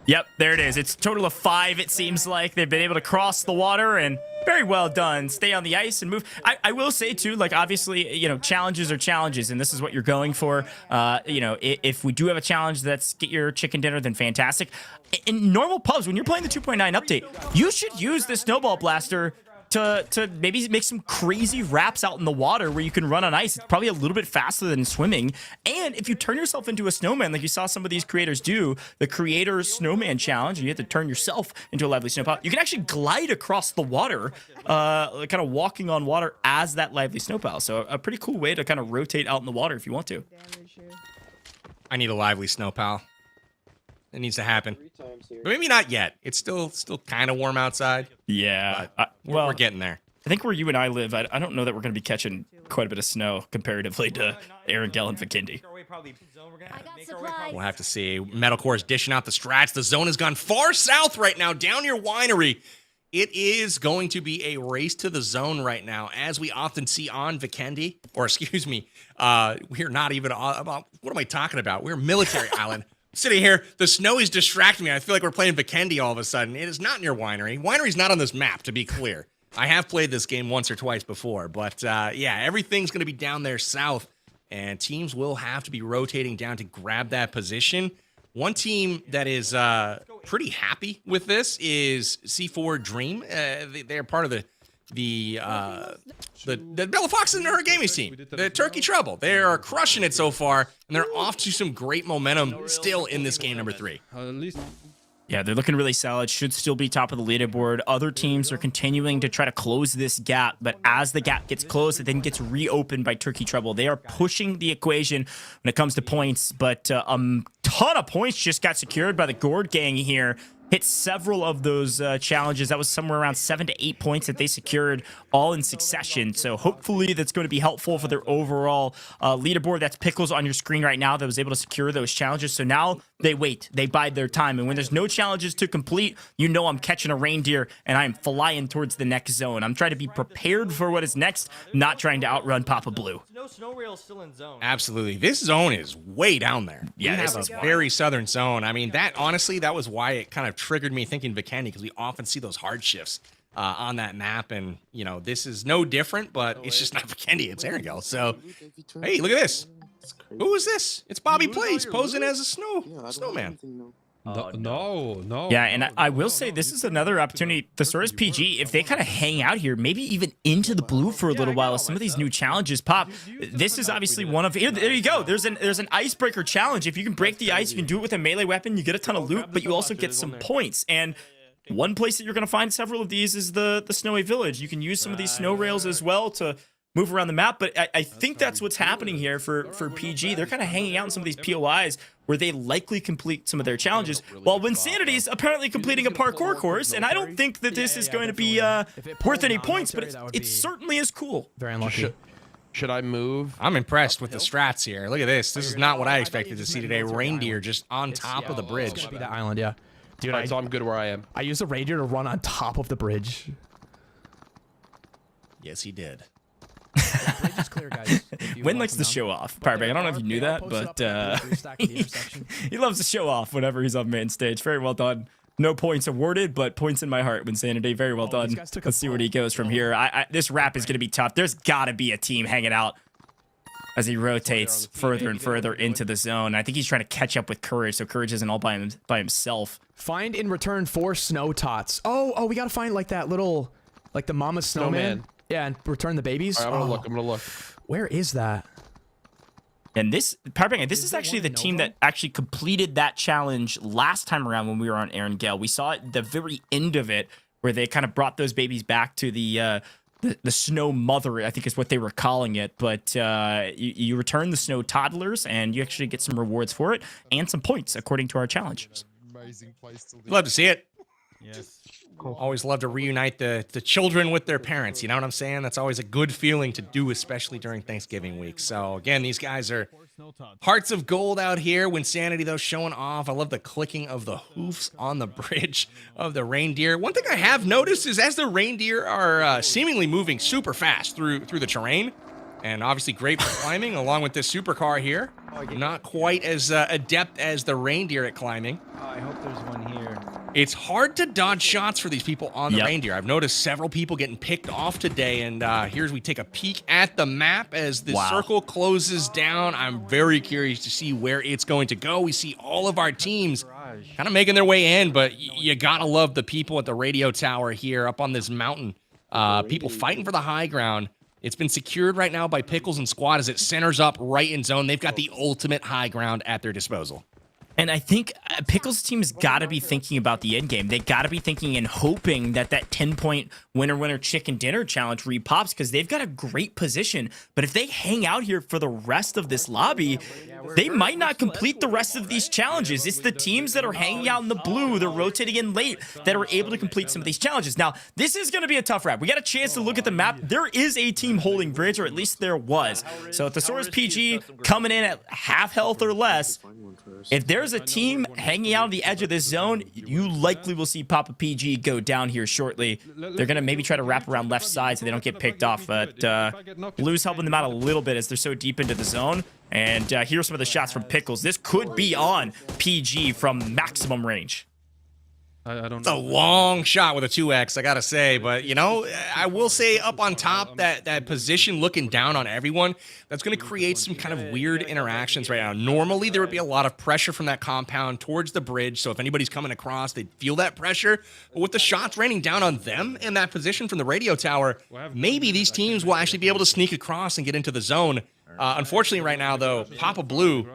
Yep, there it is. It's a total of 5, it seems like. They've been able to cross the water, and very well done. Stay on the ice and move. I will say, too, like, obviously, challenges are challenges, and this is what you're going for. If we do have a challenge that's get your chicken dinner, then fantastic. In normal pubs, when you're playing the 2.9 update, you should use the snowball blaster to maybe make some crazy wraps out in the water where you can run on ice. It's probably a little bit faster than swimming. And if you turn yourself into a snowman, like you saw some of these creators do, the creator snowman challenge, and you have to turn yourself into a lively snowplow, you can actually glide across the water, kind of walking on water as that lively snowplow. So a pretty cool way to kind of rotate out in the water if you want to. I need a lively snowplow. It needs to happen. But maybe not yet. It's still kind of warm outside. Yeah. We're getting there. I think where you and I live, I don't know that we're going to be catching quite a bit of snow comparatively to Erangel and Vikendi. We'll have to see. Metalcore is dishing out the strats. The zone has gone far south right now, down near Winery. It is going to be a race to the zone right now, as we often see on Vikendi. Or, excuse me, we're not even about, what am I talking about? We're Military Island. Sitting here, the snow is distracting me. I feel like we're playing Vikendi all of a sudden. It is not near Winery. Winery's not on this map, to be clear. I have played this game once or twice before, but yeah, everything's going to be down there south, and teams will have to be rotating down to grab that position. One team that is pretty happy with this is C4 Dream. They're part of the the Bella Foxes and her gaming team, the Turkey Trouble. They are crushing it so far, and they're off to some great momentum still in this game number 3. Yeah, they're looking really solid. Should still be top of the leaderboard. Other teams are continuing to try to close this gap, but as the gap gets closed, it then gets reopened by Turkey Trouble. They are pushing the equation when it comes to points, but a ton of points just got secured by the Gourd Gang here. Hit several of those challenges. That was somewhere around 7 to 8 points that they secured all in succession. So hopefully that's going to be helpful for their overall leaderboard. That's Pickles on your screen right now that was able to secure those challenges. So now they wait. They bide their time. And when there's no challenges to complete, you know I'm catching a reindeer and I'm flying towards the next zone. I'm trying to be prepared for what is next, not trying to outrun Papa Blue. No snow rails still in zone. Absolutely. This zone is way down there. Yeah, this this is is a very southern zone. I mean, that honestly, that was why it kind of triggered me thinking Vikendi, because we often see those hard shifts on that map. And, you know, this is no different, but it's just not Vikendi. It's Erangel. So, hey, look at this. Who is this? It's Bobby Plays posing as a snowman. No. Yeah, and I will say this is another opportunity. The Source PG, if they kind of hang out here, maybe even into the blue for a little while as some of these new challenges pop. This is obviously one of here. There you go. There's an icebreaker challenge. If you can break the ice, you can do it with a melee weapon. You get a ton of loot, but you also get some points. And one place that you're going to find several of these is the Snowy Village. You can use some of these snow rails as well to move around the map, but I think that's what's happening here for PG. They're kind of hanging out in some of these POIs where they likely complete some of their challenges, while Winsanity's apparently completing a parkour course, and I don't think that this is going to be worth any points, but it certainly is cool. Very unlucky. Should I move? I'm impressed with the strats here. Look at this. This is not what I expected to see today. Reindeer just on top of the bridge. Should be that island, yeah. Dude, so I'm good where I am. I used a reindeer to run on top of the bridge. Yes, he did. Bridge is clear, guys. Win likes to show off. Firebag, I don't know if you knew that, but he loves to show off whenever he's on main stage. Very well done. No points awarded, but points in my heart, Winsanity. Very well done. Let's see where he goes from here. This wrap is going to be tough. There's got to be a team hanging out as he rotates further and further into the zone. I think he's trying to catch up with Courage, so Courage isn't all by himself. Find in return 4 snow tots. Oh, we got to find like that little, like the mama snowman. Yeah, and return the babies. Right, I'm gonna look. Where is that? And this is actually the team that actually completed that challenge last time around when we were on Erangel. We saw it at the very end of it where they kind of brought those babies back to the snow mother, I think is what they were calling it. But you return the snow toddlers and you actually get some rewards for it and some points according to our challenges. Amazing place to live. Love to see it. Yes. Always love to reunite the children with their parents. You know what I'm saying? That's always a good feeling to do, especially during Thanksgiving week. So again, these guys are hearts of gold out here. Winsanity, though, showing off. I love the clicking of the hoofs on the bridge of the reindeer. One thing I have noticed is as the reindeer are seemingly moving super fast through the terrain, and obviously great for climbing, along with this supercar here. Not quite as adept as the reindeer at climbing. I hope there's one here. It's hard to dodge shots for these people on the reindeer. I've noticed several people getting picked off today, and here's we take a peek at the map as the circle closes down. I'm very curious to see where it's going to go. We see all of our teams kind of making their way in, but you gotta love the people at the radio tower here up on this mountain. People fighting for the high ground. It's been secured right now by Pickles and Squad as it centers up right in zone. They've got the ultimate high ground at their disposal. And I think Pickles' team has got to be thinking about the end game. They got to be thinking and hoping that 10-point winner chicken dinner challenge repops because they've got a great position. But if they hang out here for the rest of this lobby, they might not complete the rest of these challenges. It's the teams that are hanging out in the blue, they're rotating in late, that are able to complete some of these challenges. Now, this is going to be a tough wrap. We got a chance to look at the map. There is a team holding bridge, or at least there was. So if the Thesaurus PG coming in at half health or less, if there's a team hanging out on the edge of this zone, you likely will see Papa PG go down here shortly. They're going to maybe try to wrap around left side so they don't get picked off, but Blue's helping them out a little bit as they're so deep into the zone. And here's some of the shots from Pickles. This could be on PG from maximum range. I don't It's a know. long shot with a 2x, I gotta say. But, you know, I will say up on top, that position looking down on everyone, that's going to create some kind of weird interactions right now. Normally, there would be a lot of pressure from that compound towards the bridge. So if anybody's coming across, they'd feel that pressure. But with the shots raining down on them in that position from the radio tower, maybe these teams will actually be able to sneak across and get into the zone. Unfortunately, right now, though, Papa Blue,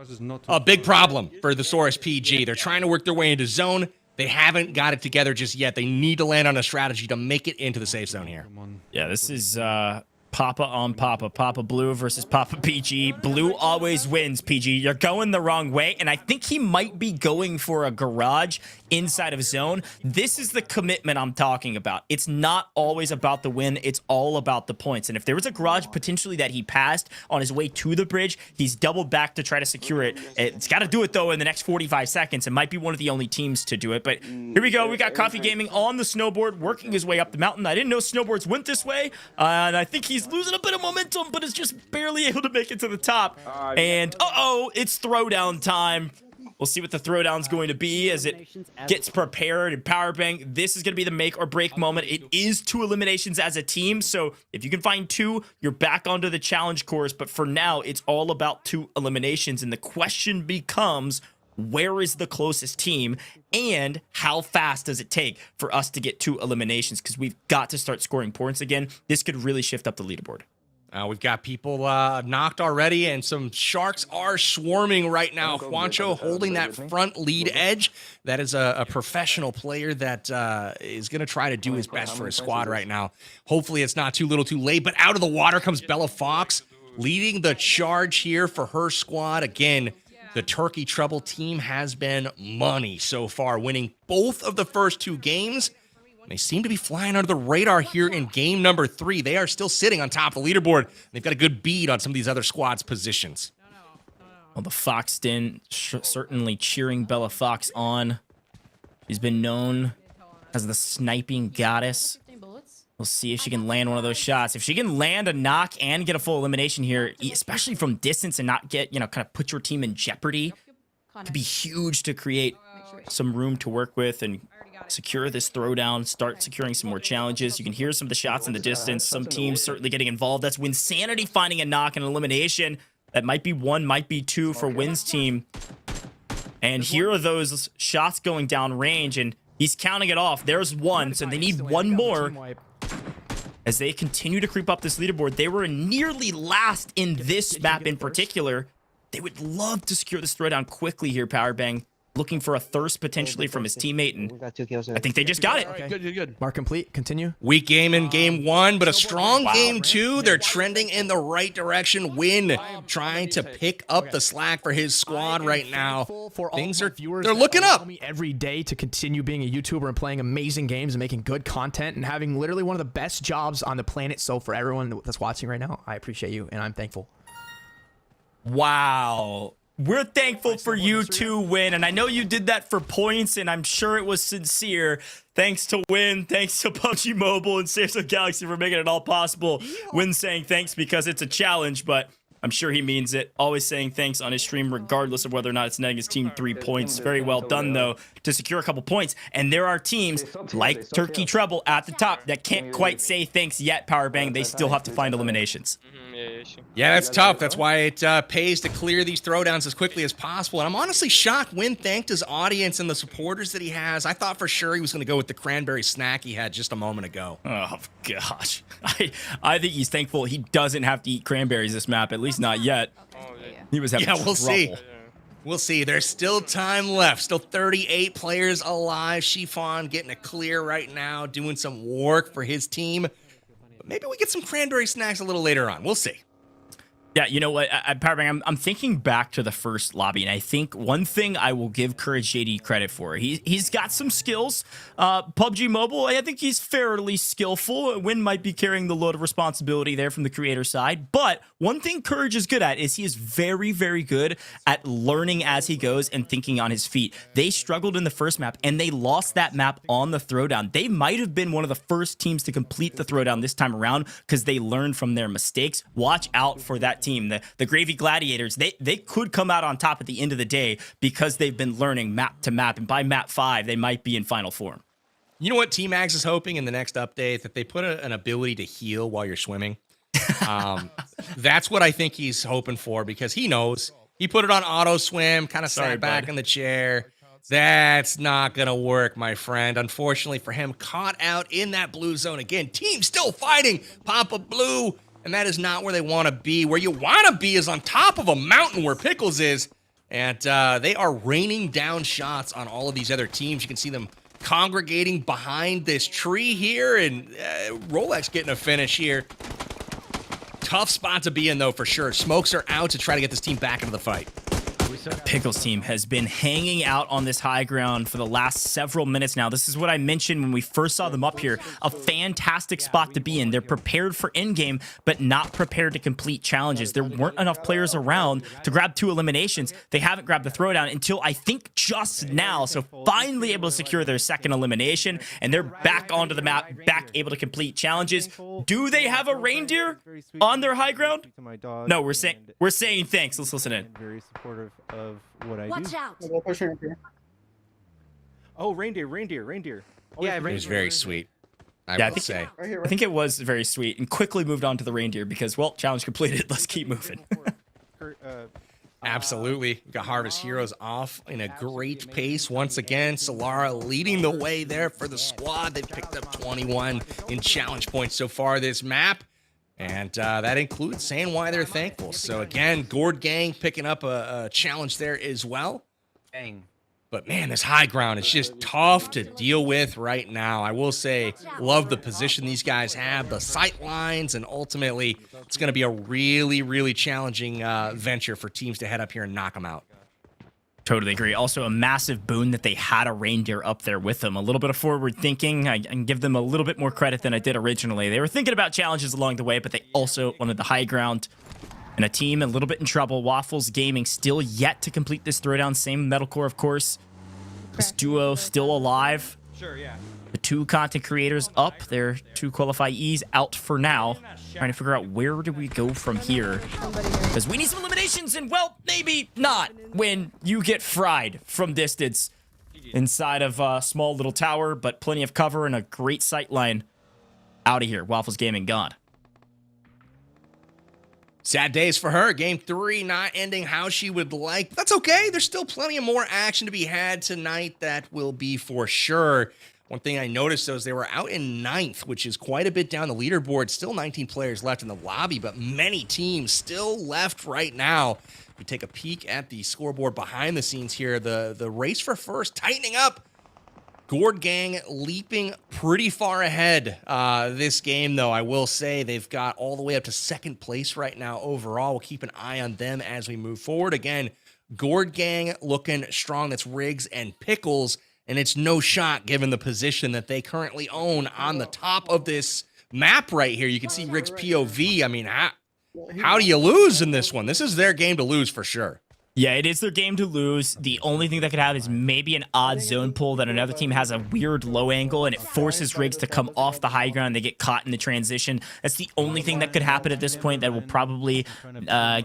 a big problem for the Saurus PG. They're trying to work their way into zone. They haven't got it together just yet. They need to land on a strategy to make it into the safe zone here. Yeah, this is Papa on Papa. Papa Blue versus Papa PG. Blue always wins, PG. You're going the wrong way, and I think he might be going for a garage inside of zone. This is the commitment I'm talking about. It's not always about the win. It's all about the points. And if there was a garage potentially that he passed on his way to the bridge, he's doubled back to try to secure it. It's got to do it, though, in the next 45 seconds. It might be one of the only teams to do it. But here we go. We got Coffee Gaming on the snowboard, working his way up the mountain. I didn't know snowboards went this way. And I think he's losing a bit of momentum, but is just barely able to make it to the top. And, uh-oh, it's throwdown time. We'll see what the throwdown's going to be as it gets prepared and power bank. This is going to be the make or break moment. It is 2 eliminations as a team, so if you can find 2, you're back onto the challenge course. But for now, it's all about 2 eliminations, and the question becomes, where is the closest team, and how fast does it take for us to get 2 eliminations? Because we've got to start scoring points again. This could really shift up the leaderboard. We've got people knocked already, and some sharks are swarming right now. Juancho holding that front lead edge. That is a professional player that is going to try to do his best for his squad right now. Hopefully it's not too little too late, but out of the water comes Bella Fox, leading the charge here for her squad. Again, the Turkey Trouble team has been money so far, winning both of the first 2 games. They seem to be flying under the radar here in game number 3. They are still sitting on top of the leaderboard. They've got a good bead on some of these other squads' positions. Well, the Fox Den certainly cheering Bella Fox on. She's been known as the sniping goddess. We'll see if she can land one of those shots. If she can land a knock and get a full elimination here, especially from distance and not get, kind of put your team in jeopardy, could be huge to create some room to work with and secure this throwdown, start securing some more challenges. You can hear some of the shots in the distance. Some teams certainly getting involved. That's Winsanity finding a knock and elimination. That might be 1, might be 2 for Win's team. And here are those shots going down range, and he's counting it off. There's 1, so they need 1 more. As they continue to creep up this leaderboard, they were nearly last in this map in particular. They would love to secure this throwdown quickly here, Powerbang. Looking for a thirst potentially from his teammate, and I think they just got it. Okay. Good. Mark complete. Continue. Weak game in game 1, but a strong game 2. They're trending in the right direction. Win trying to pick up the slack for his squad right now. Things are they're looking up. Me every day to continue being a YouTuber and playing amazing games and making good content and having literally one of the best jobs on the planet. So for everyone that's watching right now, I appreciate you and I'm thankful. Wow. We're thankful for you to win, and I know you did that for points, and I'm sure it was sincere. Thanks to Win, thanks to PUBG Mobile and Samsung Galaxy for making it all possible. Win saying thanks because it's a challenge, but I'm sure he means it. Always saying thanks on his stream, regardless of whether or not it's netting his team 3 points. Very well done, though, to secure a couple points. And there are teams like Turkey Trouble at the top that can't quite say thanks yet, Powerbang. They still have to find eliminations. Yeah, that's tough. That's why it pays to clear these throwdowns as quickly as possible. And I'm honestly shocked Win thanked his audience and the supporters that he has. I thought for sure he was going to go with the cranberry snack he had just a moment ago. Oh, gosh. I think he's thankful he doesn't have to eat cranberries this map, at least not yet. He was having we'll trouble. see. We'll see. There's still time left. Still 38 players alive. Chiffon getting a clear right now, doing some work for his team. But maybe we get some cranberry snacks a little later on. We'll see. Yeah, you know what, Powerbang, I'm thinking back to the first lobby, and I think one thing I will give Courage JD credit for, he's got some skills. PUBG Mobile, I think he's fairly skillful. Win might be carrying the load of responsibility there from the creator side, but one thing Courage is good at is he is very, very good at learning as he goes and thinking on his feet. They struggled in the first map, and they lost that map on the throwdown. They might have been one of the first teams to complete the throwdown this time around because they learned from their mistakes. Watch out for that team. The Gravy Gladiators, they could come out on top at the end of the day because they've been learning map to map. And by map 5, they might be in final form. You know what T-Max is hoping in the next update? That they put an ability to heal while you're swimming. That's what I think he's hoping for, because he knows. He put it on auto swim, kind of sat back in the chair. That's not going to work, my friend. Unfortunately for him, caught out in that blue zone again. Team still fighting. Papa Blue. And that is not where they want to be. Where you want to be is on top of a mountain where Pickles is. And they are raining down shots on all of these other teams. You can see them congregating behind this tree here. And Rolex getting a finish here. Tough spot to be in, though, for sure. Smokes are out to try to get this team back into the fight. The Pickles team has been hanging out on this high ground for the last several minutes now. This is what I mentioned when we first saw them up here. A fantastic spot to be in. They're prepared for in-game, but not prepared to complete challenges. There weren't enough players around to grab 2 eliminations. They haven't grabbed the throwdown until I think just now. So finally able to secure their second elimination, and they're back onto the map, back able to complete challenges. Do they have a reindeer on their high ground? No, we're saying thanks. Let's listen in. Very supportive of what I Watch do. out. Oh, reindeer. Oh, Yeah, it was very sweet. I would say. I think it was very sweet, and quickly moved on to the reindeer because, well, challenge completed. Let's keep moving. Absolutely. We got Harvest Heroes off in a great pace once again. Solara leading the way there for the squad. They've picked up 21 in challenge points so far this map. And that includes saying why they're thankful. So again, Gourd Gang picking up a challenge there as well. Dang. But man, this high ground is just tough to deal with right now. I will say, love the position these guys have, the sight lines, and ultimately, it's going to be a really, really challenging venture for teams to head up here and knock them out. Totally agree. Also, a massive boon that they had a reindeer up there with them. A little bit of forward thinking. I can give them a little bit more credit than I did originally. They were thinking about challenges along the way, but they also wanted the high ground. And a team a little bit in trouble. Waffles Gaming still yet to complete this throwdown. Same metalcore, of course. This duo still alive. Sure, yeah. The 2 content creators up. Their 2 qualifyees out for now. Trying to figure out where do we go from here. Because we need some eliminations, and, well, maybe not when you get fried from distance inside of a small little tower, but plenty of cover and a great sight line. Out of here. Waffles Gaming gone. Sad days for her. Game 3 not ending how she would like. That's okay. There's still plenty of more action to be had tonight. That will be for sure. One thing I noticed, though, is they were out in 9th, which is quite a bit down the leaderboard. Still 19 players left in the lobby, but many teams still left right now. If we take a peek at the scoreboard behind the scenes here, the race for first tightening up. Gourd Gang leaping pretty far ahead this game, though. I will say they've got all the way up to 2nd place right now overall. We'll keep an eye on them as we move forward. Again, Gourd Gang looking strong. That's Riggs and Pickles. And it's no shot given the position that they currently own on the top of this map right here. You can see Rick's POV. I mean, how do you lose in this one? This is their game to lose for sure. Yeah, it is their game to lose. The only thing that could happen is maybe an odd zone pull that another team has a weird low angle and it forces Riggs to come off the high ground and they get caught in the transition. That's the only thing that could happen at this point that will probably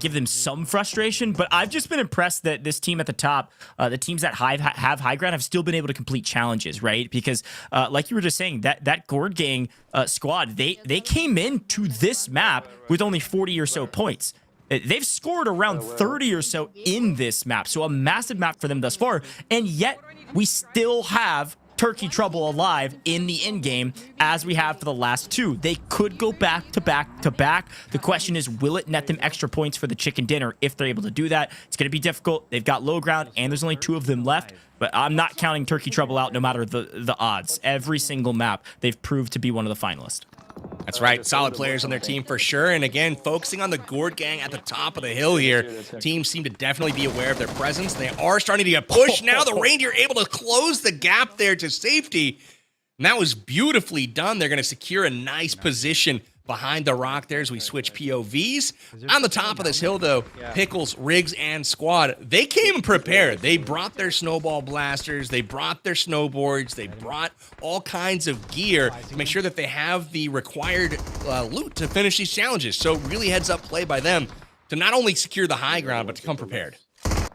give them some frustration. But I've just been impressed that this team at the top, the teams that have high ground have still been able to complete challenges, right? Because like you were just saying, that Gourd Gang squad, they came into this map with only 40 or so points. They've scored around 30 or so in this map, so a massive map for them thus far, and yet we still have Turkey Trouble alive in the in-game as we have for the last 2. They could go back to back to back. The question is, will it net them extra points for the chicken dinner if they're able to do that? It's going to be difficult. They've got low ground, and there's only 2 of them left, but I'm not counting Turkey Trouble out no matter the odds. Every single map, they've proved to be one of the finalists. That's right. Solid players on their team for sure. And again, focusing on the Gourd Gang at the top of the hill here. Teams seem to definitely be aware of their presence. They are starting to get pushed. Now the Reindeer able to close the gap there to safety. And that was beautifully done. They're going to secure a nice position behind the rock there as we switch POVs. On the top of this hill, though, Pickles, Riggs, and Squad, they came prepared. They brought their snowball blasters. They brought their snowboards. They brought all kinds of gear to make sure that they have the required loot to finish these challenges. So really heads up play by them. to not only secure the high ground, but to come prepared.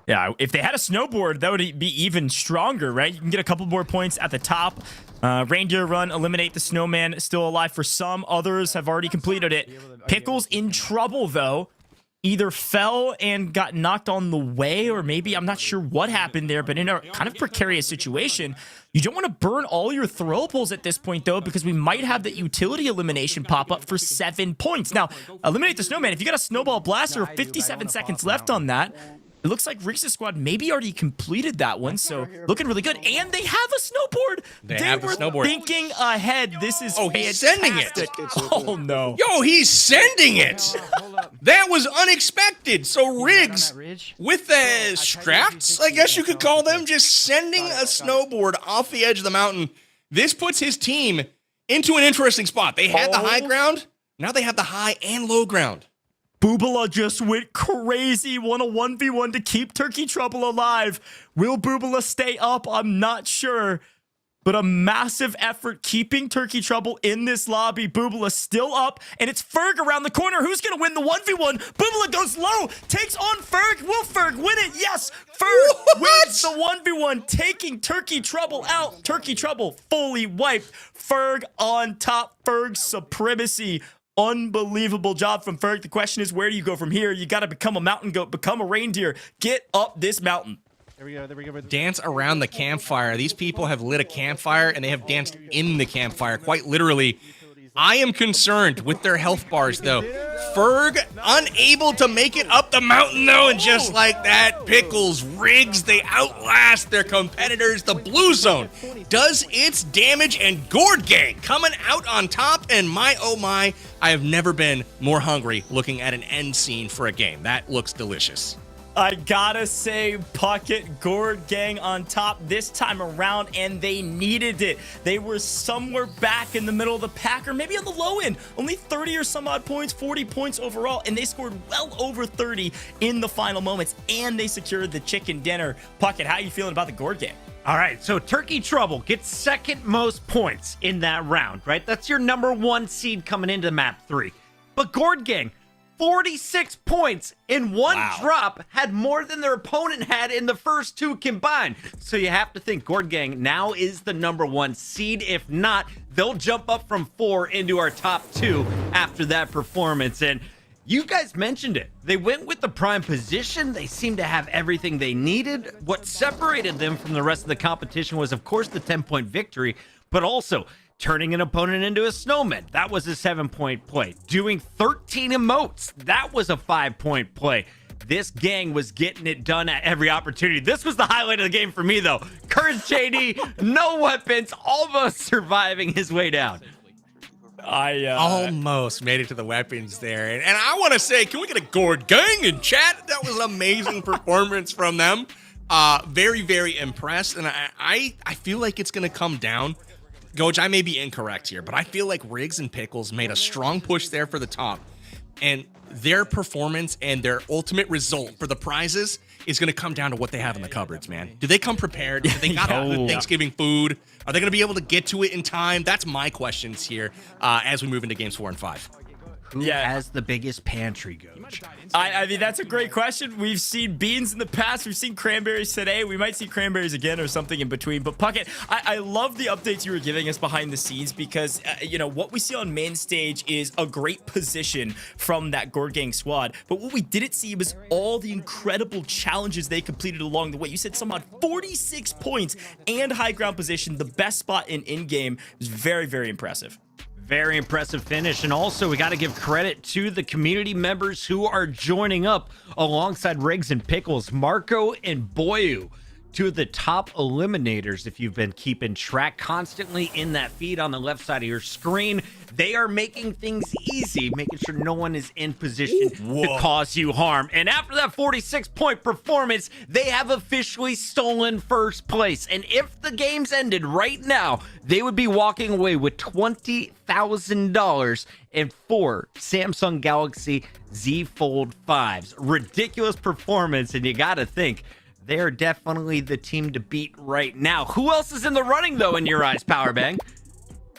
Yeah, if they had a snowboard, that would be even stronger, right? You can get a couple more points at the top. Reindeer run, eliminate the snowman, still alive for some. Others have already completed it. Pickles in trouble, though. Either fell and got knocked on the way, or maybe I'm not sure what happened there, but in a kind of precarious situation. You don't want to burn all your throwables at this point, though, because we might have that utility elimination pop up for 7 points. Now, eliminate the snowman. If you got a snowball blaster, 57 seconds left on that. It looks like Riggs' squad maybe already completed that one, so looking really good. And they have a snowboard. They were thinking ahead. This is he's sending it. Oh, no. Yo, he's sending it. That was unexpected. So Riggs, with the straps, I guess you could call them, just sending a snowboard off the edge of the mountain. This puts his team into an interesting spot. They had the high ground. Now they have the high and low ground. Boobala just went crazy, won a 1v1 to keep Turkey Trouble alive. Will Boobala stay up? I'm not sure. But a massive effort keeping Turkey Trouble in this lobby. Boobala still up, and it's Ferg around the corner. Who's going to win the 1v1? Boobala goes low, takes on Ferg. Will Ferg win it? Yes, Ferg wins the 1v1, taking Turkey Trouble out. Turkey Trouble fully wiped. Ferg on top, Ferg supremacy. Unbelievable job from Ferg. The question is, where do you go from here? You got to become a mountain goat, become a reindeer, get up this mountain. There we go. Dance around the campfire. These people have lit a campfire and they have danced in the campfire, quite literally. I am concerned with their health bars, though. Ferg unable to make it up the mountain, though, and just like that, Pickles, Riggs, they outlast their competitors. The blue zone does its damage, and Gourd Gang coming out on top, and my, oh my, I have never been more hungry looking at an end scene for a game. That looks delicious. I gotta say, Puckett, Gourd Gang on top this time around, and they needed it. They were somewhere back in the middle of the pack, or maybe on the low end. Only 30 or some odd points, 40 points overall, and they scored well over 30 in the final moments, and they secured the chicken dinner. Puckett, how you feeling about the Gourd Gang? All right, so Turkey Trouble gets second most points in that round, right? That's your #1 seed coming into map 3. But Gourd Gang, 46 points in one drop, had more than their opponent had in the first two combined. So you have to think Gourd Gang now is the #1 seed. If not, they'll jump up from 4 into our top 2 after that performance. And you guys mentioned it. They went with the prime position. They seemed to have everything they needed. What separated them from the rest of the competition was, of course, the 10-point victory, but also turning an opponent into a snowman. That was a 7-point play. Doing 13 emotes. That was a 5-point play. This gang was getting it done at every opportunity. This was the highlight of the game for me, though. Courage JD, no weapons, almost surviving his way down. I almost made it to the weapons there. And I want to say, can we get a Gourd Gang in chat? That was an amazing performance from them. Very, very impressed. And I feel like it's going to come down. Goj, I may be incorrect here, but I feel like Riggs and Pickles made a strong push there for the top. And their performance and their ultimate result for the prizes is going to come down to what they have in the cupboards, man. Do they come prepared? Do they got the Thanksgiving food? Are they going to be able to get to it in time? That's my questions here as we move into games 4 and 5. Who has the biggest pantry, Goj? I mean, that's a great question. We've seen beans in the past. We've seen cranberries today. We might see cranberries again or something in between. But Puckett, I love the updates you were giving us behind the scenes because, you know, what we see on main stage is a great position from that Gourd Gang squad. But what we didn't see was all the incredible challenges they completed along the way. You said some odd 46 points and high ground position, the best spot in in-game. It was very, very impressive. Very impressive finish. And also, we got to give credit to the community members who are joining up alongside Riggs and Pickles. Marco and Boyu, two of the top eliminators, if you've been keeping track, constantly in that feed on the left side of your screen. They are making things easy, making sure no one is in position to cause you harm. And after that 46-point performance, they have officially stolen first place. And if the game's ended right now, they would be walking away with $20,000 and 4 Samsung Galaxy Z Fold 5s. Ridiculous performance, and you got to think, they're definitely the team to beat right now. Who else is in the running, though, in your eyes, Powerbang?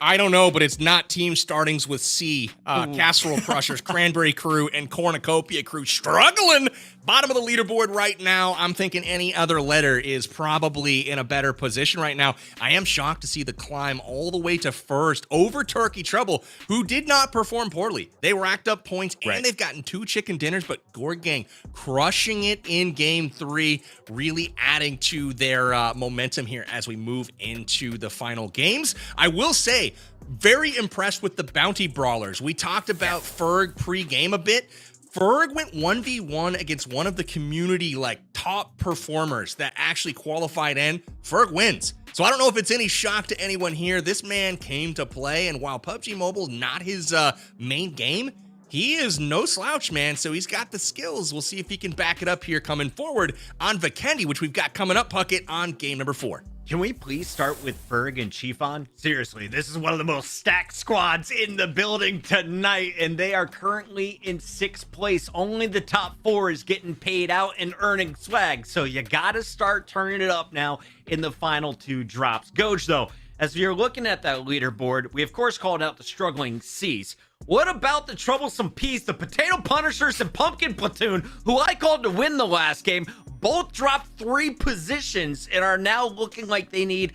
I don't know, but it's not team startings with C. Casserole Crushers, Cranberry Crew, and Cornucopia Crew struggling. Bottom of the leaderboard right now. I'm thinking any other letter is probably in a better position right now. I am shocked to see the climb all the way to first over Turkey Trouble, who did not perform poorly. They racked up points, and they've gotten 2 chicken dinners, but Gorg Gang crushing it in Game 3, really adding to their momentum here as we move into the final games. I will say, very impressed with the Bounty Brawlers. We talked about Ferg pre-game a bit. Ferg went 1v1 against one of the community top performers that actually qualified in. Ferg wins. So I don't know if it's any shock to anyone here. This man came to play, and while PUBG Mobile not his main game, he is no slouch, man. So he's got the skills. We'll see if he can back it up here coming forward on Vikendi, which we've got coming up, Puckett, on game number 4. Can we please start with Ferg and Chiefon? Seriously, this is one of the most stacked squads in the building tonight, and they are currently in 6th place. Only the top 4 is getting paid out and earning swag, so you gotta start turning it up now in the final 2 drops. Goj, though, as you're looking at that leaderboard, we of course called out the struggling C's. What about the troublesome P's, the Potato Punishers and Pumpkin Platoon, who I called to win the last game? Both dropped 3 positions and are now looking like they need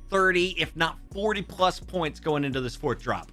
30, if not 40 plus points going into this 4th drop.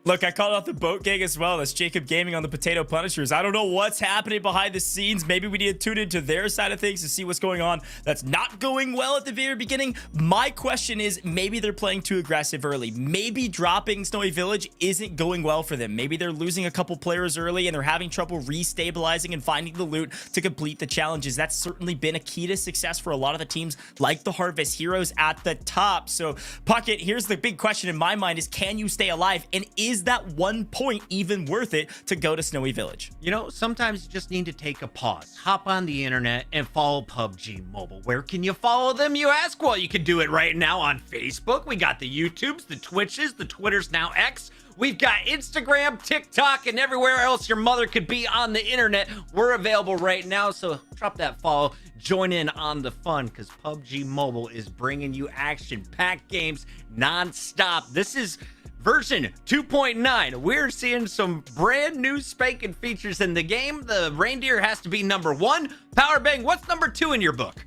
Look, I called out the Boat Gang as well. That's Jacob Gaming on the Potato Punishers. I don't know what's happening behind the scenes. Maybe we need to tune into their side of things to see what's going on that's not going well at the very beginning. My question is, maybe they're playing too aggressive early. Maybe dropping Snowy Village isn't going well for them. Maybe they're losing a couple players early and they're having trouble restabilizing and finding the loot to complete the challenges. That's certainly been a key to success for a lot of the teams like the Harvest Heroes at the top. So, Puckett, here's the big question in my mind is, can you stay alive? And is that 1 point even worth it to go to Snowy Village? You know, sometimes you just need to take a pause, hop on the internet and follow PUBG Mobile. Where can you follow them, you ask? Well, you can do it right now on Facebook. We got the YouTubes, the Twitches, the Twitters, now X. We've got Instagram, TikTok, and everywhere else your mother could be on the internet. We're available right now, so drop that follow. Join in on the fun, because PUBG Mobile is bringing you action-packed games non-stop. This is version 2.9. We're seeing some brand new spanking features in the game. The reindeer has to be number 1. Powerbang, what's number 2 in your book?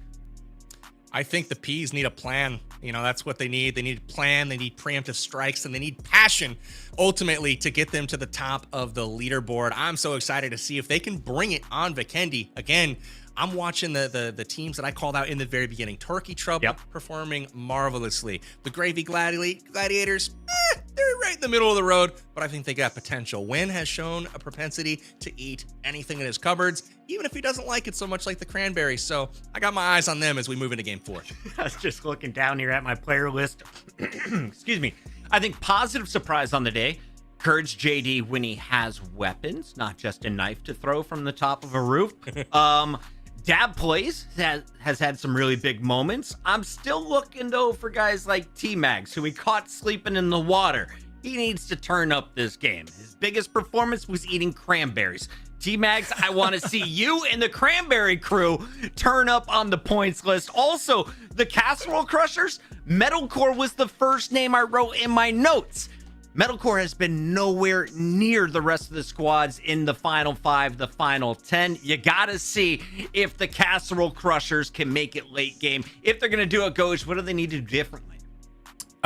I think the P's need a plan. You know, that's what they need. They need a plan, they need preemptive strikes, and they need passion, ultimately, to get them to the top of the leaderboard. I'm so excited to see if they can bring it on Vikendi. Again, I'm watching the teams that I called out in the very beginning. Turkey Trouble performing marvelously. The Gravy Gladiators, they're right in the middle of the road, but I think they got potential. Win has shown a propensity to eat anything in his cupboards, even if he doesn't like it so much like the cranberries. So I got my eyes on them as we move into game 4. I was just looking down here at my player list. Excuse me. I think positive surprise on the day. Courage JD when he has weapons, not just a knife to throw from the top of a roof. Dab Plays has had some really big moments. I'm still looking, though, for guys like T-Mags, who he caught sleeping in the water. He needs to turn up this game. His biggest performance was eating cranberries. T-Mags, I want to see you and the Cranberry Crew turn up on the points list. Also, the Casserole Crushers, Metalcore was the first name I wrote in my notes. Metalcore has been nowhere near the rest of the squads in the final 5, the final 10. You gotta see if the Casserole Crushers can make it late game. If they're gonna do it, Goj, what do they need to do differently?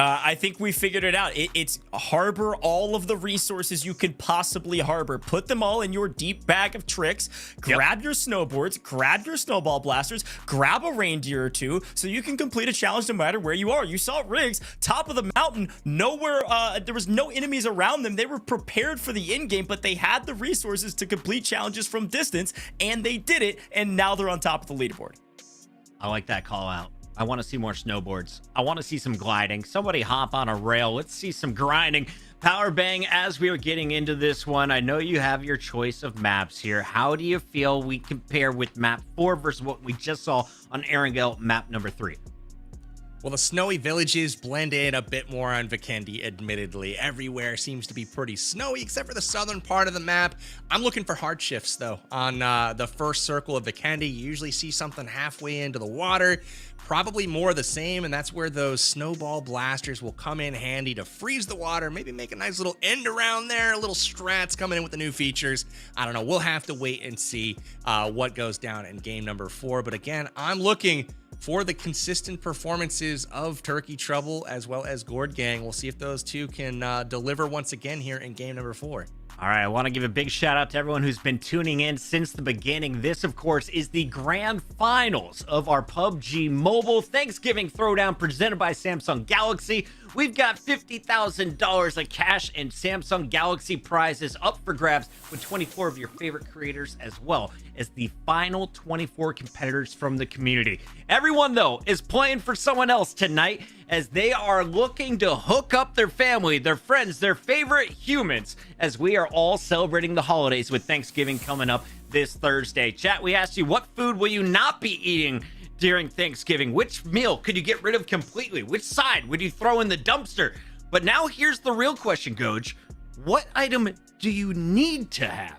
I think we figured it out. It's harbor all of the resources you could possibly harbor. Put them all in your deep bag of tricks. Grab your snowboards, grab your snowball blasters, grab a reindeer or 2 so you can complete a challenge no matter where you are. You saw Riggs, top of the mountain, nowhere, there was no enemies around them. They were prepared for the end game, but they had the resources to complete challenges from distance, and they did it, and now they're on top of the leaderboard. I like that call out. I want to see more snowboards. I want to see some gliding. Somebody hop on a rail. Let's see some grinding. Powerbang, as we were getting into this one, I know you have your choice of maps here. How do you feel we compare with map 4 versus what we just saw on Erangel map number 3? Well, the snowy villages blend in a bit more on Vikendi, admittedly. Everywhere seems to be pretty snowy, except for the southern part of the map. I'm looking for hard shifts, though. On the first circle of Vikendi, you usually see something halfway into the water. Probably more of the same, and that's where those snowball blasters will come in handy to freeze the water, maybe make a nice little end around there, little strats coming in with the new features. I don't know. We'll have to wait and see what goes down in game number 4. But again, I'm looking for the consistent performances of Turkey Trouble as well as Gourd Gang. We'll see if those two can deliver once again here in game number 4. All right, I want to give a big shout out to everyone who's been tuning in since the beginning. This, of course, is the grand finals of our PUBG Mobile Thanksgiving Throwdown presented by Samsung Galaxy. We've got $50,000 of cash and Samsung Galaxy prizes up for grabs with 24 of your favorite creators, as well as the final 24 competitors from the community. Everyone, though, is playing for someone else tonight as they are looking to hook up their family, their friends, their favorite humans, as we are all celebrating the holidays with Thanksgiving coming up this Thursday. Chat, we asked you, what food will you not be eating during Thanksgiving? Which meal could you get rid of completely? Which side would you throw in the dumpster? But now here's the real question, Goj. What item do you need to have?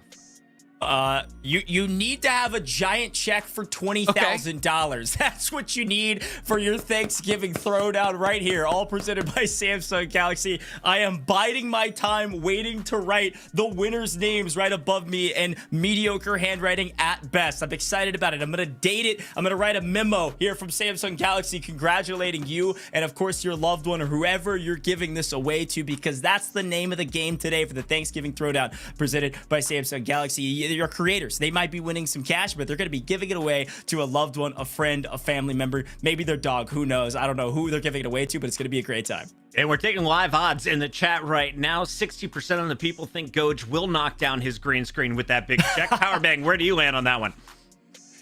You need to have a giant check for $20,000. That's what you need for your Thanksgiving Throwdown right here, all presented by Samsung Galaxy. I am biding my time, waiting to write the winners' names right above me in mediocre handwriting at best. I'm excited about it. I'm gonna date it. I'm gonna write a memo here from Samsung Galaxy congratulating you and, of course, your loved one or whoever you're giving this away to, because that's the name of the game today for the Thanksgiving Throwdown presented by Samsung Galaxy. Your creators, they might be winning some cash, but they're going to be giving it away to a loved one, a friend, a family member, maybe their dog. Who knows? I don't know who they're giving it away to, but it's going to be a great time. And we're taking live odds in the chat right now. 60% of the people think Goj will knock down his green screen with that big check. Powerbang, where do you land on that one?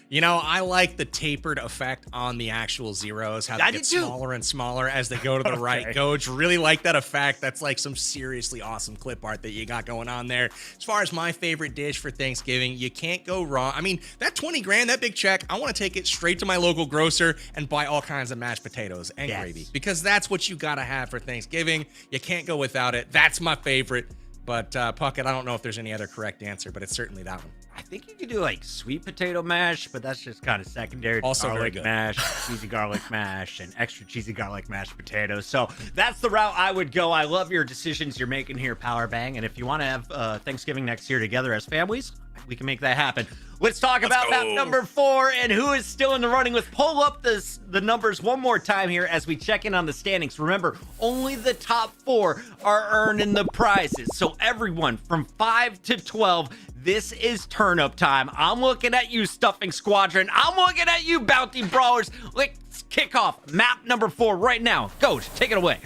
You know, I like the tapered effect on the actual zeros, how they get smaller and smaller as they go to the right. Goj, really like that effect. That's like some seriously awesome clip art that you got going on there. As far as my favorite dish for Thanksgiving, you can't go wrong. I mean, that 20 grand, that big check, I want to take it straight to my local grocer and buy all kinds of mashed potatoes and gravy, because that's what you got to have for Thanksgiving. You can't go without it. That's my favorite. But Puckett, I don't know if there's any other correct answer, but it's certainly that one. I think you could do like sweet potato mash, but that's just kind of secondary. Also very garlic good. Mash, cheesy garlic mash, and extra cheesy garlic mashed potatoes. So that's the route I would go. I love your decisions you're making here, Powerbang. And if you want to have Thanksgiving next year together as families, we can make that happen. Let's talk about map number 4 and who is still in the running. Let's pull up the numbers one more time here as we check in on the standings. Remember, only the top 4 are earning the prizes. So everyone from 5 to 12, this is turn up time. I'm looking at you, Stuffing Squadron. I'm looking at you, Bounty Brawlers. Let's kick off map number 4 right now. Go, take it away.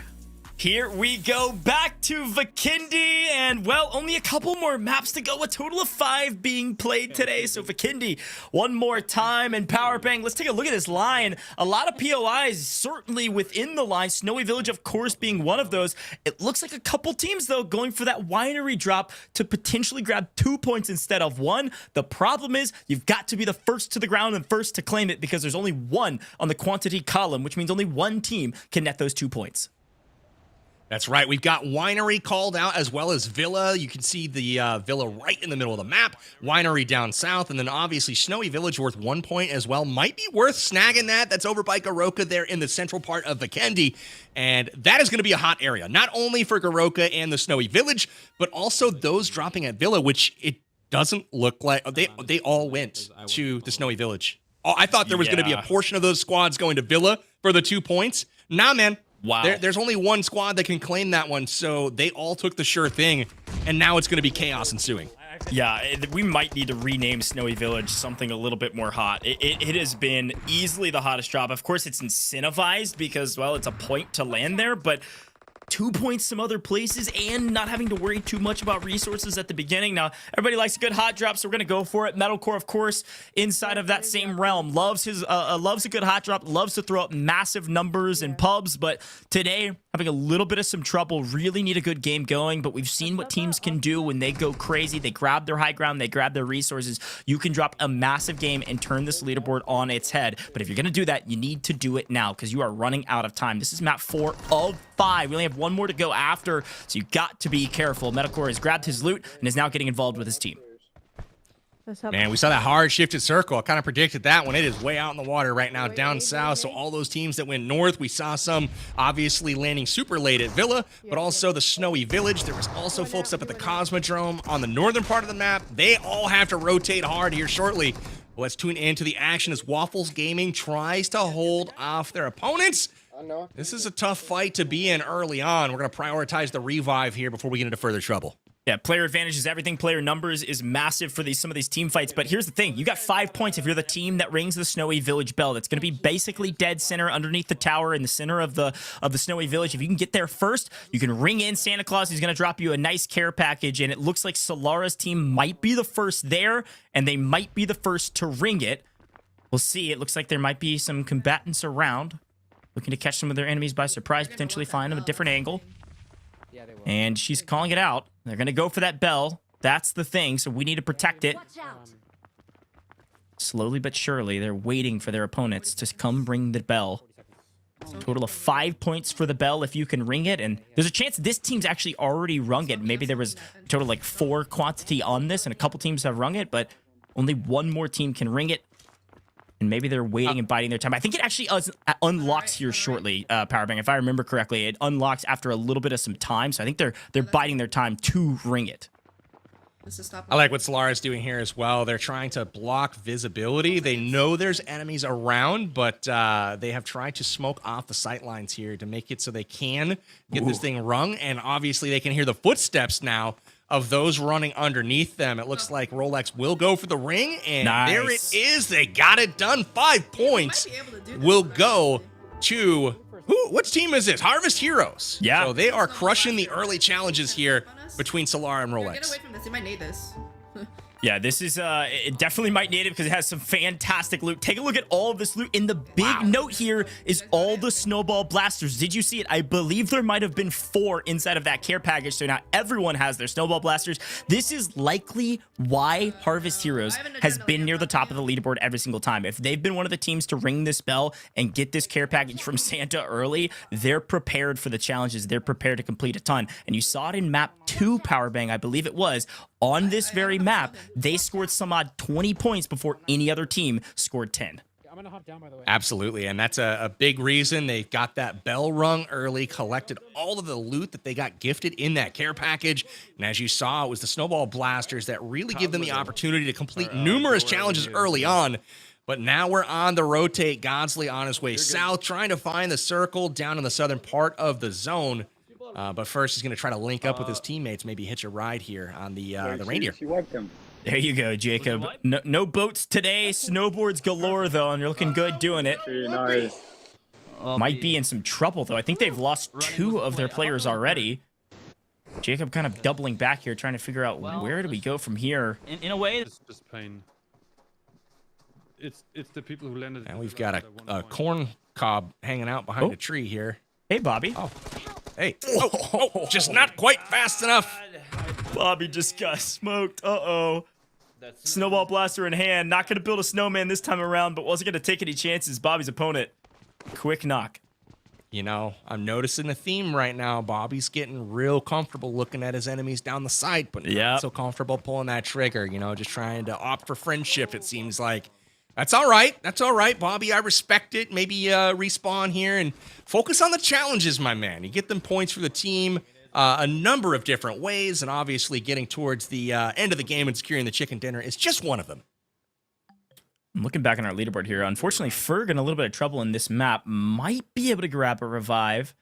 Here we go back to Vikendi, and well, only a couple more maps to go. A total of 5 being played today. So Vikendi, one more time, and Powerbang. Let's take a look at this line. A lot of POIs certainly within the line. Snowy Village, of course, being one of those. It looks like a couple teams, though, going for that winery drop to potentially grab 2 points instead of 1. The problem is you've got to be the first to the ground and first to claim it, because there's only 1 on the quantity column, which means only 1 team can net those 2 points. That's right. We've got Winery called out as well as Villa. You can see the Villa right in the middle of the map. Winery down south. And then obviously Snowy Village worth 1 point as well. Might be worth snagging that. That's over by Garoka there in the central part of Vikendi. And that is going to be a hot area. Not only for Garoka and the Snowy Village, but also those dropping at Villa, which it doesn't look like. They all went to the Snowy Village. I thought there was going to be a portion of those squads going to Villa for the 2 points. Nah, man. Wow. There's only one squad that can claim that one, so they all took the sure thing, and now it's going to be chaos ensuing. Yeah, we might need to rename Snowy Village something a little bit more hot. It has been easily the hottest drop. Of course, it's incentivized because, well, it's a point to land there, but 2 points some other places and not having to worry too much about resources at the beginning. Now, everybody likes a good hot drop, so we're going to go for it. Metalcore, of course, inside of that same realm, loves a good hot drop, loves to throw up massive numbers in pubs, but today having a little bit of some trouble, really need a good game going, but we've seen what teams can do when they go crazy. They grab their high ground, they grab their resources. You can drop a massive game and turn this leaderboard on its head. But if you're going to do that, you need to do it now because you are running out of time. This is map 4 of 5. We only have one more to go after, so you got to be careful. Metacore has grabbed his loot and is now getting involved with his team. Man, we saw that hard shifted circle. I kind of predicted that one. It is way out in the water right now down south. So all those teams that went north, we saw some obviously landing super late at Villa, but also the Snowy Village. There was also folks up at the Cosmodrome on the northern part of the map. They all have to rotate hard here shortly. Let's tune into the action as Waffles Gaming tries to hold off their opponents. This is a tough fight to be in early on. We're going to prioritize the revive here before we get into further trouble. Yeah, player advantage is everything. Player numbers is massive for some of these team fights. But here's the thing. You got 5 points if you're the team that rings the Snowy Village bell. That's going to be basically dead center underneath the tower in the center of the Snowy Village. If you can get there first, you can ring in Santa Claus. He's going to drop you a nice care package. And it looks like Solara's team might be the first there, and they might be the first to ring it. We'll see. It looks like there might be some combatants around looking to catch some of their enemies by surprise, potentially find them a different angle. And she's calling it out. They're going to go for that bell. That's the thing, so we need to protect it. Slowly but surely, they're waiting for their opponents to come ring the bell. Total of 5 points for the bell if you can ring it. And there's a chance this team's actually already rung it. Maybe there was a total like 4 quantity on this, and a couple teams have rung it, but only one more team can ring it. And maybe they're waiting and biding their time. I think it actually unlocks here shortly, Powerbang. If I remember correctly, it unlocks after a little bit of some time. So I think they're biding their time to ring it. I like what Solara's doing here as well. They're trying to block visibility. They know there's enemies around, but they have tried to smoke off the sight lines here to make it so they can get this thing rung. And obviously they can hear the footsteps now of those running underneath them. It looks like Rolex will go for the ring, and there it is. They got it done. 5 points will go to which team is this? Harvest Heroes. Yeah. So they are crushing the early challenges here between Solara and Rolex. Get away from this. They might need this. Yeah, this is, it definitely might need it because it has some fantastic loot. Take a look at all of this loot. And the big note here is all the snowball blasters. Did you see it? I believe there might have been 4 inside of that care package. So now everyone has their snowball blasters. This is likely why Harvest Heroes has been near the top of the leaderboard every single time. If they've been one of the teams to ring this bell and get this care package from Santa early, they're prepared for the challenges. They're prepared to complete a ton. And you saw it in map 2, Powerbang, I believe it was. On this very map, they scored some odd 20 points before any other team scored 10. I'm gonna hop down, by the way. Absolutely, and that's a big reason they got that bell rung early, collected all of the loot that they got gifted in that care package, and as you saw, it was the snowball blasters that really give them the opportunity to complete numerous challenges early on. But now we're on the rotate. Godsley on his way south, trying to find the circle down in the southern part of the zone. But first, he's going to try to link up with his teammates, maybe hitch a ride here on the reindeer. There you go, Jacob. No boats today. Snowboards galore, though, and you're looking good doing it. Nice. Might be in some trouble, though. I think they've lost 2 of their players already. Jacob kind of doubling back here, trying to figure out where do we go from here. In a way, it's just pain. It's the people who landed. And we've got a corn cob hanging out behind a tree here. Hey, Bobby. Oh. Hey. Oh, just not quite fast enough. Bobby just got smoked. Uh-oh. Snowball blaster in hand. Not going to build a snowman this time around, but wasn't going to take any chances. Bobby's opponent. Quick knock. You know, I'm noticing a theme right now. Bobby's getting real comfortable looking at his enemies down the sight, but not so comfortable pulling that trigger. You know, just trying to opt for friendship, it seems like. That's all right. That's all right, Bobby. I respect it. Maybe respawn here and focus on the challenges, my man. You get them points for the team a number of different ways, and obviously getting towards the end of the game and securing the chicken dinner is just one of them. I'm looking back on our leaderboard here. Unfortunately, Ferg in a little bit of trouble in this map. Might be able to grab a revive.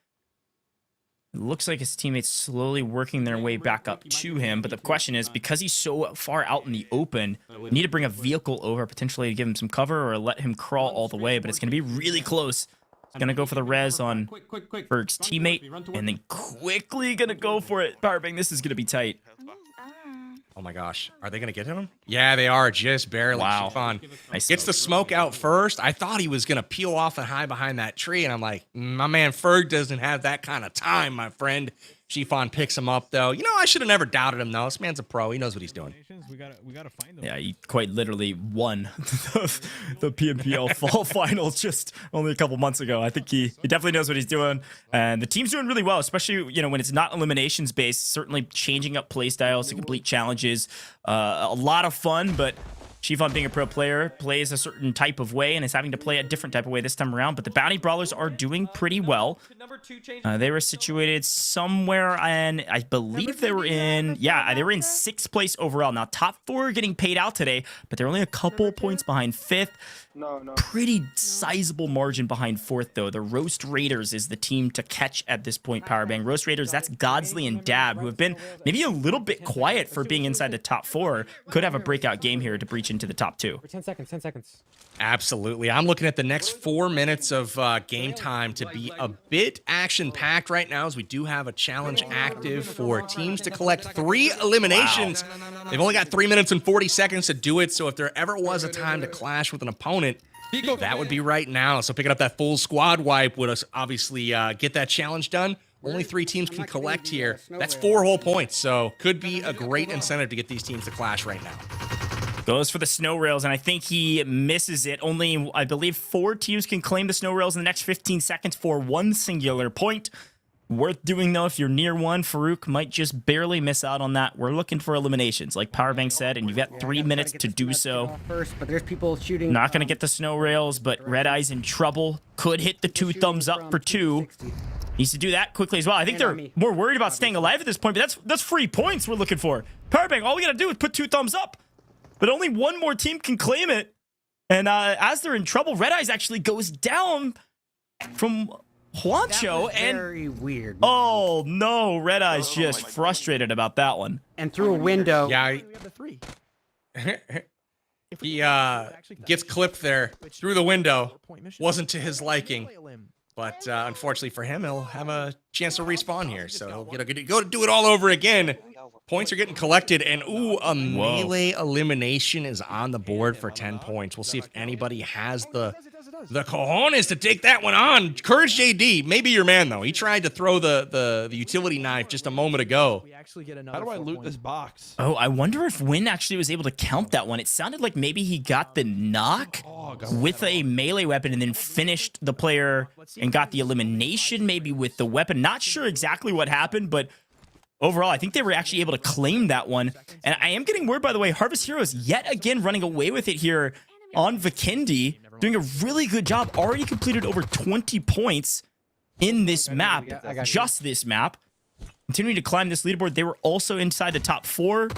It looks like his teammates slowly working their way back up to him. But the question is, because he's so far out in the open, we need to bring a vehicle over, potentially to give him some cover or let him crawl all the way. But it's going to be really close. He's going to go for the res on Ferg's teammate. And then quickly going to go for it. Powerbang, this is going to be tight. Oh my gosh. Are they going to get him? Yeah, they are. Just barely. Wow. Chiffon Nice gets the smoke out first. I thought he was going to peel off and hide behind that tree. And I'm like, my man Ferg doesn't have that kind of time, my friend. Chiffon picks him up, though. You know, I should have never doubted him, though. This man's a pro. He knows what he's doing. We gotta find them. Yeah, he quite literally won the PMPL fall finals just only a couple months ago. I think he definitely knows what he's doing. And the team's doing really well, especially, you know, when it's not eliminations based, certainly changing up play styles to complete challenges. A lot of fun, but Chiffon, being a pro player, plays a certain type of way and is having to play a different type of way this time around. But the Bounty Brawlers are doing pretty well. They were situated somewhere in, I believe they were in, yeah, they were in 6th place overall. Now, top 4 are getting paid out today, but they're only a couple points behind 5th. Pretty sizable margin behind 4th, though. The Roast Raiders is the team to catch at this point, Powerbang. Roast Raiders, that's Godsley and Dab, who have been maybe a little bit quiet for being inside the top 4. Could have a breakout game here to breach into the top 2. 10 seconds, 10 seconds. Absolutely. I'm looking at the next 4 minutes of game time to be a bit action-packed right now, as we do have a challenge active for teams to collect 3 eliminations. They've only got 3 minutes and 40 seconds to do it, so if there ever was a time to clash with an opponent, that would be right now. So picking up that full squad wipe would obviously get that challenge done. Only 3 teams can collect here. That's 4 whole points, so could be a great incentive to get these teams to clash right now. Goes for the snow rails, and I think he misses it. Only, I believe, 4 teams can claim the snow rails in the next 15 seconds for 1 singular point. Worth doing, though, if you're near one. Farouk might just barely miss out on that. We're looking for eliminations, like Powerbank said, and you've got 3 minutes to do so. First, but there's people shooting. Not going to get the snow rails, but Red Eye's in trouble. Could hit the 2 thumbs up for 2. Needs to do that quickly as well. I think they're more worried about staying alive at this point, but that's free points we're looking for. Powerbank, all we got to do is put 2 thumbs up. But only 1 more team can claim it. And as they're in trouble, Red Eyes actually goes down from Juancho. And very weird. Oh, no. Red Eyes just frustrated about that one. And through a window. Yeah. He gets clipped there through the window. Wasn't to his liking. But unfortunately for him, he'll have a chance to respawn here. So he'll go to do it all over again. Points are getting collected, and ooh, a melee elimination is on the board for 10 points. We'll see if anybody has the cojones to take that one on. Courage JD, maybe your man, though. He tried to throw the utility knife just a moment ago. How do I loot this box? Oh, I wonder if Win actually was able to count that one. It sounded like maybe he got the knock with a melee weapon and then finished the player and got the elimination maybe with the weapon. Not sure exactly what happened, but overall, I think they were actually able to claim that one. And I am getting word, by the way, Harvest Heroes yet again running away with it here on Vikendi, doing a really good job. Already completed over 20 points in this map, just this map. Continuing to climb this leaderboard. They were also inside the top 4.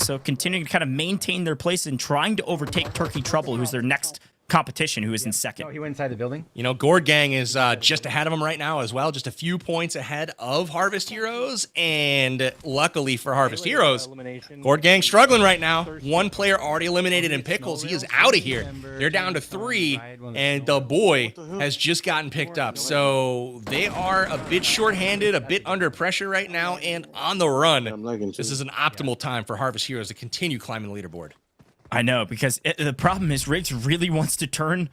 So continuing to kind of maintain their place and trying to overtake Turkey Trouble, who's their next competition, who is in second. Oh, he went inside the building? You know, Gord Gang is just ahead of him right now as well, just a few points ahead of Harvest Heroes, and luckily for Harvest Heroes, Gord Gang struggling right now. 1 player already eliminated in Pickles. He is out of here. They're down to 3, and the boy has just gotten picked up. So they are a bit shorthanded, a bit under pressure right now, and on the run. This is an optimal time for Harvest Heroes to continue climbing the leaderboard. I know, because the problem is Riggs really wants to turn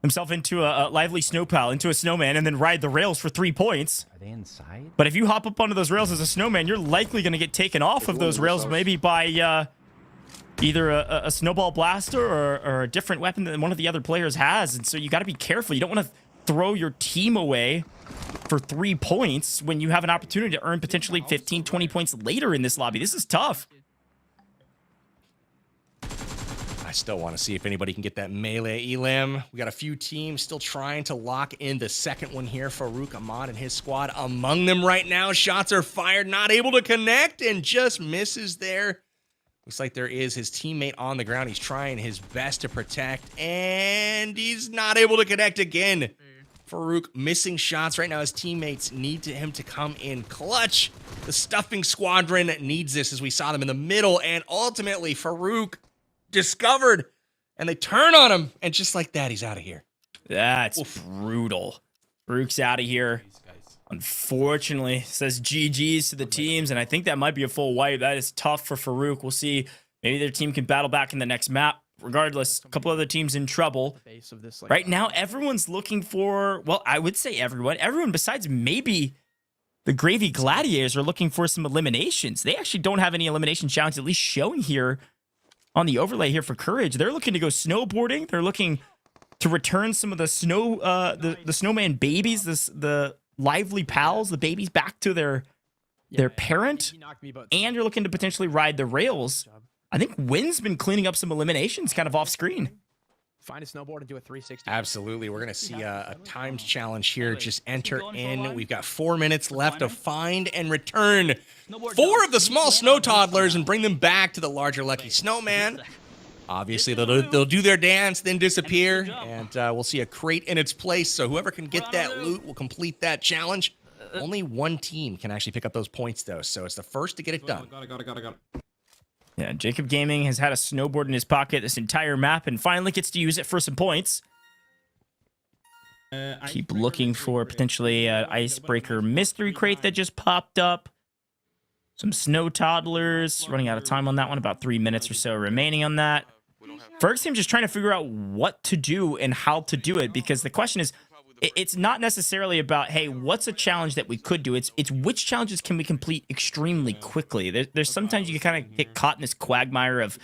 himself into a lively snowpal, into a snowman, and then ride the rails for 3 points. Are they inside? But if you hop up onto those rails as a snowman, you're likely going to get taken off of those rails, maybe by either a snowball blaster or a different weapon that one of the other players has. And so you got to be careful. You don't want to throw your team away for 3 points when you have an opportunity to earn potentially 15, 20 points later in this lobby. This is tough. I still want to see if anybody can get that melee elim. We got a few teams still trying to lock in the second one here. Farouk Ahmad and his squad among them right now. Shots are fired, not able to connect, and just misses there. Looks like there is his teammate on the ground. He's trying his best to protect, and he's not able to connect again. Farouk missing shots right now. His teammates need him to come in clutch. The Stuffing Squadron needs this, as we saw them in the middle, and ultimately Farouk discovered, and they turn on him, and just like that, he's out of here. That's brutal. Farouk's out of here. Unfortunately, says GG's to the teams, and I think that might be a full wipe. That is tough for Farouk. We'll see. Maybe their team can battle back in the next map. Regardless, a couple other teams in trouble. Right now, everyone's looking for, well, I would say everyone. Everyone besides maybe the Gravy Gladiators are looking for some eliminations. They actually don't have any elimination challenges, at least showing here on the overlay here for Courage. They're looking to go snowboarding. They're looking to return some of the the Snowman babies, the lively pals, the babies back to their parent, and you're looking to potentially ride the rails. I think Wynn's been cleaning up some eliminations kind of off screen. Find a snowboard and do a 360. Absolutely. We're going to see a timed challenge here. Just enter in. We've got 4 minutes left to find and return 4 of the small snow toddlers and bring them back to the larger Lucky Snowman. Obviously, they'll do their dance, then disappear, and we'll see a crate in its place. So whoever can get that loot will complete that challenge. Only one team can actually pick up those points, though, so it's the first to get it done. Got it. Yeah, Jacob Gaming has had a snowboard in his pocket this entire map and finally gets to use it for some points. Keep looking for potentially an icebreaker mystery crate that just popped up. Some snow toddlers. Running out of time on that one. About 3 minutes or so remaining on that. Ferg's team just trying to figure out what to do and how to do it, because the question is, it's not necessarily about, hey, what's a challenge that we could do? It's which challenges can we complete extremely quickly? There's sometimes you kind of get caught in this quagmire of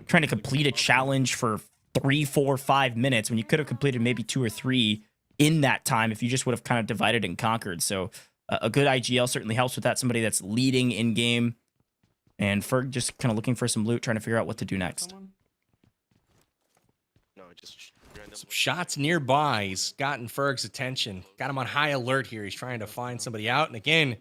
trying to complete a challenge for 3, 4, 5 minutes when you could have completed maybe 2 or 3 in that time if you just would have kind of divided and conquered. So a good IGL certainly helps with that. Somebody that's leading in game. And Ferg just kind of looking for some loot, trying to figure out what to do next. Some shots nearby. He's gotten Ferg's attention. Got him on high alert here. He's trying to find somebody out. And again,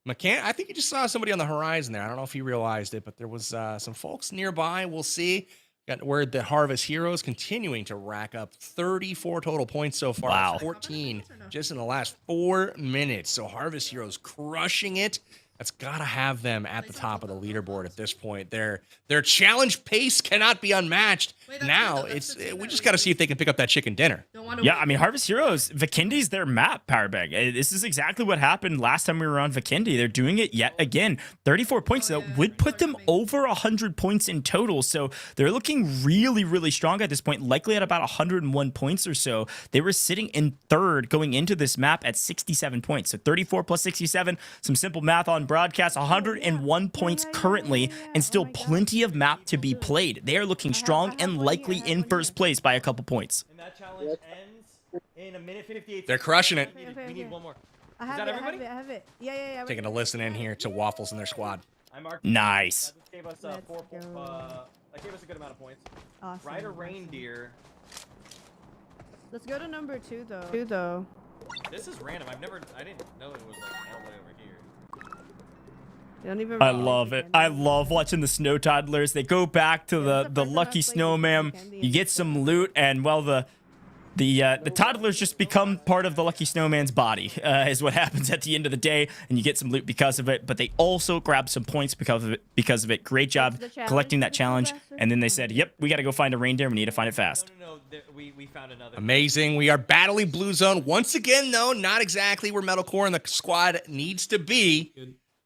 I think he just saw somebody on the horizon there. I don't know if he realized it, but there was some folks nearby. We'll see. Got word that Harvest Heroes continuing to rack up 34 total points so far. Wow. 14 just in the last 4 minutes. So Harvest Heroes crushing it. That's got to have them at the top of the leaderboard at this point. Their challenge pace cannot be unmatched. Now we just got to see if they can pick up that chicken dinner. Yeah, I mean, Harvest Heroes, Vikendi's their map, Powerbag. This is exactly what happened last time we were on Vikendi. They're doing it yet again. 34 points, though, would put them over 100 points in total. So they're looking really, really strong at this point, likely at about 101 points or so. They were sitting in third going into this map at 67 points. So 34 plus 67, some simple math on broadcast, 101 points currently, and still plenty of map to be played. They are looking strong and likely in first place by a couple points. And that challenge ends in 1:58. They're crushing it. We need one more. I have it. I have it. Yeah. Taking a listen in here to Waffles and their squad. Nice. That gave us that gave us a good amount of points. Awesome. Ride a reindeer. Let's go to number 2 though. This is random. I didn't know it was like all the way over here. I love it. I love watching the snow toddlers. They go back to the Lucky Snowman. You get some loot, and well, the toddlers just become part of the Lucky Snowman's body, is what happens at the end of the day, and you get some loot because of it. But they also grab some points because of it. Great job collecting that challenge. And then they said, "Yep, we got to go find a reindeer. We need to find it fast." No, we found another. Amazing. We are battling Blue Zone once again, though. Not exactly where Metalcore and the squad needs to be.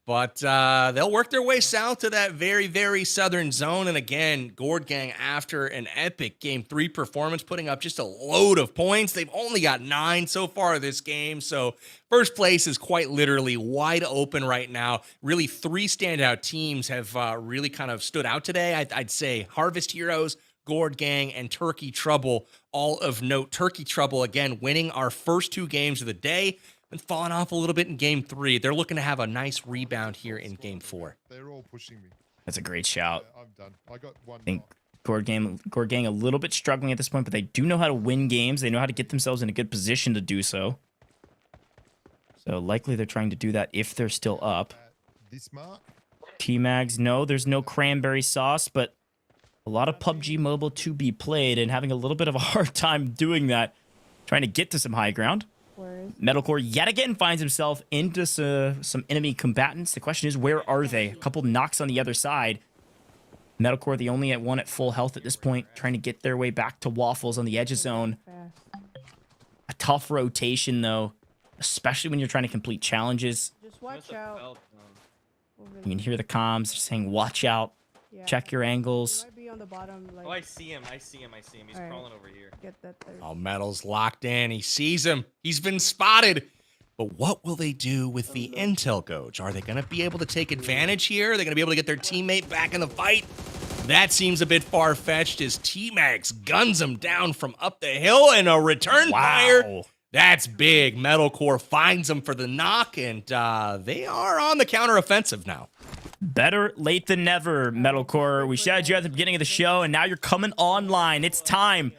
But they'll work their way south to that very, very southern zone. And again, Gord Gang, after an epic Game 3 performance, putting up just a load of points. They've only got 9 so far this game. So first place is quite literally wide open right now. Really, 3 standout teams have really kind of stood out today. I'd say Harvest Heroes, Gord Gang, and Turkey Trouble, all of note. Turkey Trouble, again, winning our first 2 games of the day. And falling off a little bit in Game 3. They're looking to have a nice rebound here in Game 4. They're all pushing me. That's a great shout. I'm done. I got one. I think Gord Gang a little bit struggling at this point, but they do know how to win games. They know how to get themselves in a good position to do so. So likely they're trying to do that if they're still up. This mark? T-Mags, no, there's no cranberry sauce, but a lot of PUBG Mobile to be played and having a little bit of a hard time doing that, trying to get to some high ground. Metalcore yet again finds himself into some enemy combatants. The question is, where are they? A couple knocks on the other side. Metalcore, the only one at full health at this point, trying to get their way back to Waffles on the edge of zone. A tough rotation, though. especially when you're trying to complete challenges. Just watch out. You can hear the comms saying, watch out, check your angles. Might be on the bottom, like, Oh, I see him. I see him. He's Alright. crawling over here. get that there. Oh, Metal's locked in. He sees him. He's been spotted. But what will they do with the intel gauge? Are they going to be able to take advantage here? Are they going to be able to get their teammate back in the fight? That seems a bit far-fetched as T-Max guns him down from up the hill and a return fire. That's big. Metalcore finds him for the knock, and they are on the counteroffensive now. Better late than never, Metalcore. We shouted you at the beginning of the show, and now you're coming online. It's time.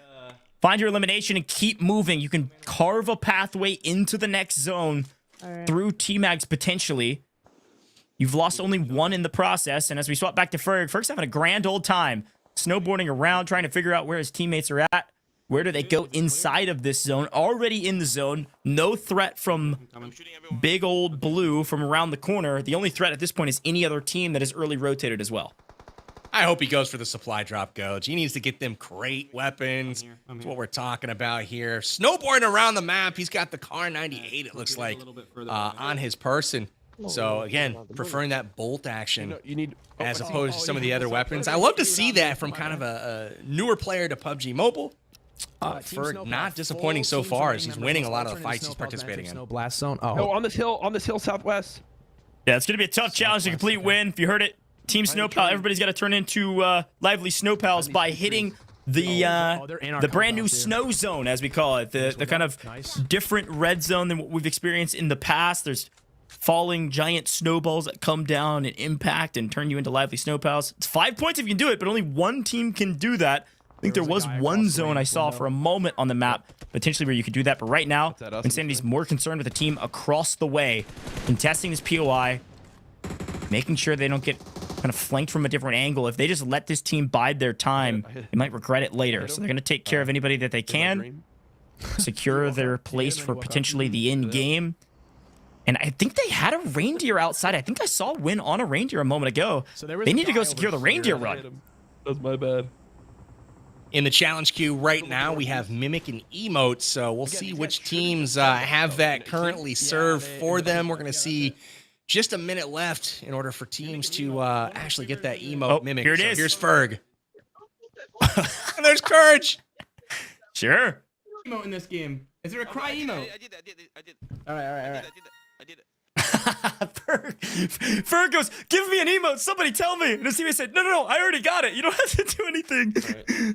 Find your elimination and keep moving. You can carve a pathway into the next zone through T-Mags potentially. You've lost only one in the process, and as we swap back to Ferg, Ferg's having a grand old time snowboarding around, trying to figure out where his teammates are at. Where do they go inside of this zone? Already in the zone. No threat from big old blue from around the corner. The only threat at this point is any other team that is early rotated as well. I hope he goes for the supply drop gauge. He needs to get them great weapons. That's what we're talking about here. Snowboarding around the map. He's got the Car 98, it looks like, on his person. So, again, preferring that bolt action as opposed to some of the other weapons. I love to see that from kind of a newer player to PUBG Mobile. Ferg not disappointing so far as he's winning a lot of the fights he's participating in. Blast zone. Oh, No, on this hill southwest. Yeah, it's going to be a tough challenge to complete win. If you heard it, Team Snowpal, everybody's got to turn into lively Snowpals by hitting the brand new snow zone, as we call it. The kind of different red zone than what we've experienced in the past. There's falling giant snowballs that come down and impact and turn you into lively Snowpals. It's 5 points if you can do it, but only one team can do that. I think there was one zone I saw for a moment on the map, potentially where you could do that. But right now, Insanity's more concerned with the team across the way, contesting this POI, making sure they don't get kind of flanked from a different angle. If they just let this team bide their time, they might regret it later. So they're going to take care of anybody that they can, secure their place for potentially the end game. And I think they had a reindeer outside. I think I saw Win on a reindeer a moment ago. So they need to go secure the reindeer run. That's my bad. In the challenge queue right now, we have Mimic and Emote, so we'll see which teams have that currently served for them. We're going to see just a minute left in order for teams to actually get that emote Mimic. Here it is. Here's Ferg. And there's Courage. Sure. Emote in this game. Is there a cry emote? I did. All right. I did it. Ferg goes, give me an emote. Somebody tell me. And his teammate said, no, I already got it. You don't have to do anything.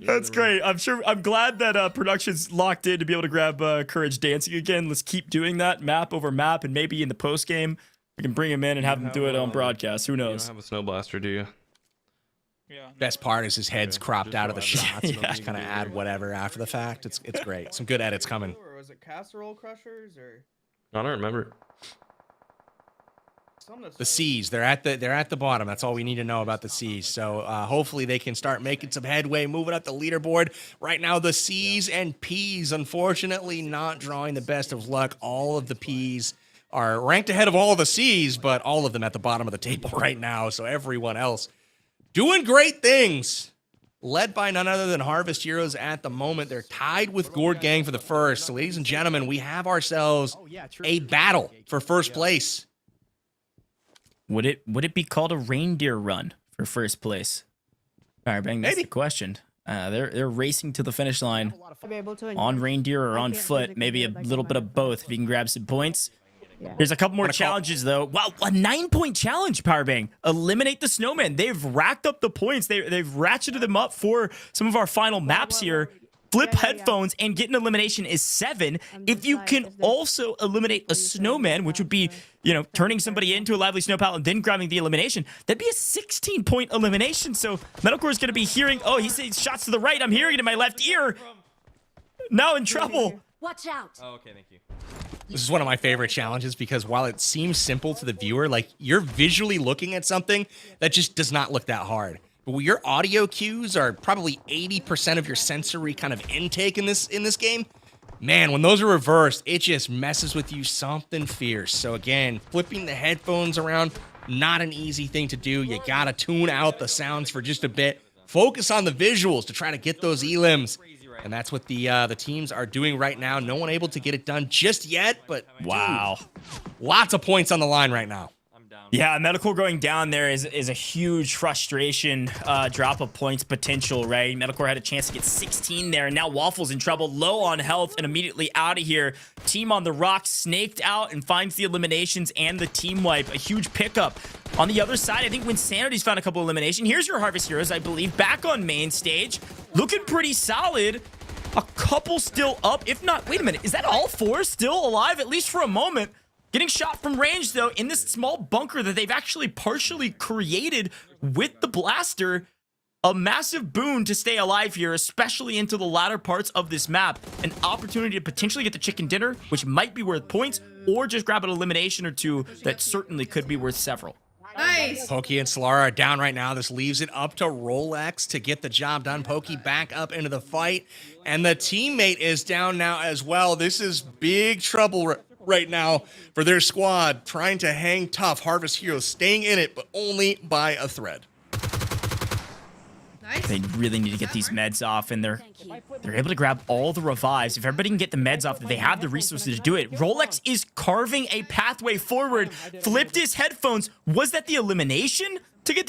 That's great. I'm glad that production's locked in to be able to grab Courage dancing again. Let's keep doing that map over map, and maybe in the post game we can bring him in and have him do it on broadcast. Who knows? You don't have a snow blaster, do you? Best part is his head's cropped out of the shots. And just kind of add whatever after the fact. It's great. Some good edits coming. Or was it casserole crushers or? I don't remember. The C's, they're at the bottom. That's all we need to know about the C's. So hopefully they can start making some headway, moving up the leaderboard. Right now, the C's and P's, unfortunately, not drawing the best of luck. All of the P's are ranked ahead of all of the C's, but all of them at the bottom of the table right now. So everyone else doing great things, led by none other than Harvest Heroes at the moment. They're tied with Gourd Gang for the first. So, ladies and gentlemen, we have ourselves a battle for first place. Would it be called a reindeer run for first place? All right, bang. That's the question. They're racing to the finish line on reindeer or on foot. Maybe a little bit of both if you can grab some points. There's a couple more challenges, though. Wow, a 9-point challenge, Powerbang. Eliminate the Snowman. They've racked up the points. They've ratcheted them up for some of our final maps here. Flip headphones and get an elimination is 7. If you can also eliminate a Snowman, which would be, turning somebody into a lively Snowpal and then grabbing the elimination, that'd be a 16-point elimination. So Metalcore is going to be hearing, oh, he says shots to the right. I'm hearing it in my left ear. Now in trouble. Watch out. Oh, okay, thank you. This is one of my favorite challenges because while it seems simple to the viewer, like you're visually looking at something that just does not look that hard. But your audio cues are probably 80% of your sensory kind of intake in this game. Man, when those are reversed, it just messes with you something fierce. So again, flipping the headphones around, not an easy thing to do. You gotta tune out the sounds for just a bit. Focus on the visuals to try to get those elims. And that's what the teams are doing right now. No one able to get it done just yet, but wow. Dude, lots of points on the line right now. Yeah, Medical going down there is a huge frustration, drop of points potential, right? Medical had a chance to get 16 there, and now Waffle's in trouble, low on health, and immediately out of here. Team on the rocks snaked out and finds the eliminations and the team wipe. A huge pickup. On the other side, I think Winsanity's found a couple eliminations. Here's your Harvest Heroes, I believe, back on main stage. Looking pretty solid. A couple still up, if not, wait a minute, is that all four still alive, at least for a moment? Getting shot from range, though, in this small bunker that they've actually partially created with the blaster. A massive boon to stay alive here, especially into the latter parts of this map. An opportunity to potentially get the chicken dinner, which might be worth points, or just grab an elimination or two that certainly could be worth several. Nice. Pokey and Solara are down right now. This leaves it up to Rolex to get the job done. Pokey back up into the fight, and the teammate is down now as well. This is big trouble right now for their squad, trying to hang tough. Harvest Heroes staying in it, but only by a thread. Nice. They really need to get these meds off, and they're able to grab all the revives. If everybody can get the meds off, they have the resources to do it. Rolex is carving a pathway forward. Flipped his headphones. Was that the elimination to get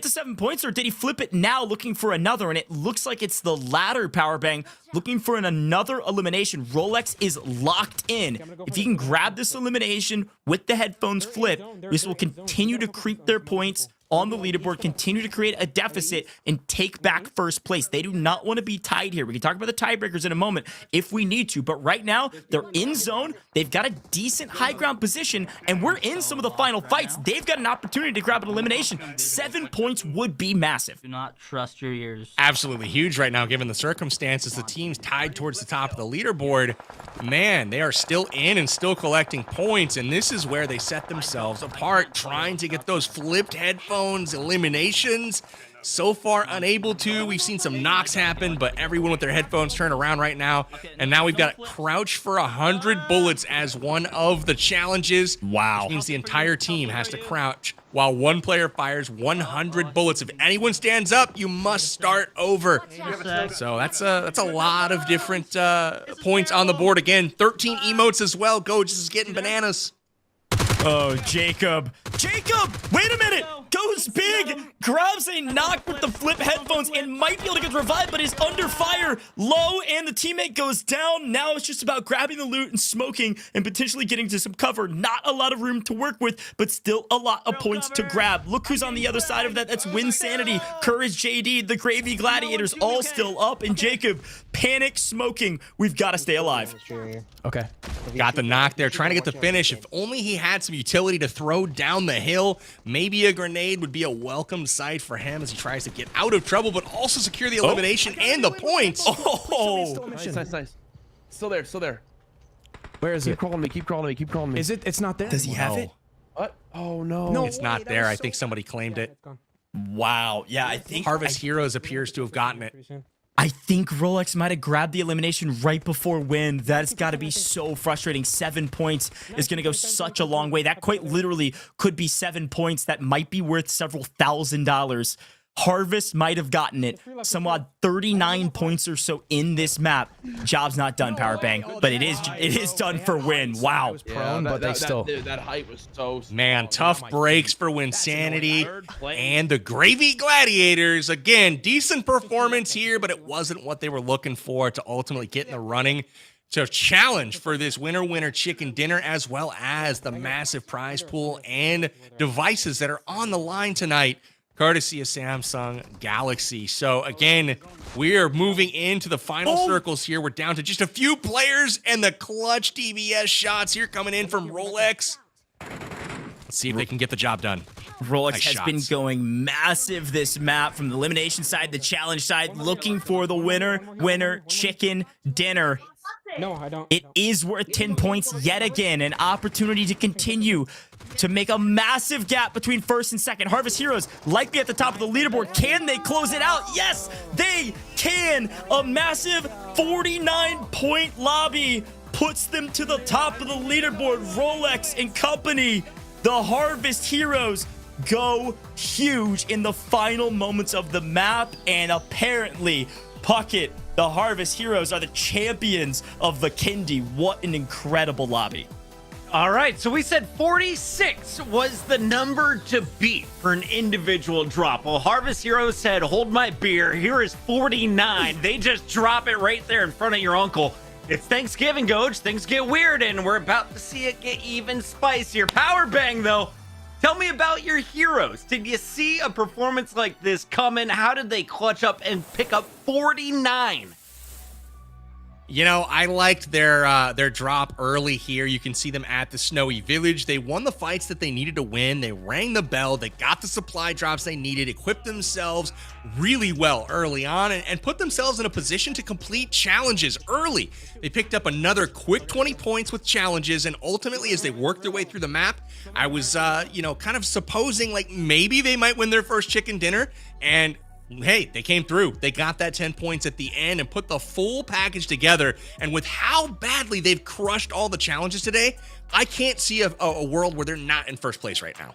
the 7 points, or did he flip it now looking for another? And it looks like it's the latter, Power Bang, looking for another elimination. Rolex is locked in. If he can grab this elimination with the headphones flipped, this will continue to creep their points on the leaderboard, continue to create a deficit, and take back first place. They do not want to be tied here. We can talk about the tiebreakers in a moment if we need to, but right now, they're in zone. They've got a decent high ground position, and we're in some of the final fights. They've got an opportunity to grab an elimination. 7 points would be massive. Do not trust your ears. Absolutely huge right now, given the circumstances. The team's tied towards the top of the leaderboard. Man, they are still in and still collecting points, and this is where they set themselves apart, trying to get those flipped headphones eliminations. So far unable to. We've seen some knocks happen, but everyone with their headphones turn around right now. And now we've got crouch for 100 bullets as one of the challenges. Wow. Which means the entire team has to crouch while one player fires 100 bullets. If anyone stands up, you must start over. So that's a lot of different points on the board. Again, 13 emotes as well. Gojj is getting bananas. Oh, Jacob. Jacob, wait a minute. Goes big, grabs a knock with the flip headphones, and might be able to get revived, but is under fire, low, and the teammate goes down. Now it's just about grabbing the loot and smoking and potentially getting to some cover. Not a lot of room to work with, but still a lot of points to grab. Look who's on the other side of that. That's Winsanity, Courage JD, the Gravy Gladiators, all still up, and Jacob, panic smoking. We've got to stay alive. Okay. Got the knock there, trying to get the finish. If only he had some utility to throw down the hill, maybe a grenade would be a welcome sight for him as he tries to get out of trouble, but also secure the elimination and the points. Oh, nice. Still there. Where is Keep calling me. Is it? It's not there. Does he have it? What? Oh, no. No. It's not there. I think somebody claimed it. Wow. Yeah, I think Harvest Heroes appears to have gotten it. I think Rolex might have grabbed the elimination right before win. That's got to be so frustrating. 7 points is going to go such a long way. That quite literally could be 7 points that might be worth several $1,000s. Harvest might have gotten it. Some odd 39 points or so in this map. Job's not done, Power Bang, but it is done for win. Wow. Prone, but they still. That height was so. Man, tough breaks for Winsanity and the Gravy Gladiators. Again, decent performance here, but it wasn't what they were looking for to ultimately get in the running. So challenge for this winner chicken dinner, as well as the massive prize pool and devices that are on the line tonight, courtesy of Samsung Galaxy. So again, we are moving into the final circles here. We're down to just a few players, and the clutch DBS shots here coming in from Rolex. Let's see if they can get the job done. Rolex Nice has shots. been going massive this map, from the elimination side, the challenge side, looking for the winner chicken dinner. No, I don't. It is worth 10 points yet again. An opportunity to continue to make a massive gap between first and second. Harvest Heroes likely at the top of the leaderboard. Can they close it out? Yes, they can. A massive 49-point lobby puts them to the top of the leaderboard. Rolex and company, the Harvest Heroes, go huge in the final moments of the map, and apparently Puckett The Harvest Heroes are the champions of Vikendi. What an incredible lobby. All right, so we said 46 was the number to beat for an individual drop. Well, Harvest Heroes said, hold my beer. Here is 49. They just drop it right there in front of your uncle. It's Thanksgiving, Goj. Things get weird, and we're about to see it get even spicier. Power Bang, though. Tell me about your heroes. Did you see a performance like this coming? How did they clutch up and pick up 49? You know, I liked their drop early here. You can see them at the Snowy Village. They won the fights that they needed to win. They rang the bell. They got the supply drops they needed, equipped themselves really well early on, and put themselves in a position to complete challenges early. They picked up another quick 20 points with challenges, and ultimately, as they worked their way through the map, I was, kind of supposing like maybe they might win their first chicken dinner, and hey, they came through. They got that 10 points at the end and put the full package together. And with how badly they've crushed all the challenges today, I can't see a world where they're not in first place right now.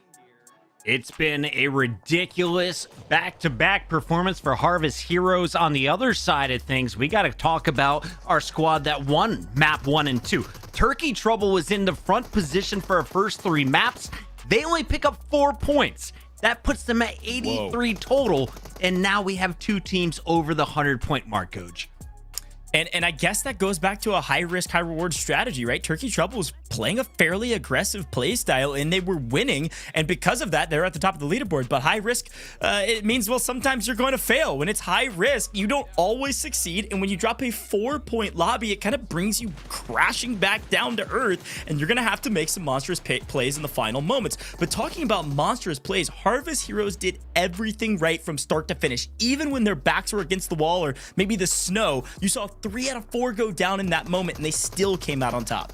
It's been a ridiculous back-to-back performance for Harvest Heroes. On the other side of things, we got to talk about our squad that won map 1 and 2. Turkey Trouble was in the front position for our first 3 maps. They only pick up 4 points. That puts them at 83 total, and now we have 2 teams over the 100-point mark, Coach. And I guess that goes back to a high-risk, high-reward strategy, right? Turkey Trouble was playing a fairly aggressive play style, and they were winning. And because of that, they're at the top of the leaderboard. But high risk, it means, well, sometimes you're going to fail. When it's high risk, you don't always succeed. And when you drop a 4-point lobby, it kind of brings you crashing back down to earth. And you're going to have to make some monstrous plays in the final moments. But talking about monstrous plays, Harvest Heroes did everything right from start to finish. Even when their backs were against the wall or maybe the snow, you saw 3 out of 4 go down in that moment, and they still came out on top.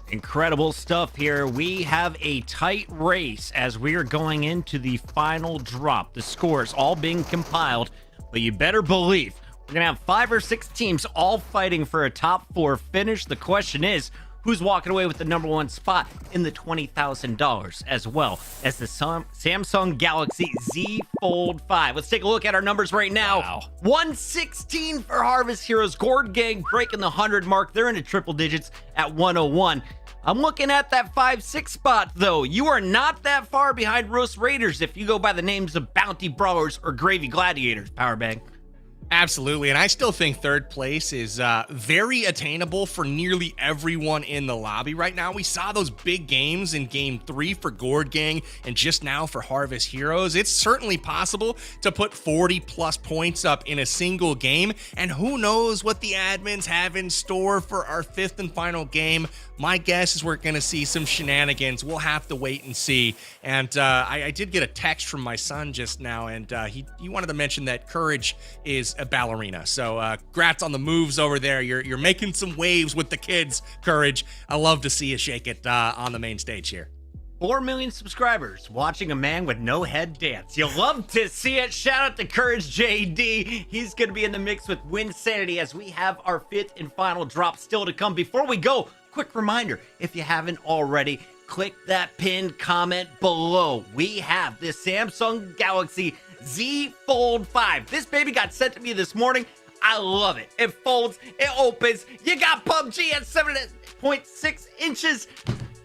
Incredible stuff here. We have a tight race as we are going into the final drop. The scores all being compiled, but you better believe we're going to have 5 or 6 teams all fighting for a top 4 finish. The question is, who's walking away with the number 1 spot in the $20,000 as well as the Samsung Galaxy Z Fold 5. Let's take a look at our numbers right now. Wow. 116 for Harvest Heroes. Gourd Gang breaking the 100 mark. They're into triple digits at 101. I'm looking at that 5-6 spot, though. You are not that far behind Roast Raiders if you go by the names of Bounty Brawlers or Gravy Gladiators, Powerbang. Absolutely, and I still think third place is very attainable for nearly everyone in the lobby right now. We saw those big games in Game 3 for Gourd Gang and just now for Harvest Heroes. It's certainly possible to put 40-plus points up in a single game, and who knows what the admins have in store for our 5th and final game. My guess is we're going to see some shenanigans. We'll have to wait and see. And I did get a text from my son just now, and he wanted to mention that Courage is a ballerina. So congrats on the moves over there. You're making some waves with the kids, Courage. I love to see you shake it on the main stage here. 4 million subscribers watching a man with no head dance. You'll love to see it. Shout out to Courage JD. He's going to be in the mix with Winsanity as we have our 5th and final drop still to come. Before we go, quick reminder, if you haven't already, click that pinned comment below. We have the Samsung Galaxy Z Fold 5. This baby got sent to me this morning. I love it. It folds, it opens. You got PUBG at 7.6 inches.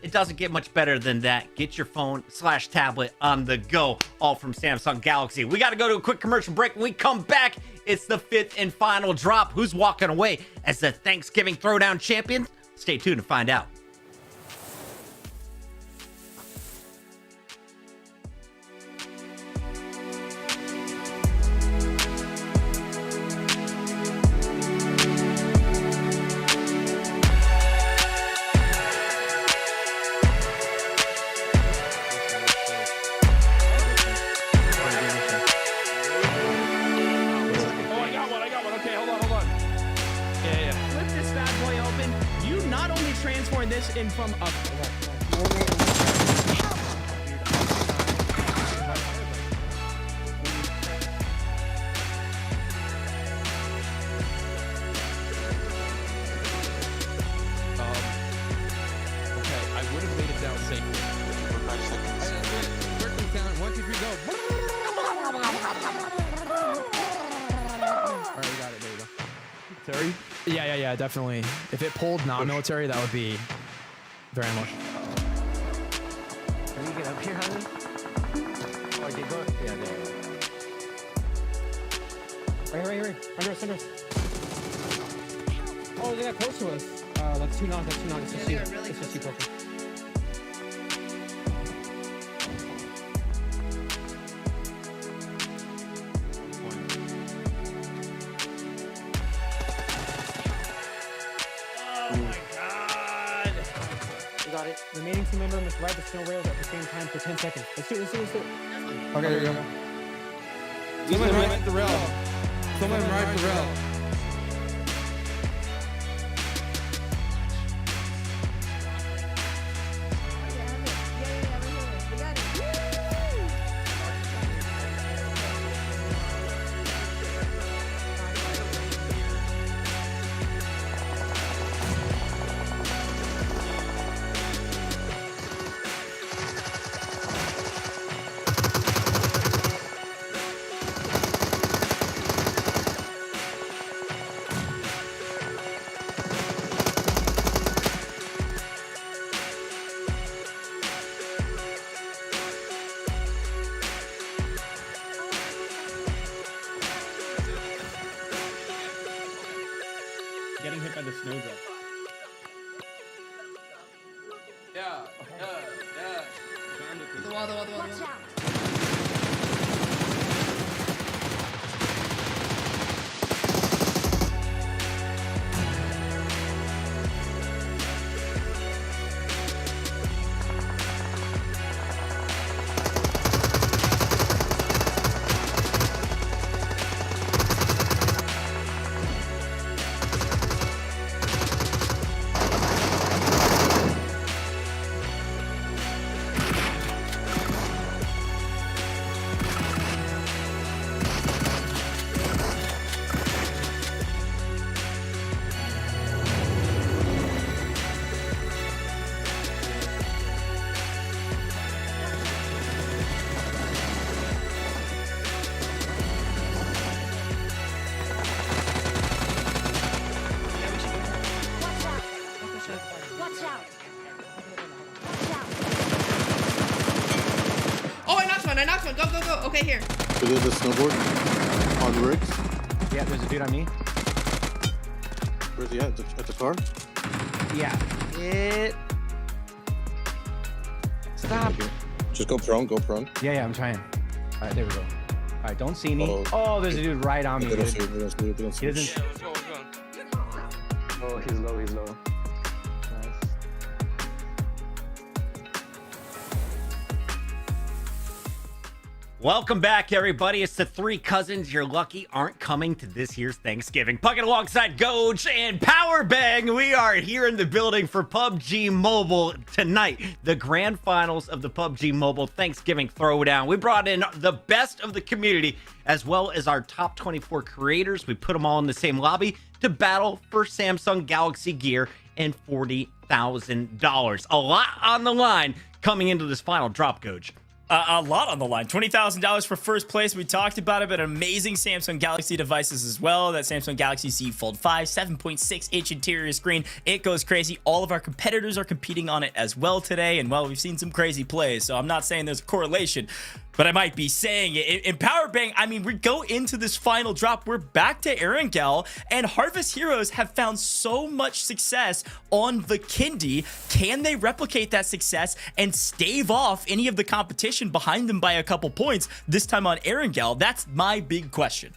It doesn't get much better than that. Get your phone/tablet on the go, all from Samsung Galaxy. We got to go to a quick commercial break. When we come back, it's the 5th and final drop. Who's walking away as the Thanksgiving Throwdown champion? Stay tuned to find out. In from up. I would have made it down safely. Circling down. 1, 2, 3, go. All right, we got it. Military? Yeah, definitely. If it pulled not military, that would be very much. Can you get up here, honey? Oh, I did go. Yeah, there. Right. Under us. Oh, they got close to us. That's too long. It's just you. It's just you, Poker. Got it. Remaining team member must ride the snow rails at the same time for 10 seconds. Let's do it. Okay, there you go. Someone ride the rail. Getting hit by the snowdrop. Yeah. The wall. Watch out. Oh, I knocked one. Go. Okay, here. So there's a snowboard on rigs. Yeah, there's a dude on me. Where's he at? At the car? Yeah. Stop. Okay. Just go prone. Yeah, I'm trying. All right, there we go. All right, don't see me. Oh, there's a dude right on me. They don't Dude. see it. They don't see it. He doesn't. Yeah, what's going on? Oh, he's low. Nice. Welcome back, everybody. It's the three cousins you're lucky aren't coming to this year's Thanksgiving. Puckett alongside Goge and Powerbang. We are here in the building for PUBG Mobile tonight. The grand finals of the PUBG Mobile Thanksgiving Throwdown. We brought in the best of the community as well as our top 24 creators. We put them all in the same lobby to battle for Samsung Galaxy gear and $40,000. A lot on the line coming into this final drop, Goge. A lot on the line. $20,000 for first place. We talked about it, but amazing Samsung Galaxy devices as well. That Samsung Galaxy Z Fold 5, 7.6-inch interior screen. It goes crazy. All of our competitors are competing on it as well today. And, well, we've seen some crazy plays, so I'm not saying there's a correlation, but I might be saying it. In Powerbang, I mean, we go into this final drop. We're back to Erangel, and Harvest Heroes have found so much success on Vikendi. Can they replicate that success and stave off any of the competition behind them by a couple points this time on Erangel? That's my big question.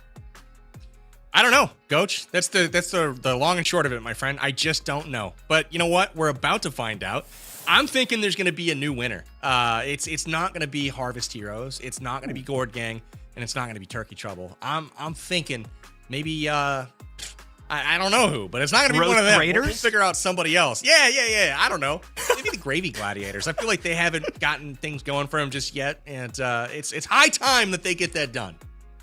I don't know, Coach. That's the long and short of it, my friend. I just don't know. But you know what? We're about to find out. I'm thinking there's going to be a new winner. It's not going to be Harvest Heroes. It's not going to be Gourd Gang, and it's not going to be Turkey Trouble. I'm thinking maybe I don't know who, but it's not going to be one of them. We'll figure out somebody else. Yeah. I don't know. Maybe the Gravy Gladiators. I feel like they haven't gotten things going for them just yet, and it's high time that they get that done.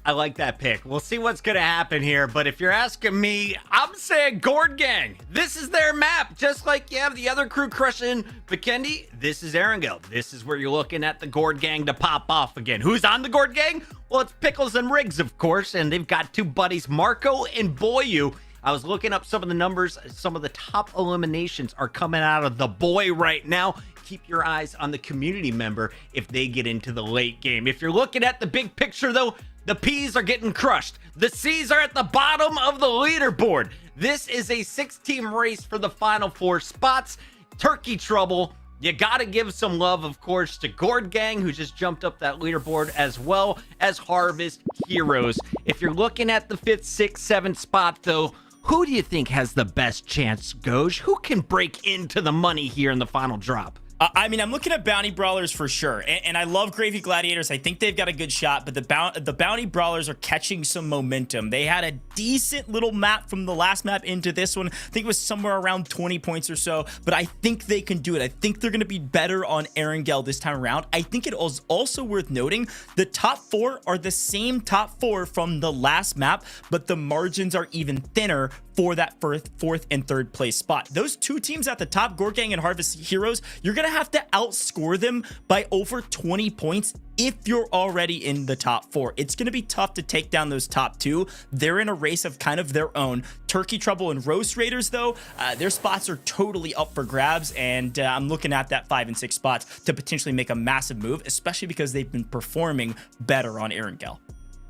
I like that pick. We'll see what's going to happen here, but if you're asking me, I'm saying Gourd Gang. This is their map. Just like you have the other crew crushing Vikendi, this is Erangel. This is where you're looking at the Gourd Gang to pop off again. Who's on the Gourd Gang? Well, it's Pickles and Riggs, of course, and they've got two buddies, Marco and Boyu. I was looking up some of the numbers. Some of the top eliminations are coming out of the boy right now. Keep your eyes on the community member if they get into the late game. If you're looking at the big picture, though, the P's are getting crushed. The C's are at the bottom of the leaderboard. This is a 6-team race for the final 4 spots. Turkey trouble. You got to give some love, of course, to Gourd Gang, who just jumped up that leaderboard, as well as Harvest Heroes. If you're looking at the 5th, 6th, 7th spot, though, who do you think has the best chance, Goj? Who can break into the money here in the final drop? I mean, I'm looking at Bounty Brawlers for sure, and I love Gravy Gladiators. I think they've got a good shot, but the Bounty Brawlers are catching some momentum. They had a decent little map from the last map into this one. I think it was somewhere around 20 points or so, but I think they can do it. I think they're going to be better on Erangel this time around. I think it is also worth noting the top 4 are the same top 4 from the last map, but the margins are even thinner for that 4th and 3rd place spot. Those 2 teams at the top, Gourd Gang and Harvest Heroes, you're going to have to outscore them by over 20 points if you're already in the top 4. It's going to be tough to take down those top 2. They're in a race of kind of their own. Turkey Trouble and Roast Raiders, though, their spots are totally up for grabs, and I'm looking at that 5 and 6 spots to potentially make a massive move, especially because they've been performing better on Erangel.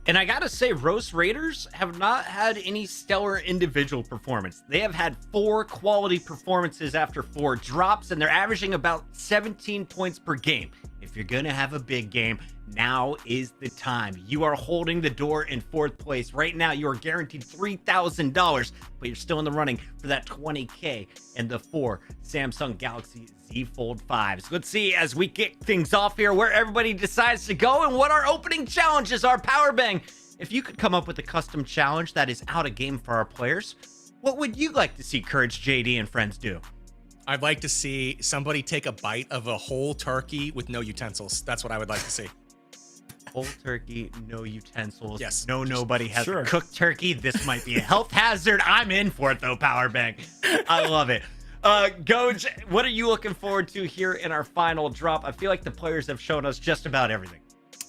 And I gotta say, Roast Raiders have not had any stellar individual performance. They have had 4 quality performances after 4 drops, and they're averaging about 17 points per game. If you're gonna have a big game, now is the time. You are holding the door in 4th place. Right now, you are guaranteed $3,000, but you're still in the running for that 20K and the 4 Samsung Galaxy Z Fold 5s. Let's see, as we kick things off here, where everybody decides to go and what our opening challenges are. Powerbang, if you could come up with a custom challenge that is out of game for our players, what would you like to see Courage JD and friends do? I'd like to see somebody take a bite of a whole turkey with no utensils. That's what I would like to see. Whole turkey, no utensils. Yes. Nobody has a cooked turkey. This might be a health hazard. I'm in for it, though, Powerbank. I love it. Goj, what are you looking forward to here in our final drop? I feel like the players have shown us just about everything.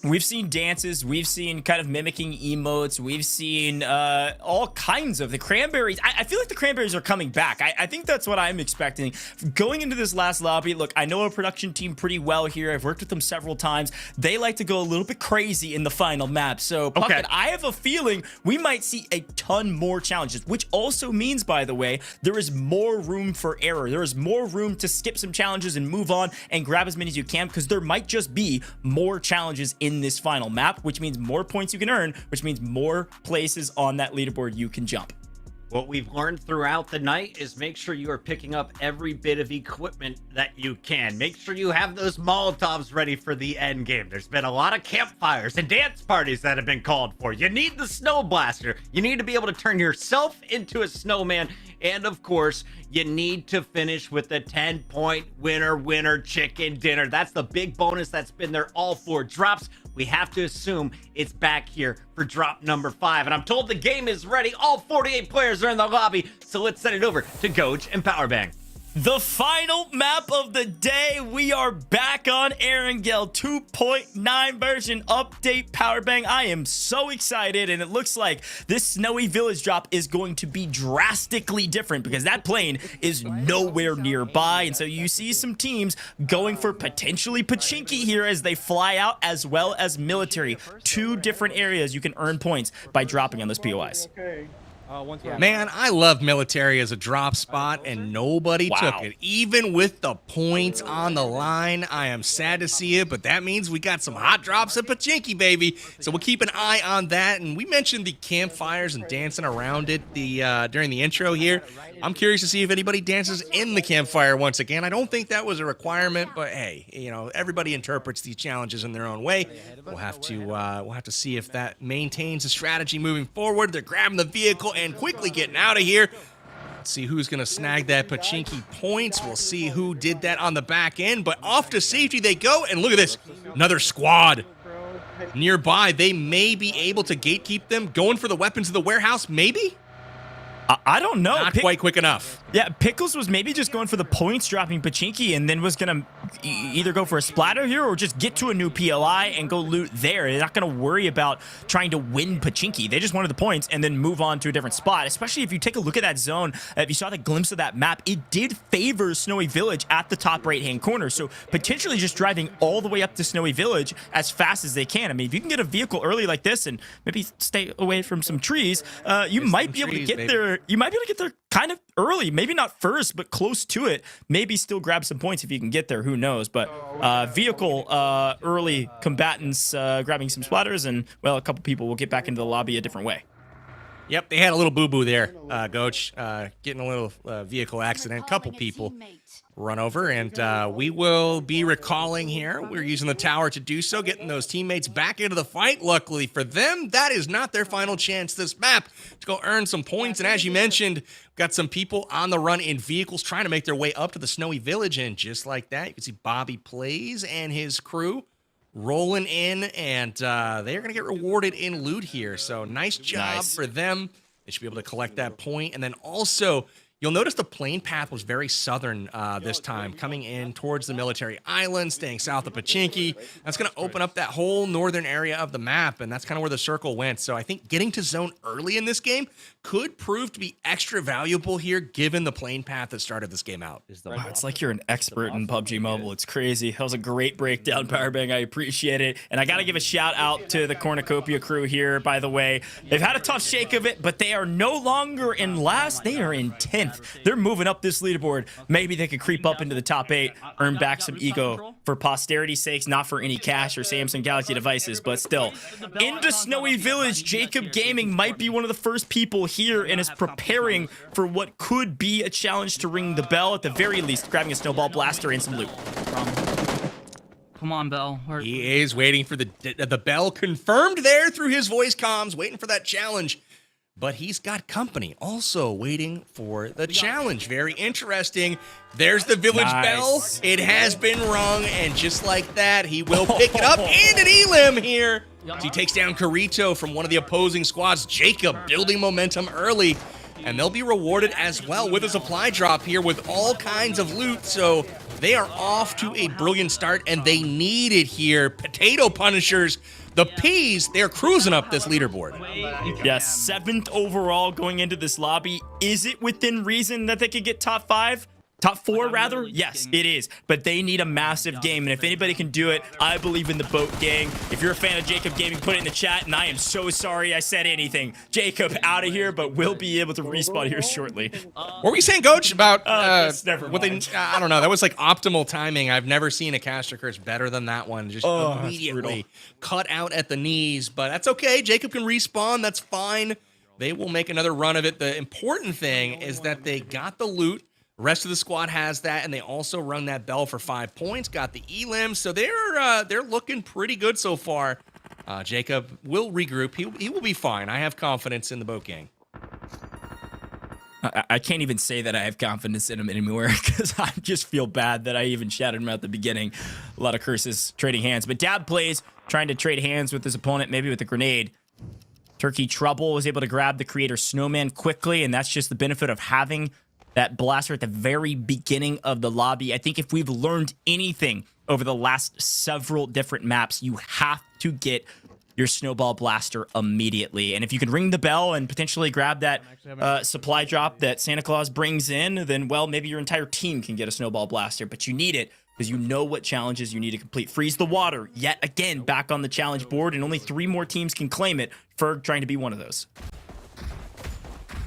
We've seen dances, we've seen kind of mimicking emotes, we've seen all kinds of the cranberries. I feel like the cranberries are coming back. I think that's what I'm expecting. Going into this last lobby, look, I know our production team pretty well here. I've worked with them several times. They like to go a little bit crazy in the final map. So, Puckett, I have a feeling we might see a ton more challenges, which also means, by the way, there is more room for error. There is more room to skip some challenges and move on and grab as many as you can, because there might just be more challenges in this final map, which means more points you can earn, which means more places on that leaderboard you can jump. What we've learned throughout the night is make sure you are picking up every bit of equipment that you can. Make sure you have those Molotovs ready for the end game. There's been a lot of campfires and dance parties that have been called for. You need the Snow Blaster. You need to be able to turn yourself into a snowman. And of course, you need to finish with the 10-point winner chicken dinner. That's the big bonus that's been there all 4 drops. We have to assume it's back here for drop number 5. And I'm told the game is ready. All 48 players are in the lobby. So let's send it over to Goj and Powerbang. The final map of the day. We are back on Erangel 2.9 version update. Powerbang, I am so excited, and it looks like this snowy village drop is going to be drastically different because that plane is nowhere nearby. And so you see some teams going for potentially Pachinki here as they fly out, as well as military. 2 different areas you can earn points by dropping on those POIs. Man, I love military as a drop spot, and nobody took it. Even with the points on the line, I am sad to see it, but that means we got some hot drops at Pachinki, baby. So we'll keep an eye on that. And we mentioned the campfires and dancing around it during the intro here. I'm curious to see if anybody dances in the campfire once again. I don't think that was a requirement, but hey, you know, everybody interprets these challenges in their own way. We'll have to see if that maintains the strategy moving forward. They're grabbing the vehicle and quickly getting out of here. Let's see who's going to snag that Pachinki points. We'll see who did that on the back end, but off to safety they go. And look at this, another squad nearby. They may be able to gatekeep them. Going for the weapons of the warehouse, maybe? I don't know. Not quite quick enough. Yeah, Pickles was maybe just going for the points dropping Pachinki and then was going to either go for a splatter here or just get to a new PLI and go loot there. They're not going to worry about trying to win Pachinki. They just wanted the points and then move on to a different spot, especially if you take a look at that zone. If you saw the glimpse of that map, it did favor Snowy Village at the top right-hand corner. So potentially just driving all the way up to Snowy Village as fast as they can. I mean, if you can get a vehicle early like this and maybe stay away from some trees, you might be able to get there. You might be able to get there kind of early, maybe not first, but close to it. Maybe still grab some points if you can get there. Who knows? But vehicle early combatants grabbing some splatters, and well, a couple people will get back into the lobby a different way. Yep, they had a little boo-boo there, Goach, getting a little vehicle accident. A couple people run over, and we will be recalling here. We're using the tower to do so, getting those teammates back into the fight. Luckily for them, that is not their final chance this map to go earn some points. And as you mentioned, got some people on the run in vehicles trying to make their way up to the Snowy Village, and just like that, you can see Bobby Plays and his crew rolling in, and they're going to get rewarded in loot here. So nice job for them. They should be able to collect that point. And then also, you'll notice the plane path was very southern this time, coming in towards the military island, staying south of Pachinki. That's going to open up that whole northern area of the map, and that's kind of where the circle went. So I think getting to zone early in this game could prove to be extra valuable here, given the plane path that started this game out. Wow, it's like you're an expert in PUBG Mobile. It's crazy. That was a great breakdown, Powerbang. I appreciate it. And I got to give a shout out to the Cornucopia crew here, by the way. They've had a tough shake of it, but they are no longer in last. They are in 10th. They're moving up this leaderboard. Maybe they could creep up into the top 8, earn back some ego for posterity's sakes, not for any cash or Samsung Galaxy devices, but still. Into Snowy Village, Jacob Gaming might be one of the first people here and is preparing for what could be a challenge to ring the bell, at the very least, grabbing a snowball blaster and some loot. Come on, Bell. He is waiting for the bell confirmed there through his voice comms, waiting for that challenge. But he's got company also waiting for the challenge. Very interesting. There's the village bell. It has been rung, and just like that, he will pick it up. And an elim here. So he takes down Carito from one of the opposing squads. Jacob building momentum early. And they'll be rewarded as well with a supply drop here with all kinds of loot. So they are off to a brilliant start, and they need it here. Potato Punishers. The P's, they're cruising up this leaderboard. Yes, 7th overall going into this lobby. Is it within reason that they could get top 5? Top 4, rather? Yes, it is. But they need a massive game, and if anybody can do it, I believe in the Boat Gang. If you're a fan of Jacob Gaming, put it in the chat, and I am so sorry I said anything. Jacob out of here, but we'll be able to respawn here shortly. What were you saying, Coach, about never what they, I don't know, that was like optimal timing. I've never seen a caster curse better than that one. Just immediately cut out at the knees, but that's okay. Jacob can respawn. That's fine. They will make another run of it. The important thing is that they got the loot. The rest of the squad has that, and they also rung that bell for 5 points, got the elim, so they're looking pretty good so far. Jacob will regroup. He will be fine. I have confidence in the Boat Gang. I can't even say that I have confidence in him anymore because I just feel bad that I even shouted him out at the beginning. A lot of curses, trading hands. But Dab Plays, trying to trade hands with his opponent, maybe with a grenade. Turkey Trouble was able to grab the creator Snowman quickly, and that's just the benefit of having that blaster at the very beginning of the lobby. I think if we've learned anything over the last several different maps, you have to get your snowball blaster immediately. And if you can ring the bell and potentially grab that supply drop that Santa Claus brings in, then, well, maybe your entire team can get a snowball blaster, but you need it because you know what challenges you need to complete. Freeze the Water, yet again, back on the challenge board, and only 3 more teams can claim it. Ferg trying to be one of those.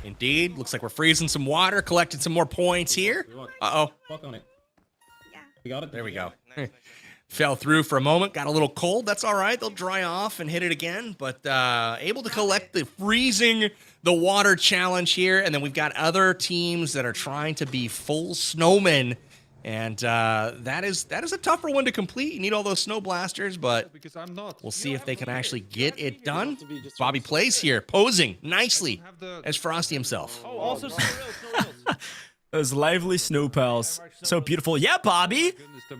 Indeed. Looks like we're freezing some water, collecting some more points here. Uh-oh. Fuck on it. Yeah. We got it. There we go. Fell through for a moment. Got a little cold. That's all right. They'll dry off and hit it again. But able to collect the freezing the water challenge here. And then we've got other teams that are trying to be full snowmen. And that is a tougher one to complete. You need all those snow blasters, but we'll see if they can actually get it done. Bobby Plays here, posing nicely as Frosty himself. Oh, also Those lively snow pals. So beautiful. Yeah, Bobby.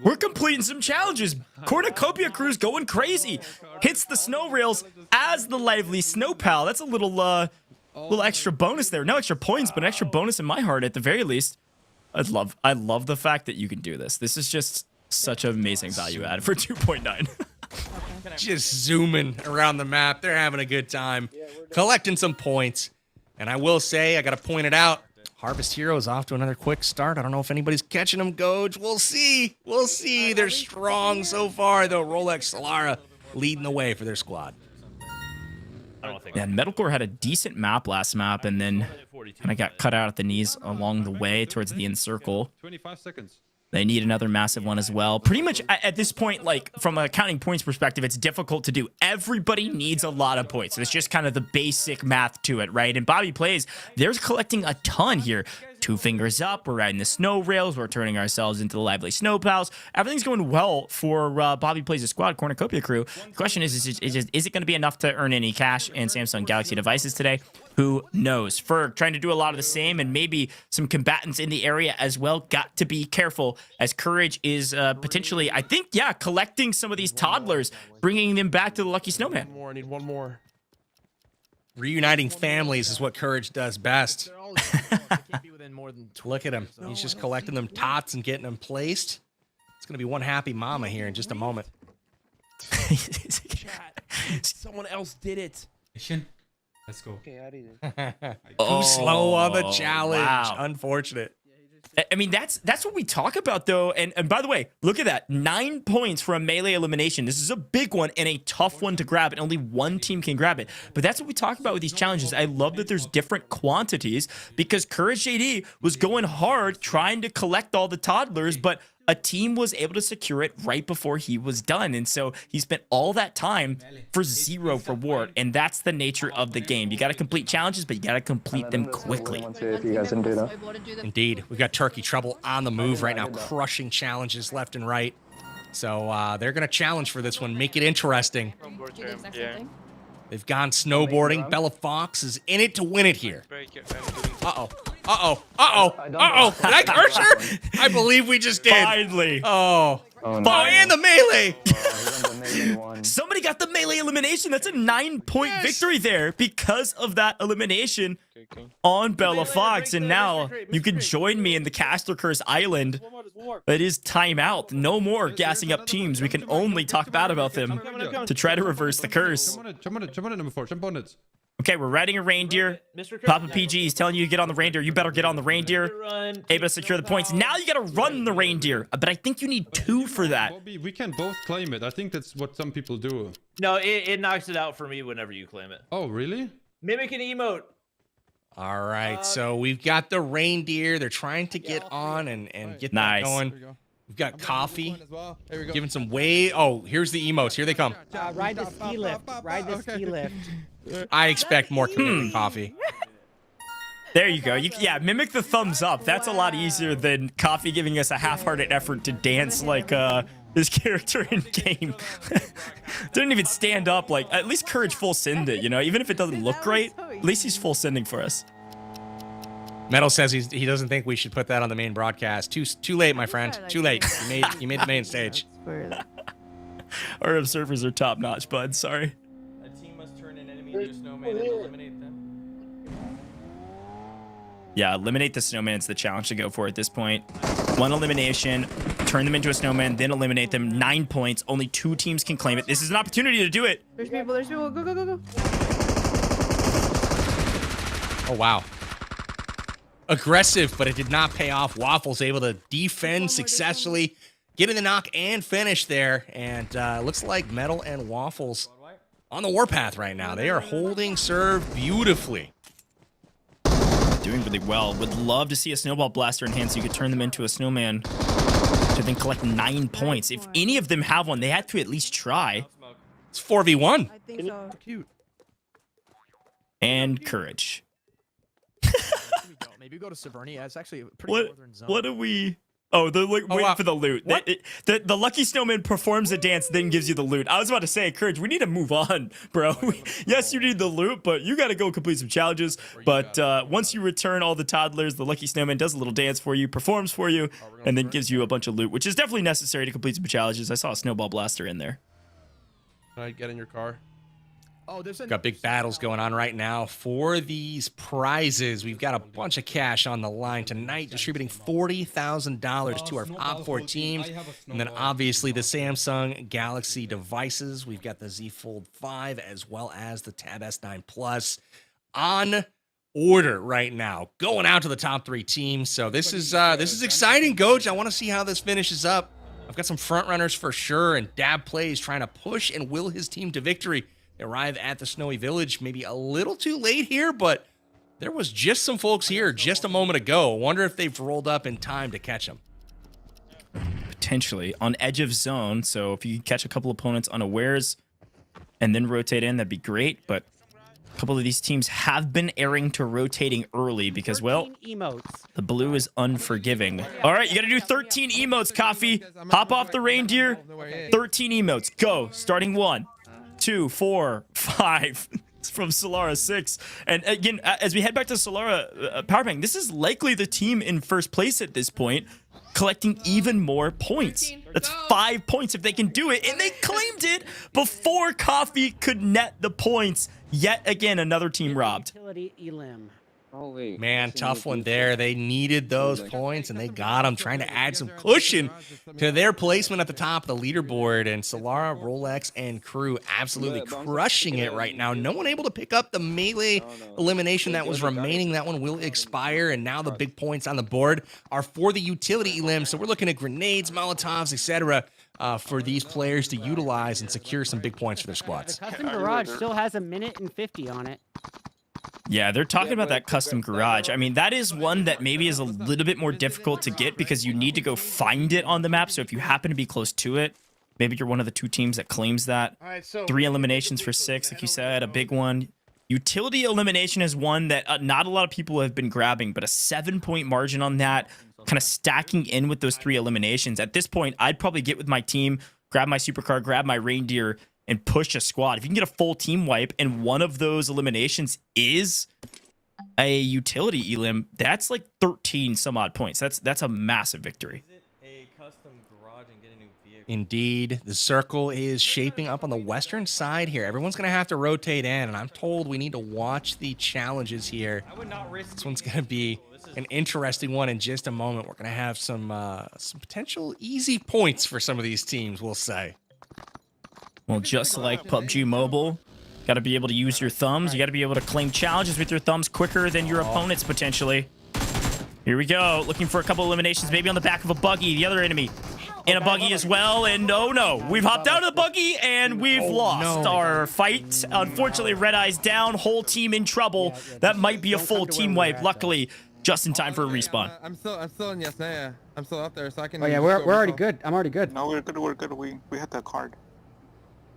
We're completing some challenges. Cornucopia crew's going crazy. Hits the snow rails as the lively snow pal. That's a little little extra bonus there. No extra points, but an extra bonus in my heart at the very least. I love the fact that you can do this. This is just such an amazing value add for 2.9. Just zooming around the map. They're having a good time, collecting some points. And I will say, I got to point it out, Harvest Hero is off to another quick start. I don't know if anybody's catching them, Goj. We'll see. We'll see. They're strong so far, though. Rolex Solara leading the way for their squad. Yeah, Metalcore had a decent map last map, and then kind of got cut out at the knees along the way towards the end circle. 25 seconds. They need another massive one as well. Pretty much at this point, like from a counting points perspective, it's difficult to do. Everybody needs a lot of points. It's just kind of the basic math to it, right? And Bobby Plays, they're collecting a ton here. 2 fingers up, we're riding the snow rails, we're turning ourselves into the lively snow pals. Everything's going well for Bobby Plays' squad, Cornucopia crew. The question is it going to be enough to earn any cash in Samsung Galaxy devices today? Who knows? Ferg trying to do a lot of the same, and maybe some combatants in the area as well. Got to be careful, as Courage is potentially, I think, yeah, collecting some of these toddlers, bringing them back to the Lucky Snowman. I need one more. Reuniting families is what Courage does best. Look at him. He's just collecting them tots and getting them placed. It's going to be one happy mama here in just a moment. Someone else did it. Let's go. Too slow on the challenge. Wow. Unfortunate. I mean, that's what we talk about, though. And by the way, look at that. 9 points for a melee elimination. This is a big one and a tough one to grab, and only one team can grab it. But that's what we talk about with these challenges. I love that there's different quantities, because Courage JD was going hard trying to collect all the toddlers, but a team was able to secure it right before he was done. And so he spent all that time for 0 reward. And that's the nature of the game. You got to complete challenges, but you got to complete them quickly. Indeed. We've got Turkey Trouble on the move right now, crushing challenges left and right. So they're going to challenge for this one, make it interesting. They've gone snowboarding. Bella Fox is in it to win it here. Uh-oh. Uh-oh. Uh-oh. Uh-oh. Did I curse her? I believe we just did. Finally. Oh. Oh, no. And the melee. Somebody got the melee elimination. That's a 9-point victory there because of that elimination on Bella Fox. And now you can join me in the Caster Curse Island. It is timeout. No more gassing up teams. We can only talk bad about them to try to reverse the curse. Jump on it, number 4. Jump on it. Okay, we're riding a reindeer. Papa PG is telling you to get on the reindeer. You better get on the reindeer. Able to secure the points. Now you got to run the reindeer. But I think you need 2 for that. Bobby, we can both claim it. I think that's what some people do. No, it knocks it out for me whenever you claim it. Oh, really? Mimic an emote. All right, so we've got the reindeer. They're trying to get on and get that going. We've got Coffee giving some way. Oh, here's the emotes. Here they come. Ride the ski lift. Ride the ski lift. I expect more commitment, Coffee. There you go. Yeah, mimic the thumbs up. That's a lot easier than Coffee giving us a half-hearted effort to dance like his character in game. Didn't even stand up. Like, at least Courage full send it, you know? Even if it doesn't look great, at least he's full sending for us. Metal says he doesn't think we should put that on the main broadcast. Too late, my friend. Too late. You made the main stage. Our observers are top-notch, bud. Sorry. A team must turn an enemy into a snowman and eliminate them. Yeah, eliminate the snowman's the challenge to go for at this point. 1 elimination, turn them into a snowman, then eliminate them. 9 points. Only 2 teams can claim it. This is an opportunity to do it. There's people. There's people. Go, go, go, go. Oh, wow. Aggressive, but it did not pay off. Waffles able to defend successfully, getting the knock and finish there. And looks like Metal and Waffles on the warpath right now. They are holding serve beautifully. Doing really well. Would love to see a snowball blaster in hand so you could turn them into a snowman to then collect 9 points. If any of them have one, they have to at least try. It's 4v1. I think so. Cute. And Courage. Maybe go to Severnia. It's actually a pretty northern zone. What do we... Oh, they're waiting for the loot. The Lucky Snowman performs a dance, then gives you the loot. I was about to say, Courage, we need to move on, bro. Yes, you need the loot, but you got to go complete some challenges. But once you return all the toddlers, the Lucky Snowman does a little dance for you, performs for you, and then gives you a bunch of loot, which is definitely necessary to complete some challenges. I saw a snowball blaster in there. Can I get in your car? Got big battles going on right now for these prizes. We've got a bunch of cash on the line tonight, distributing $40,000 to our top 4 teams. And then obviously the Samsung Galaxy devices. We've got the Z Fold 5 as well as the Tab S9 Plus on order right now, going out to the top 3 teams. So this is exciting, Coach. I want to see how this finishes up. I've got some front runners for sure, and Dab plays trying to push and will his team to victory. They arrive at the Snowy Village maybe a little too late here, but there was just some folks here just a moment ago. I wonder if they've rolled up in time to catch them. Potentially on edge of zone. So if you catch a couple opponents unawares and then rotate in, that'd be great. But a couple of these teams have been erring to rotating early because, well, the blue is unforgiving. All right, you got to do 13 emotes, Coffee. Hop off the reindeer. 13 emotes. Go. Starting 1, 2, 4, 5. It's from Solara 6. And again, as we head back to Solara Powerbang, this is likely the team in first place at this point, collecting even more points. That's 5 points if they can do it. And they claimed it before Coffee could net the points. Yet again, another team robbed. Man, tough one there. They needed those points, and they got them, trying to add some cushion to their placement at the top of the leaderboard. And Solara, Rolex, and crew absolutely crushing it right now. No one able to pick up the melee elimination that was remaining. That one will expire, and now the big points on the board are for the utility elim. So we're looking at grenades, Molotovs, etc. For these players to utilize and secure some big points for their squads. Custom Garage still has 1:50 on it. Yeah, they're talking about that custom garage. I mean, that is one that maybe is a little bit more difficult to get because you need to go find it on the map. So if you happen to be close to it, maybe you're one of the 2 teams that claims that. 3 eliminations for 6, like you said, a big one. Utility elimination is one that not a lot of people have been grabbing, but a 7-point margin on that, kind of stacking in with those 3 eliminations. At this point, I'd probably get with my team, grab my supercar, grab my reindeer, and push a squad. If you can get a full team wipe and one of those eliminations is a utility elim, that's like 13 some odd points. That's a massive victory. Indeed, the circle is shaping up on the western side here. Everyone's going to have to rotate in, and I'm told we need to watch the challenges here. This one's going to be an interesting one in just a moment. We're going to have some potential easy points for some of these teams, we'll say. Well, just like PUBG Mobile, got to be able to use your thumbs. You got to be able to claim challenges with your thumbs quicker than your opponents, potentially. Here we go. Looking for a couple eliminations, maybe on the back of a buggy. The other enemy in a buggy as well. And oh no, we've hopped out of the buggy and we've lost our fight. Unfortunately, Red Eye's down. Whole team in trouble. That might be a full team wipe. Luckily, just in time for a respawn. I'm still in Yasnaya. I'm still up there, so I can. Oh yeah, we're already good. I'm already good. No, we're good. We're good. We had that card.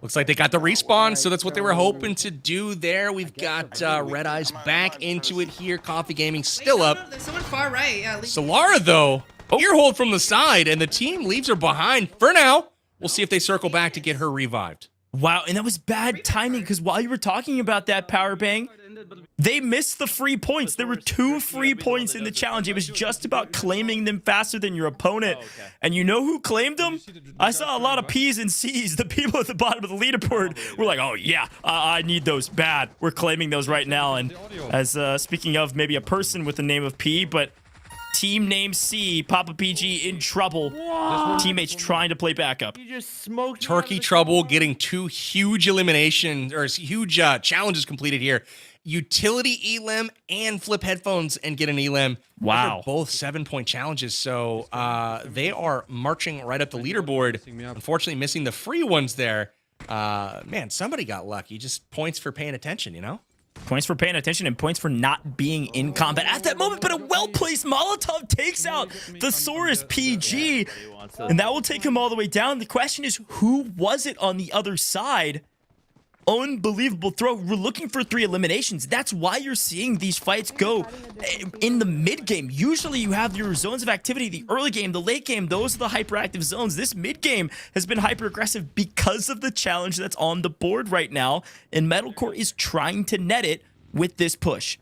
Looks like they got the respawn, so that's what they were hoping to do there. We've got Red Eyes back into it here. Coffee Gaming still up. There's someone far right. Yeah. Solara, though, ear hold from the side, and the team leaves her behind for now. We'll see if they circle back to get her revived. Wow, and that was bad timing because while you were talking about that power bang, they missed the free points. There were 2 free points in the challenge. It was just about claiming them faster than your opponent. And you know who claimed them? I saw a lot of P's and C's. The people at the bottom of the leaderboard were like, oh yeah, I need those bad. We're claiming those right now. And as speaking of maybe a person with the name of P, but team name C, Papa PG in trouble. Teammates trying to play backup. You just smoked Turkey trouble, getting 2 huge eliminations, or huge challenges completed here. Utility elim and flip headphones and get an elim. Wow. Both 7-point challenges. So they are marching right up the leaderboard. Unfortunately, missing the free ones there. Man, somebody got lucky. Just points for paying attention, you know? Points for paying attention and points for not being in combat at that moment, but a well-placed Molotov takes out the Saurus PG, and that will take him all the way down. The question is, who was it on the other side? Unbelievable throw. We're looking for 3 eliminations. That's why you're seeing these fights go in the mid game. Usually you have your zones of activity, the early game, the late game. Those are the hyperactive zones. This mid game has been hyper aggressive because of the challenge that's on the board right now. And Metalcore is trying to net it with this push.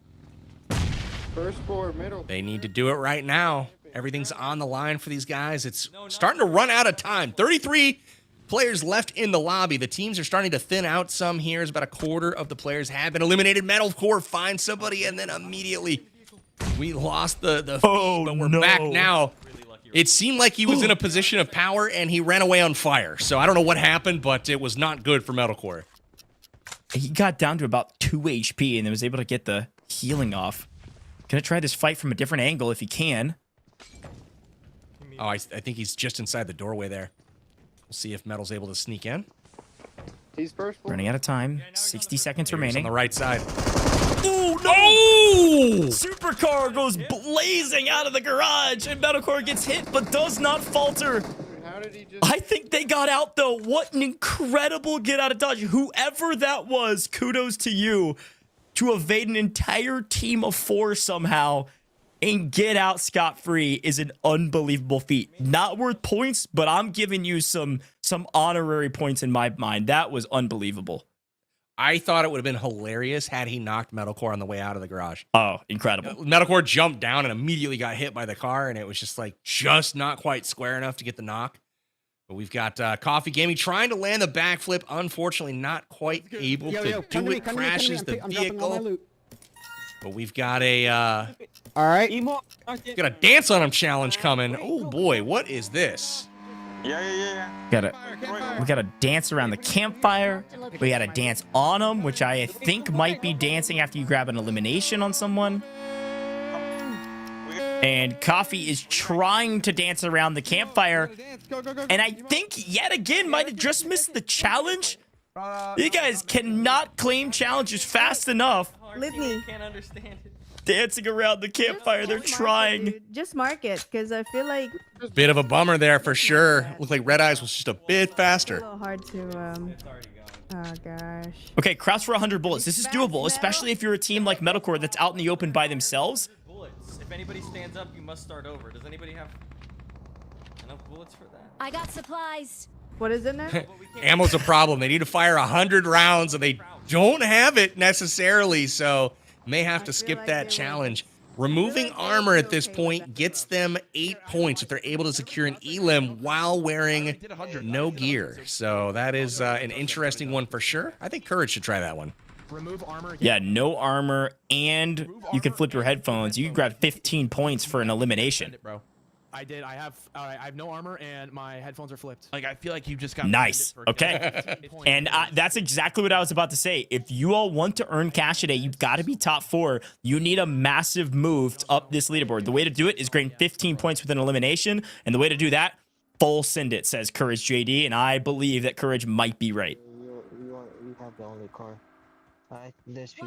First floor, middle. They need to do it right now. Everything's on the line for these guys. It's starting to run out of time. 33 players left in the lobby. The teams are starting to thin out some here. As about a quarter of the players have been eliminated. Metalcore finds somebody, and then immediately we lost the feed, but we're back now. It seemed like he was in a position of power, and he ran away on fire. So I don't know what happened, but it was not good for Metalcore. He got down to about 2 HP and then was able to get the healing off. Gonna try this fight from a different angle if he can. Oh, I think he's just inside the doorway there. We'll see if Metal's able to sneak in. He's first. Running out of time. 60 seconds remaining. On the right side. Oh, no! Oh! Supercar goes blazing out of the garage, and Metalcore gets hit, but does not falter. How did he just... I think they got out, though. What an incredible get out of dodge. Whoever that was, kudos to you to evade an entire team of 4 somehow and get out scot-free is an unbelievable feat. Not worth points, but I'm giving you some honorary points in my mind. That was unbelievable. I thought it would have been hilarious had he knocked Metalcore on the way out of the garage. Oh, incredible. Metalcore jumped down and immediately got hit by the car, and it was just like, just not quite square enough to get the knock. But we've got Coffee Gaming trying to land the backflip. Unfortunately, not quite able to do it. Crashes the vehicle. But we've got a all right. Got a dance on him challenge coming. Oh boy, what is this? We gotta dance around the campfire. We gotta dance on them, which I think might be dancing after you grab an elimination on someone. And Coffee is trying to dance around the campfire. And I think yet again might have just missed the challenge. You guys cannot claim challenges fast enough. Litney. Can't understand it. Dancing around the campfire, they're trying. Just mark it, because I feel like Bit of a bummer there for sure. Looked like Red Eyes was just a bit it's faster. a little hard to oh gosh. Okay, crouch for 100 bullets. This is doable, especially if you're a team like Metalcore that's out in the open by themselves. Bullets. If anybody stands up, you must start over. Does anybody have enough bullets for that? I got supplies. What is it now? Ammo's a problem. They need to fire 100 rounds, and they don't have it necessarily, so may have to skip that challenge. Removing armor at this point gets them 8 points if they're able to secure an elim while wearing no gear. So that is an interesting one for sure. I think Courage should try that one. Remove armor again. Yeah, no armor, and you can flip your headphones. You can grab 15 points for an elimination. Bro. I did. I have no armor and my headphones are flipped. Like, I feel like you just got nice. Okay. And that's exactly what I was about to say. If you all want to earn cash today, you've got to be top 4. You need a massive move up this leaderboard. The way to do it is gain 15 points with an elimination. And the way to do that, full send it, says Courage JD. And I believe that Courage might be right. We have the only car.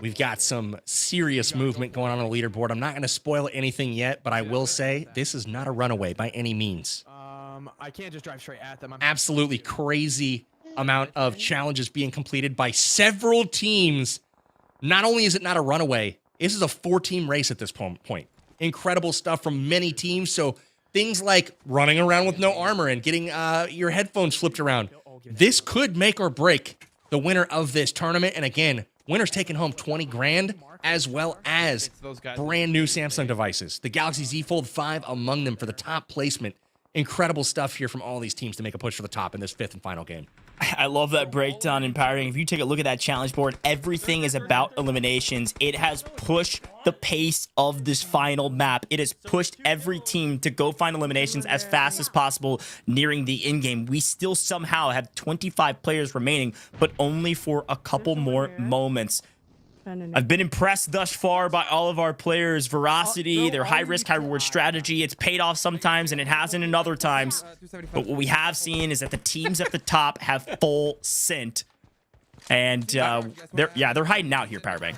We've got some serious movement going on the leaderboard. I'm not going to spoil anything yet, but I will say this is not a runaway by any means. I can't just drive straight at them. Absolutely crazy amount of challenges being completed by several teams. Not only is it not a runaway, this is a 4-team race at this point. Incredible stuff from many teams. So things like running around with no armor and getting your headphones flipped around. This could make or break the winner of this tournament. And again, winners taking home 20 grand, as well as brand new Samsung devices. The Galaxy Z Fold 5 among them for the top placement. Incredible stuff here from all these teams to make a push for the top in this 5th and final game. I love that breakdown, Empowering. If you take a look at that challenge board, everything is about eliminations. It has pushed the pace of this final map. It has pushed every team to go find eliminations as fast as possible nearing the end game. We still somehow have 25 players remaining, but only for a couple more moments. I've been impressed thus far by all of our players' veracity, their high-risk, high-reward strategy. It's paid off sometimes, and it hasn't in other times. But what we have seen is that the teams at the top have full scent. And they're hiding out here, Powerbang.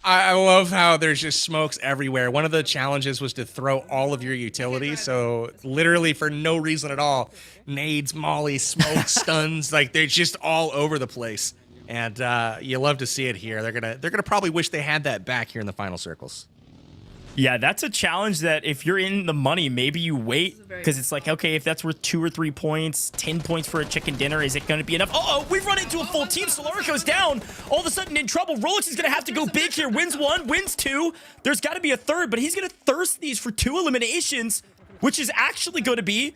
I love how there's just smokes everywhere. One of the challenges was to throw all of your utilities. So literally for no reason at all, nades, mollies, smoke, stuns, like they're just all over the place. And you love to see it here. They're gonna probably wish they had that back here in the final circles. Yeah, that's a challenge that if you're in the money, maybe you wait, because it's like, okay, if that's worth 2 or 3 points, 10 points for a chicken dinner, is it going to be enough? Oh, we've run into a full team. Solarico's down. All of a sudden in trouble. Rolex is going to have to go big here. Wins 1, wins 2. There's got to be a third, but he's going to thirst these for 2 eliminations, which is actually going to be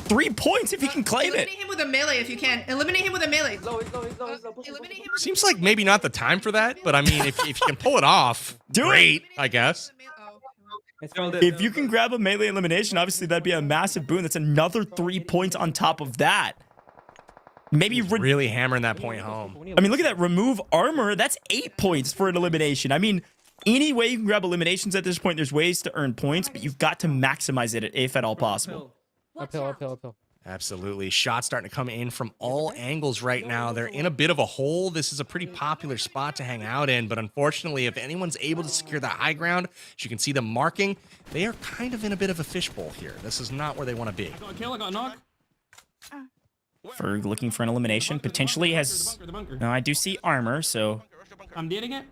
3 points if he can claim it. Eliminate him with with a melee if you can. Eliminate him with a melee. Eliminate him. Seems like maybe not the time for that, but I mean, if you can pull it off, great, I guess. If you can grab a melee elimination, obviously that'd be a massive boon. That's another 3 points on top of that. Maybe really hammering that point home. I mean, look at that. Remove armor. That's 8 points for an elimination. I mean, any way you can grab eliminations at this point, there's ways to earn points, but you've got to maximize it if at all possible. Uphill. Absolutely. Shots starting to come in from all angles right now. They're in a bit of a hole. This is a pretty popular spot to hang out in, but unfortunately, if anyone's able to secure the high ground, as you can see them marking, they are kind of in a bit of a fishbowl here. This is not where they want to be. I got a knock. Ferg looking for an elimination. Potentially has... No, I do see armor, so... I'm getting it.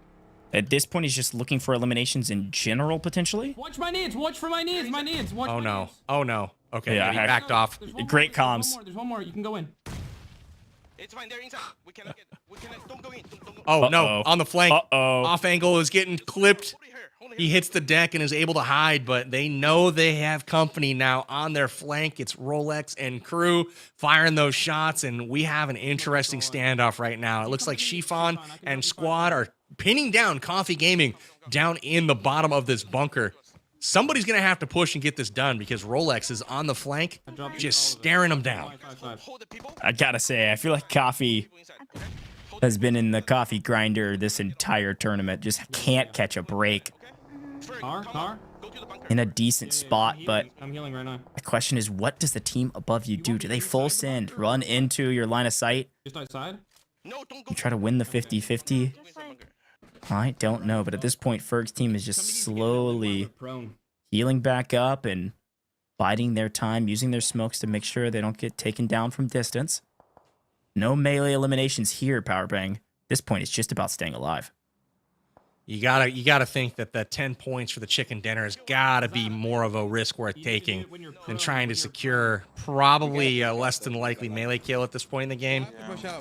At this point, he's just looking for eliminations in general, potentially. Watch my needs. Watch for my needs. My needs. Watch Oh, my no. needs. Oh, no. Okay, Yeah, he backed off. Great comms. There's one more. You can go in. It's fine. They're inside. We cannot get. We cannot. Don't go in. Don't go. Oh, no. On the flank. Uh-oh. Off angle is getting clipped. He hits the deck and is able to hide, but they know they have company now on their flank. It's Rolex and crew firing those shots, and we have an interesting standoff right now. It looks like Chiffon and squad are pinning down Coffee Gaming down in the bottom of this bunker. Somebody's going to have to push and get this done because Rolex is on the flank, just staring them down. I gotta say, I feel like Coffee has been in the coffee grinder this entire tournament. Just can't catch a break. Car. In a decent spot, but I'm healing right now. the question is, what does the team above you do? Do they full send, run into your line of sight? Just outside. You try to win the 50-50? I don't know, but at this point, Ferg's team is just slowly healing back up and biding their time, using their smokes to make sure they don't get taken down from distance. No melee eliminations here, Powerbang. This point, it's just about staying alive. You gotta think that the 10 points for the chicken dinner has gotta be more of a risk worth taking than trying to secure probably a less than likely melee kill at this point in the game.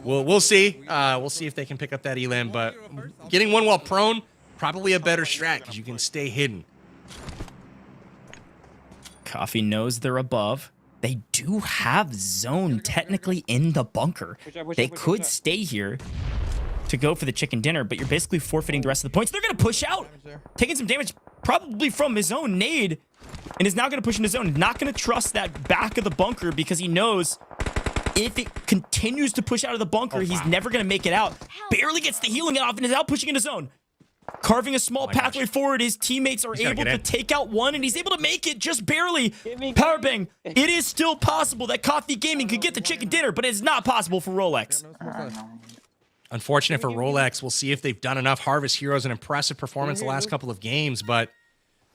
We'll see. We'll see if they can pick up that elim, but getting one while prone, probably a better strat because you can stay hidden. Coffee knows they're above. They do have zone technically in the bunker. They could stay here to go for the chicken dinner, but you're basically forfeiting the rest of the points. They're going to push out, taking some damage probably from his own nade, and is now going to push into zone. Not going to trust that back of the bunker because he knows if it continues to push out of the bunker, he's never going to make it out. Barely gets the healing off and is out pushing into zone. Carving a small pathway forward, his teammates are able to take out one, and he's able to make it just barely. Powerbang, it is still possible that Coffee Gaming could get the chicken dinner, but it's not possible for Rolex. Unfortunate for Rolex. We'll see if they've done enough. Harvest Heroes, an impressive performance the last couple of games, but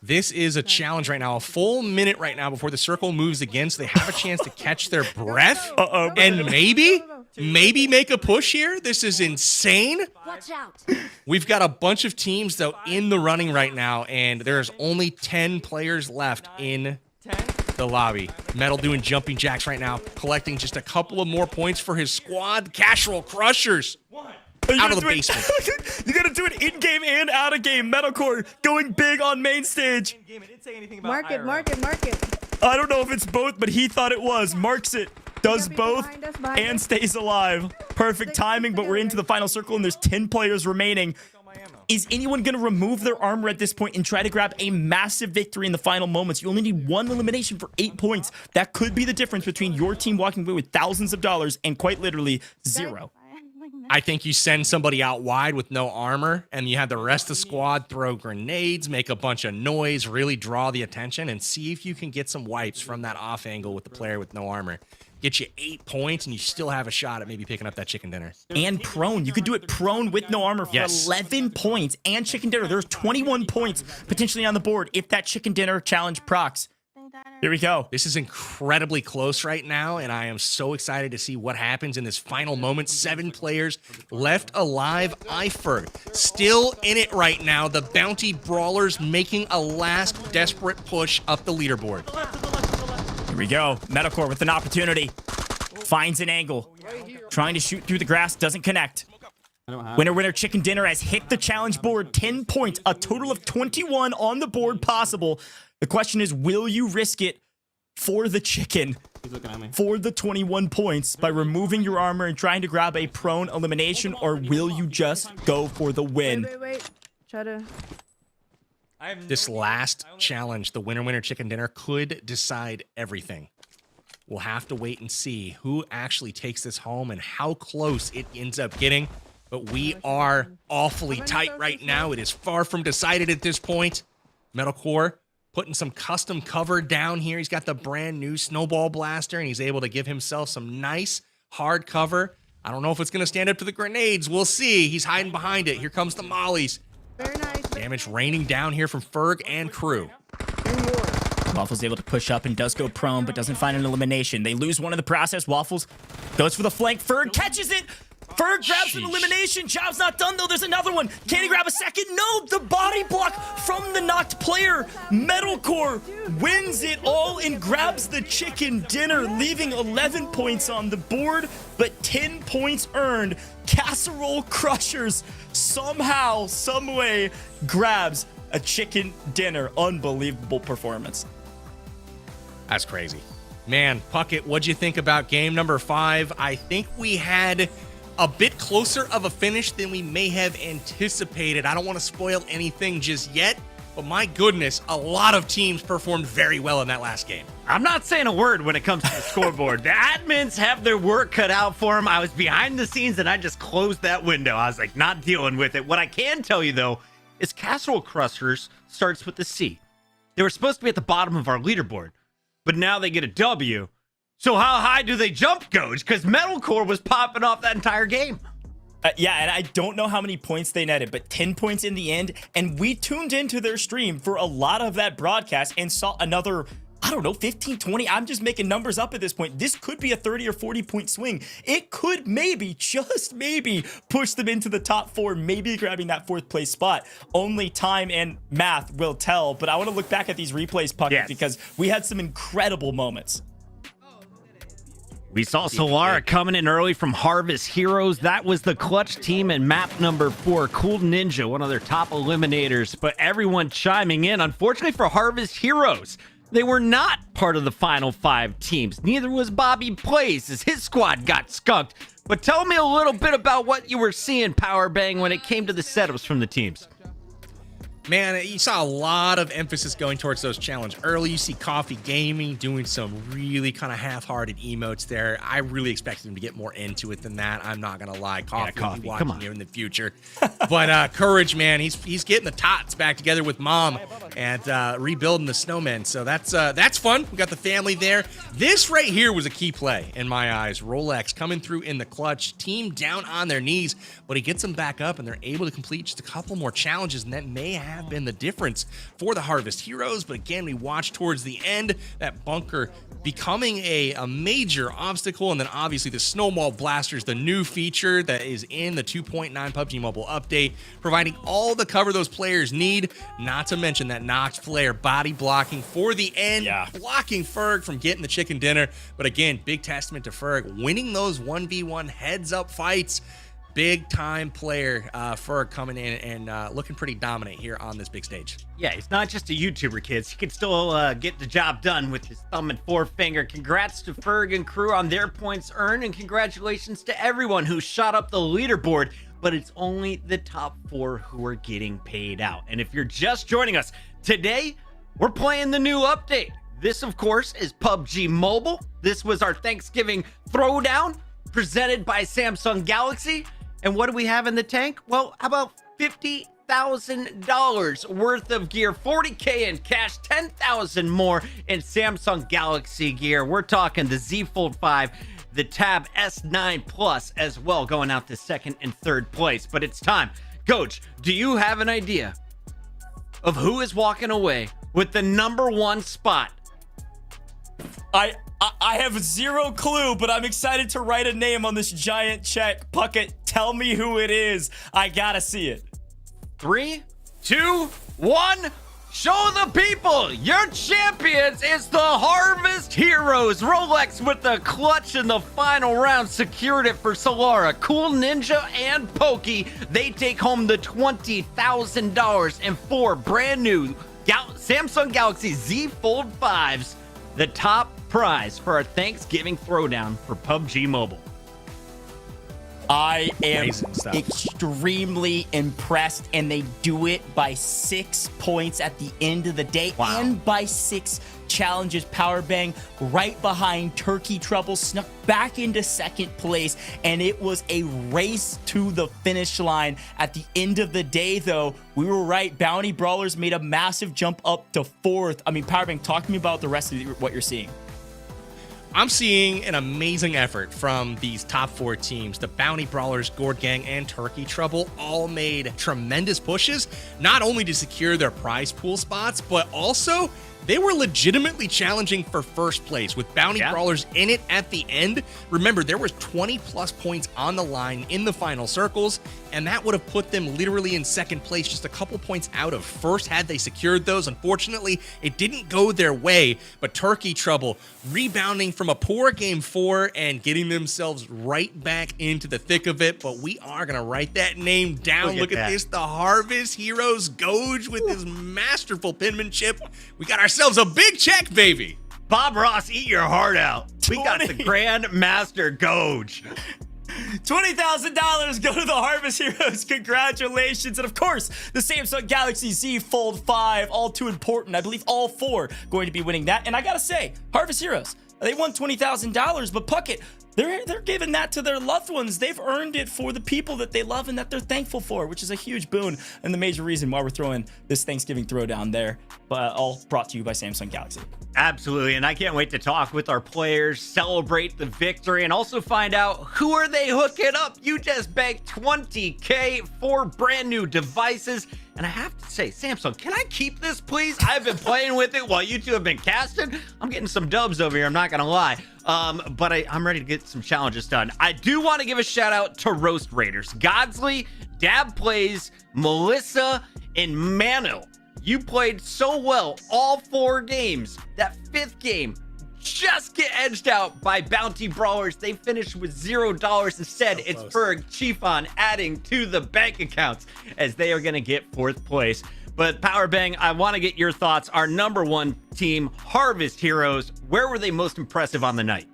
this is a challenge right now. A full minute right now before the circle moves again, so they have a chance to catch their breath and maybe make a push here. This is insane. Watch out. We've got a bunch of teams, though, in the running right now, and there's only 10 players left in the lobby. Metal doing jumping jacks right now, collecting just a couple of more points for his squad. Casual Crushers out of the basement. You gotta do it in-game and out-of-game. Metalcore going big on main stage. Mark it. I don't know if it's both, but he thought it was. Marks it. Does both and stays alive. Perfect timing, but we're into the final circle and there's 10 players remaining. Is anyone going to remove their armor at this point and try to grab a massive victory in the final moments? You only need one elimination for 8 points. That could be the difference between your team walking away with thousands of dollars and quite literally zero. I think you send somebody out wide with no armor, and you have the rest of the squad throw grenades, make a bunch of noise, really draw the attention, and see if you can get some wipes from that off angle with the player with no armor. Get you 8 points, and you still have a shot at maybe picking up that chicken dinner. And prone. You could do it prone with no armor for 11 points and chicken dinner. There's 21 points potentially on the board if that chicken dinner challenge procs. Here we go. This is incredibly close right now, and I am so excited to see what happens in this final moment. 7 players left alive. Eifert still in it right now. The Bounty Brawlers making a last desperate push up the leaderboard. Here we go. Metalcore with an opportunity. Finds an angle. Trying to shoot through the grass. Doesn't connect. Winner chicken dinner has hit the challenge board. 10 points. A total of 21 on the board possible. The question is, will you risk it for the chicken He's looking at me. for the 21 points by removing your armor and trying to grab a prone elimination, or will you just go for the win? Wait. Try to. This last challenge, the winner chicken dinner, could decide everything. We'll have to wait and see who actually takes this home and how close it ends up getting. But we are awfully tight right now. It is far from decided at this point. Metalcore putting some custom cover down here. He's got the brand new snowball blaster, and he's able to give himself some nice hard cover. I don't know if it's going to stand up to the grenades. We'll see. He's hiding behind it. Here comes the mollies. Very nice. Damage raining down here from Ferg and crew. Waffles able to push up and does go prone, but doesn't find an elimination. They lose one in the process. Waffles goes for the flank. Ferg catches it. Ferg grabs an elimination. Job's not done, though. There's another one. Can he grab a second? No, the body block from the knocked player. Metalcore wins it all and grabs the chicken dinner, leaving 11 points on the board, but 10 points earned. Casserole Crushers somehow, someway grabs a chicken dinner. Unbelievable performance. That's crazy. Man, Puckett, what'd you think about game number 5? I think we had a bit closer of a finish than we may have anticipated. I don't want to spoil anything just yet, but my goodness, a lot of teams performed very well in that last game. I'm not saying a word when it comes to the scoreboard. The admins have their work cut out for them. I was behind the scenes and I just closed that window. I was like, not dealing with it. What I can tell you, though, is Casserole Crushers starts with the C. They were supposed to be at the bottom of our leaderboard, but now they get a W. So how high do they jump, Coach? Because Metalcore was popping off that entire game. Yeah, and I don't know how many points they netted, but 10 points in the end. And we tuned into their stream for a lot of that broadcast and saw another, I don't know, 15, 20. I'm just making numbers up at this point. This could be a 30 or 40 point swing. It could maybe, just maybe, push them into the top 4, maybe grabbing that 4th place spot. Only time and math will tell. But I want to look back at these replays, Puckett, because we had some incredible moments. We saw Solara coming in early from Harvest Heroes. That was the clutch team in map number 4. Cool Ninja, one of their top eliminators. But everyone chiming in. Unfortunately for Harvest Heroes, they were not part of the final 5 teams. Neither was Bobby Plays, as his squad got skunked. But tell me a little bit about what you were seeing, Powerbang, when it came to the setups from the teams. Man, you saw a lot of emphasis going towards those challenges. Early, you see Coffee Gaming doing some really kind of half-hearted emotes there. I really expected him to get more into it than that. I'm not going to lie. Coffee will be watching you in the future. But Courage, man, he's getting the tots back together with Mom and rebuilding the Snowman. So that's fun. We got the family there. This right here was a key play in my eyes. Rolex coming through in the clutch. Team down on their knees, but he gets them back up, and they're able to complete just a couple more challenges, and that may have been the difference for the Harvest Heroes. But again, we watch towards the end that bunker becoming a major obstacle, and then obviously the snowball blasters, the new feature that is in the 2.9 PUBG Mobile update, providing all the cover those players need, not to mention that knocked player body blocking for the end, blocking Ferg from getting the chicken dinner. But again, big testament to Ferg winning those 1v1 heads up fights. Big time player, Ferg, coming in and looking pretty dominant here on this big stage. Yeah, he's not just a YouTuber, kids. He can still get the job done with his thumb and forefinger. Congrats to Ferg and crew on their points earned, and congratulations to everyone who shot up the leaderboard. But it's only the top 4 who are getting paid out. And if you're just joining us, today we're playing the new update. This, of course, is PUBG Mobile. This was our Thanksgiving Throwdown presented by Samsung Galaxy. And what do we have in the tank? Well, how about $50,000 worth of gear, 40K in cash, 10,000 more in Samsung Galaxy gear. We're talking the Z Fold 5, the Tab S9 Plus as well, going out to 2nd and 3rd place. But it's time. Coach, do you have an idea of who is walking away with the #1 spot? I have zero clue, but I'm excited to write a name on this giant check. Puckett, tell me who it is. I gotta see it. 3, 2, 1. Show the people your champions is the Harvest Heroes. Rolex with the clutch in the final round secured it for Solara. Cool Ninja and Pokey, they take home the $20,000 and 4 brand new Samsung Galaxy Z Fold 5s. the top prize for our Thanksgiving Throwdown for PUBG Mobile. I am extremely impressed, and they do it by 6 points at the end of the day, and by 6 challenges. Power Bang right behind Turkey Trouble snuck back into second place, and it was a race to the finish line. At the end of the day, though, we were right. Bounty Brawlers made a massive jump up to 4th. I mean, Power Bang, talk to me about the rest of what you're seeing. I'm seeing an amazing effort from these top 4 teams. The Bounty Brawlers, Gourd Gang, and Turkey Trouble all made tremendous pushes, not only to secure their prize pool spots, but also they were legitimately challenging for first place with Bounty Brawlers in it at the end. Remember, there was 20 plus points on the line in the final circles, and that would have put them literally in second place, just a couple points out of first had they secured those. Unfortunately, it didn't go their way, but Turkey Trouble rebounding from a poor game 4 and getting themselves right back into the thick of it. But we are going to write that name down. Look at this, the Harvest Heroes Goge with his masterful penmanship. We got ourselves a big check, baby. Bob Ross, eat your heart out. We got the Grand Master Goge. $20,000 go to the Harvest Heroes. Congratulations. And of course, the Samsung Galaxy Z Fold 5, all too important. I believe all 4 going to be winning that. And I gotta say, Harvest Heroes, they won $20,000, but Puckett, they're giving that to their loved ones. They've earned it for the people that they love and that they're thankful for, which is a huge boon and the major reason why we're throwing this Thanksgiving Throwdown there. But all brought to you by Samsung Galaxy. Absolutely, and I can't wait to talk with our players, celebrate the victory, and also find out who are they hooking up. You just banked $20K for brand new devices, and I have to say, Samsung, can I keep this, please? I've been playing with it while you two have been casting. I'm getting some dubs over here, I'm not gonna lie. But I'm ready to get some challenges done. I do want to give a shout out to Roast Raiders, Godsley, Dab Plays, Melissa, and Mano. You played so well all 4 games. That 5th game just get edged out by Bounty Brawlers. They finished with $0 instead. It's Ferg, Chiefon adding to the bank accounts as they are going to get 4th place. But Power Bang, I want to get your thoughts. Our number 1 team, Harvest Heroes, where were they most impressive on the night?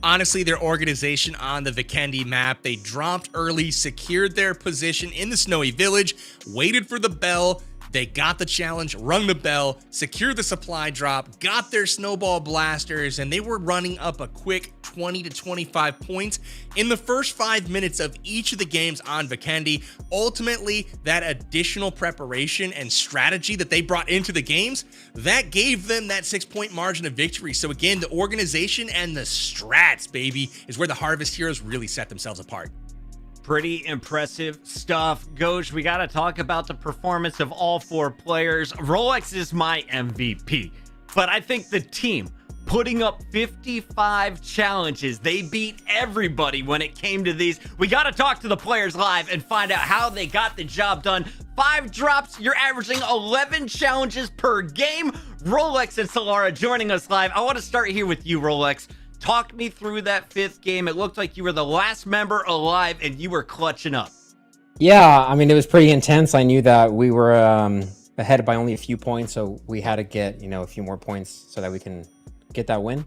Honestly, their organization on the Vikendi map, they dropped early, secured their position in the Snowy Village, waited for the bell, they got the challenge, rung the bell, secured the supply drop, got their snowball blasters, and they were running up a quick 20 to 25 points in the first 5 minutes of each of the games on Vikendi. Ultimately, that additional preparation and strategy that they brought into the games, that gave them that 6-point margin of victory. So again, the organization and the strats, baby, is where the Harvest Heroes really set themselves apart. Pretty impressive stuff. Goge, we got to talk about the performance of all 4 players. Rolex is my MVP, but I think the team putting up 55 challenges, they beat everybody when it came to these. We got to talk to the players live and find out how they got the job done. 5 drops, you're averaging 11 challenges per game. Rolex and Solara joining us live. I want to start here with you, Rolex. Talk me through that 5th game. It looked like you were the last member alive and you were clutching up. Yeah, I mean, it was pretty intense. I knew that we were ahead by only a few points, so we had to get, a few more points so that we can get that win.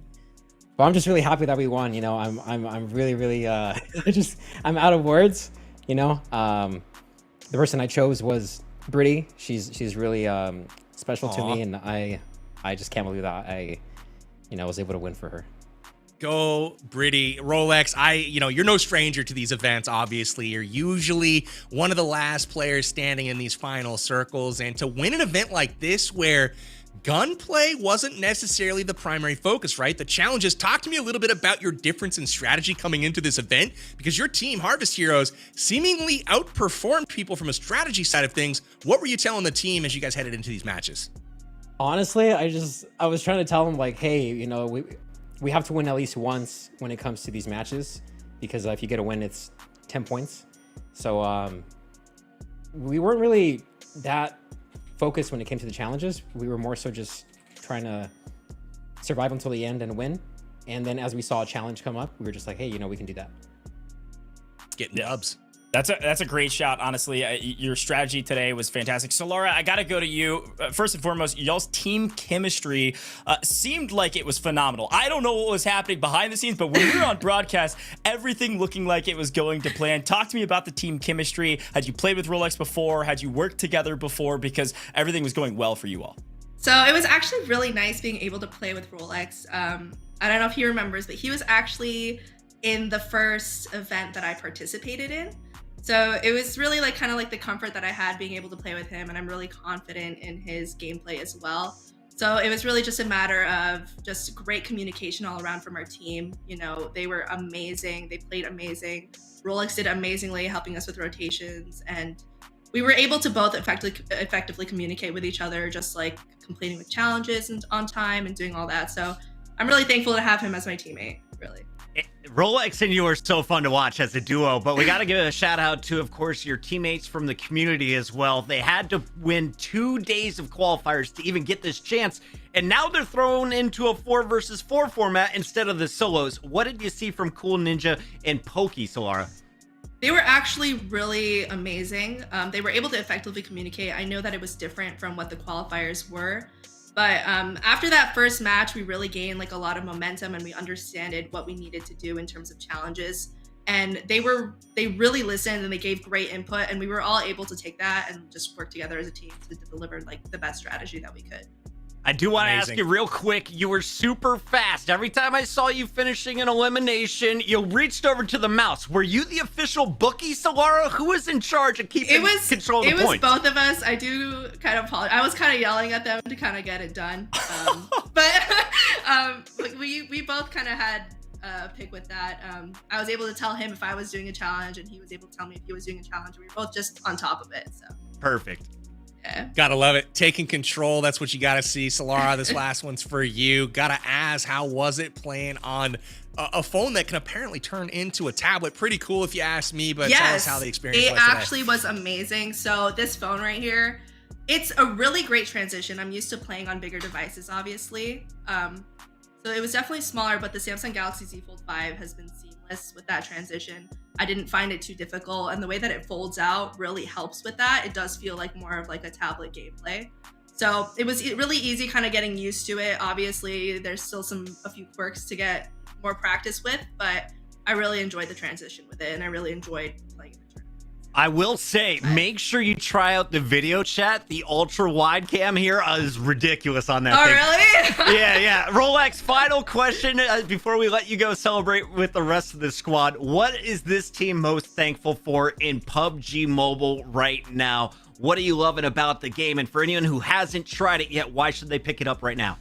But I'm just really happy that we won. I'm really I'm out of words. The person I chose was Brittany. She's really special to me, and I just can't believe that I was able to win for her. Go, Brittany. Rolex, you're no stranger to these events, obviously. You're usually one of the last players standing in these final circles. And to win an event like this where gunplay wasn't necessarily the primary focus, right? The challenges, talk to me a little bit about your difference in strategy coming into this event, because your team, Harvest Heroes, seemingly outperformed people from a strategy side of things. What were you telling the team as you guys headed into these matches? Honestly, I was trying to tell them, like, hey, we have to win at least once when it comes to these matches, because if you get a win, it's 10 points. So we weren't really that focused when it came to the challenges. We were more so just trying to survive until the end and win. And then as we saw a challenge come up, we were just like, hey, we can do that. Getting dubs. That's a great shout, honestly. Your strategy today was fantastic. Solara, I got to go to you. First and foremost, y'all's team chemistry seemed like it was phenomenal. I don't know what was happening behind the scenes, but when we were on broadcast, everything looking like it was going to plan. Talk to me about the team chemistry. Had you played with Rolex before? Had you worked together before? Because everything was going well for you all. So it was actually really nice being able to play with Rolex. I don't know if he remembers, but he was actually in the first event that I participated in. So it was really like kind of like the comfort that I had being able to play with him, and I'm really confident in his gameplay as well. So it was really just a matter of just great communication all around from our team. You know, they were amazing. They played amazing. Rolex did amazingly helping us with rotations, and we were able to both effectively communicate with each other, just like completing with challenges and on time and doing all that. So I'm really thankful to have him as my teammate, really. Rolex and you are so fun to watch as a duo, but we got to give a shout out to, of course, your teammates from the community as well. They had to win 2 days of qualifiers to even get this chance, and now they're thrown into a 4 versus 4 format instead of the solos. What did you see from Cool Ninja and Pokey, Solara? They were actually really amazing. They were able to effectively communicate. I know that it was different from what the qualifiers were. But after that first match, we really gained like a lot of momentum, and we understood what we needed to do in terms of challenges. And they really listened, and they gave great input, and we were all able to take that and just work together as a team to deliver like the best strategy that we could. I do want to ask you real quick, you were super fast. Every time I saw you finishing an elimination, you reached over to the mouse. Were you the official bookie, Solara? Who was in charge of keeping control of the points? It was both of us. I do kind of apologize. I was kind of yelling at them to kind of get it done. But we both kind of had a pick with that. I was able to tell him if I was doing a challenge, and he was able to tell me if he was doing a challenge. We were both just on top of it. So perfect. Yeah. Gotta love it. Taking control. That's what you gotta see. Solara, this last one's for you. Gotta ask, how was it playing on a phone that can apparently turn into a tablet? Pretty cool if you ask me, but tell us how the experience was today. It actually was amazing. So this phone right here, it's a really great transition. I'm used to playing on bigger devices, obviously. So it was definitely smaller, but the Samsung Galaxy Z Fold 5 has been seamless with that transition. I didn't find it too difficult, and the way that it folds out really helps with that. It does feel like more of like a tablet gameplay. So it was really easy kind of getting used to it. Obviously, there's still a few quirks to get more practice with, but I really enjoyed the transition with it, and I really enjoyed playing the tournament. I will say, make sure you try out the video chat. The ultra wide cam here is ridiculous on that thing. Really? Yeah. Rolex, final question before we let you go celebrate with the rest of the squad. What is this team most thankful for in PUBG Mobile right now? What are you loving about the game? And for anyone who hasn't tried it yet, why should they pick it up right now?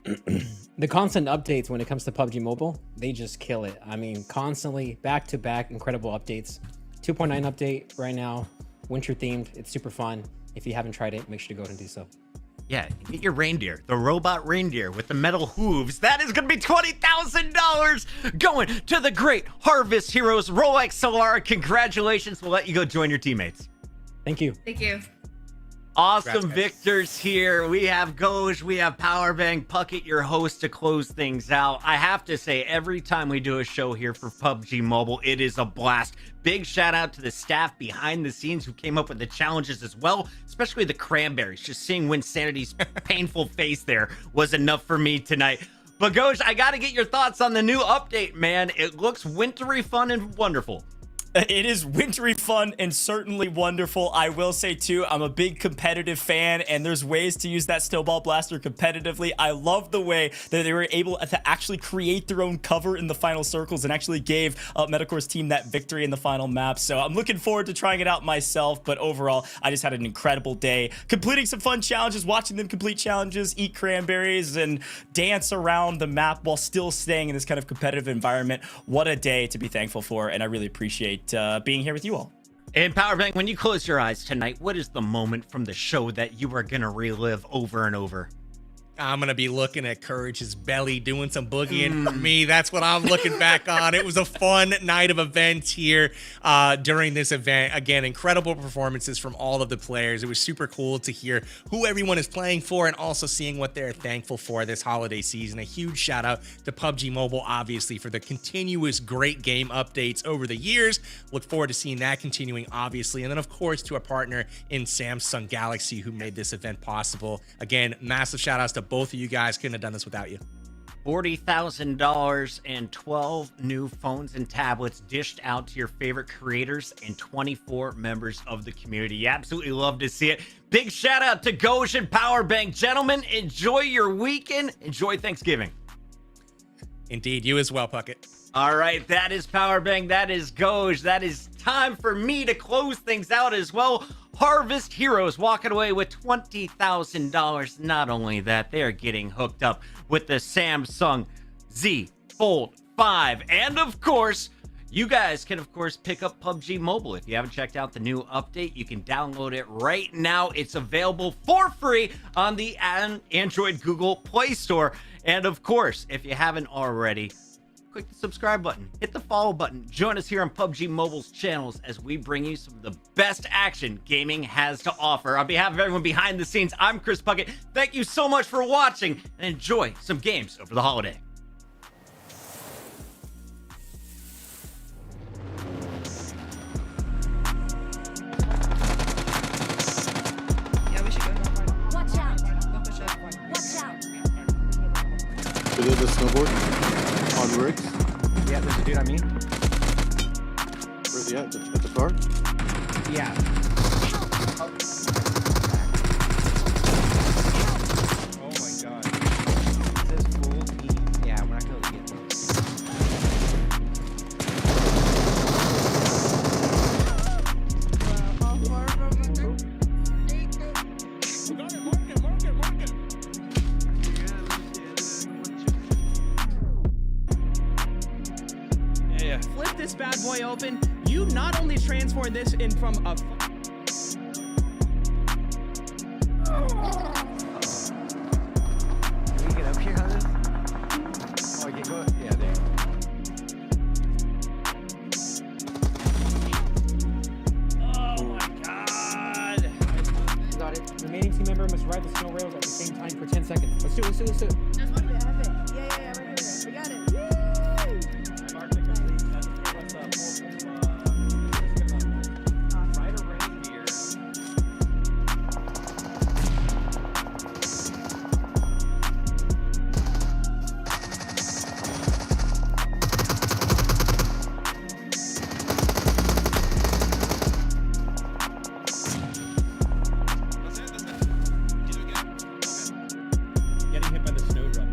The constant updates when it comes to PUBG Mobile, they just kill it. I mean, constantly back-to-back incredible updates. 2.9 update right now, winter themed. It's super fun. If you haven't tried it, make sure to go and do so. Yeah, get your reindeer, the robot reindeer with the metal hooves. That is going to be $20,000 going to the great Harvest Heroes. Rolex, Solara, congratulations. We'll let you go join your teammates. Thank you. Thank you. Awesome victors here. We have Goj, we have Powerbang, Puckett, your host, to close things out. I have to say, every time we do a show here for PUBG Mobile, it is a blast. Big shout out to the staff behind the scenes who came up with the challenges as well, especially the cranberries. Just seeing Winsanity's painful face there was enough for me tonight. But Goj, I got to get your thoughts on the new update, man. It looks wintry, fun, and wonderful. It is wintry fun and certainly wonderful. I will say too, I'm a big competitive fan, and there's ways to use that snowball blaster competitively. I love the way that they were able to actually create their own cover in the final circles and actually gave Metacore's team that victory in the final map. So I'm looking forward to trying it out myself, but overall, I just had an incredible day completing some fun challenges, watching them complete challenges, eat cranberries, and dance around the map while still staying in this kind of competitive environment. What a day to be thankful for, and I really appreciate being here with you all. And Powerbank, when you close your eyes tonight, what is the moment from the show that you are going to relive over and over? I'm going to be looking at Courage's belly doing some boogieing for me. That's what I'm looking back on. It was a fun night of events here during this event. Again, incredible performances from all of the players. It was super cool to hear who everyone is playing for and also seeing what they're thankful for this holiday season. A huge shout out to PUBG Mobile, obviously, for the continuous great game updates over the years. Look forward to seeing that continuing, obviously. And then, of course, to our partner in Samsung Galaxy who made this event possible. Again, massive shout outs to both of you guys. Couldn't have done this without you. $40,000 and 12 new phones and tablets dished out to your favorite creators and 24 members of the community. You absolutely love to see it. Big shout out to Goj and Powerbank. Gentlemen, enjoy your weekend. Enjoy Thanksgiving. Indeed, you as well, Puckett. All right, that is Powerbank. That is Goj. That is time for me to close things out as well. Harvest Heroes walking away with $20,000. Not only that, they are getting hooked up with the Samsung Z Fold 5. And of course, you guys can, of course, pick up PUBG Mobile. If you haven't checked out the new update, you can download it right now. It's available for free on the Android Google Play Store. And of course, if you haven't already, click the subscribe button, hit the follow button, join us here on PUBG Mobile's channels as we bring you some of the best action gaming has to offer. On behalf of everyone behind the scenes, I'm Chris Puckett. Thank you so much for watching and enjoy some games over the holiday. Yeah, we should go. Watch out. Go push up. Watch out. So there's a snowboard on rigs. Yeah, there's a dude on me. Where's he at? At the car? Yeah. Oh my god. It says full team. Yeah, we're not going to get this. Flip this bad boy open. You not only transform this in from a... Can we get up here on this? Oh, go. Yeah, there. Oh my god. Got it. Remaining team member must ride the snow rails at the same time for 10 seconds. Let's do it, let's do it, let's do it. There's one bit, have it. Yeah, right here. We got it. Yay! Getting hit by the snowdrop.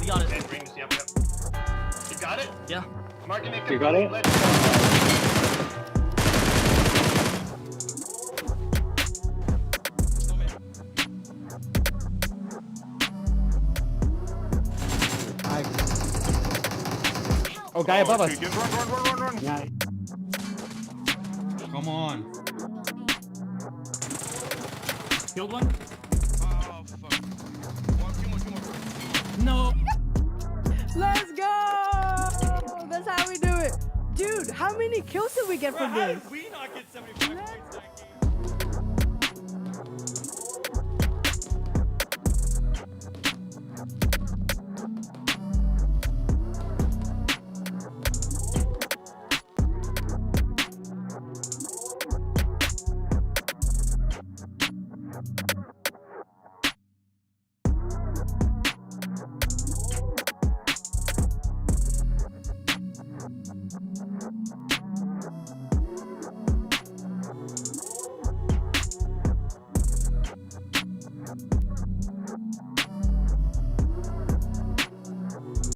You got it. Rings, yep. You got it? Yeah. Marking it. You got it? Let's go. Oh, guy above us. Run. Yeah. Come on. Killed one. Oh, fuck. Two more. No. Let's go! That's how we do it. Dude, how many kills did we get from this? How did we not get 75 points that game?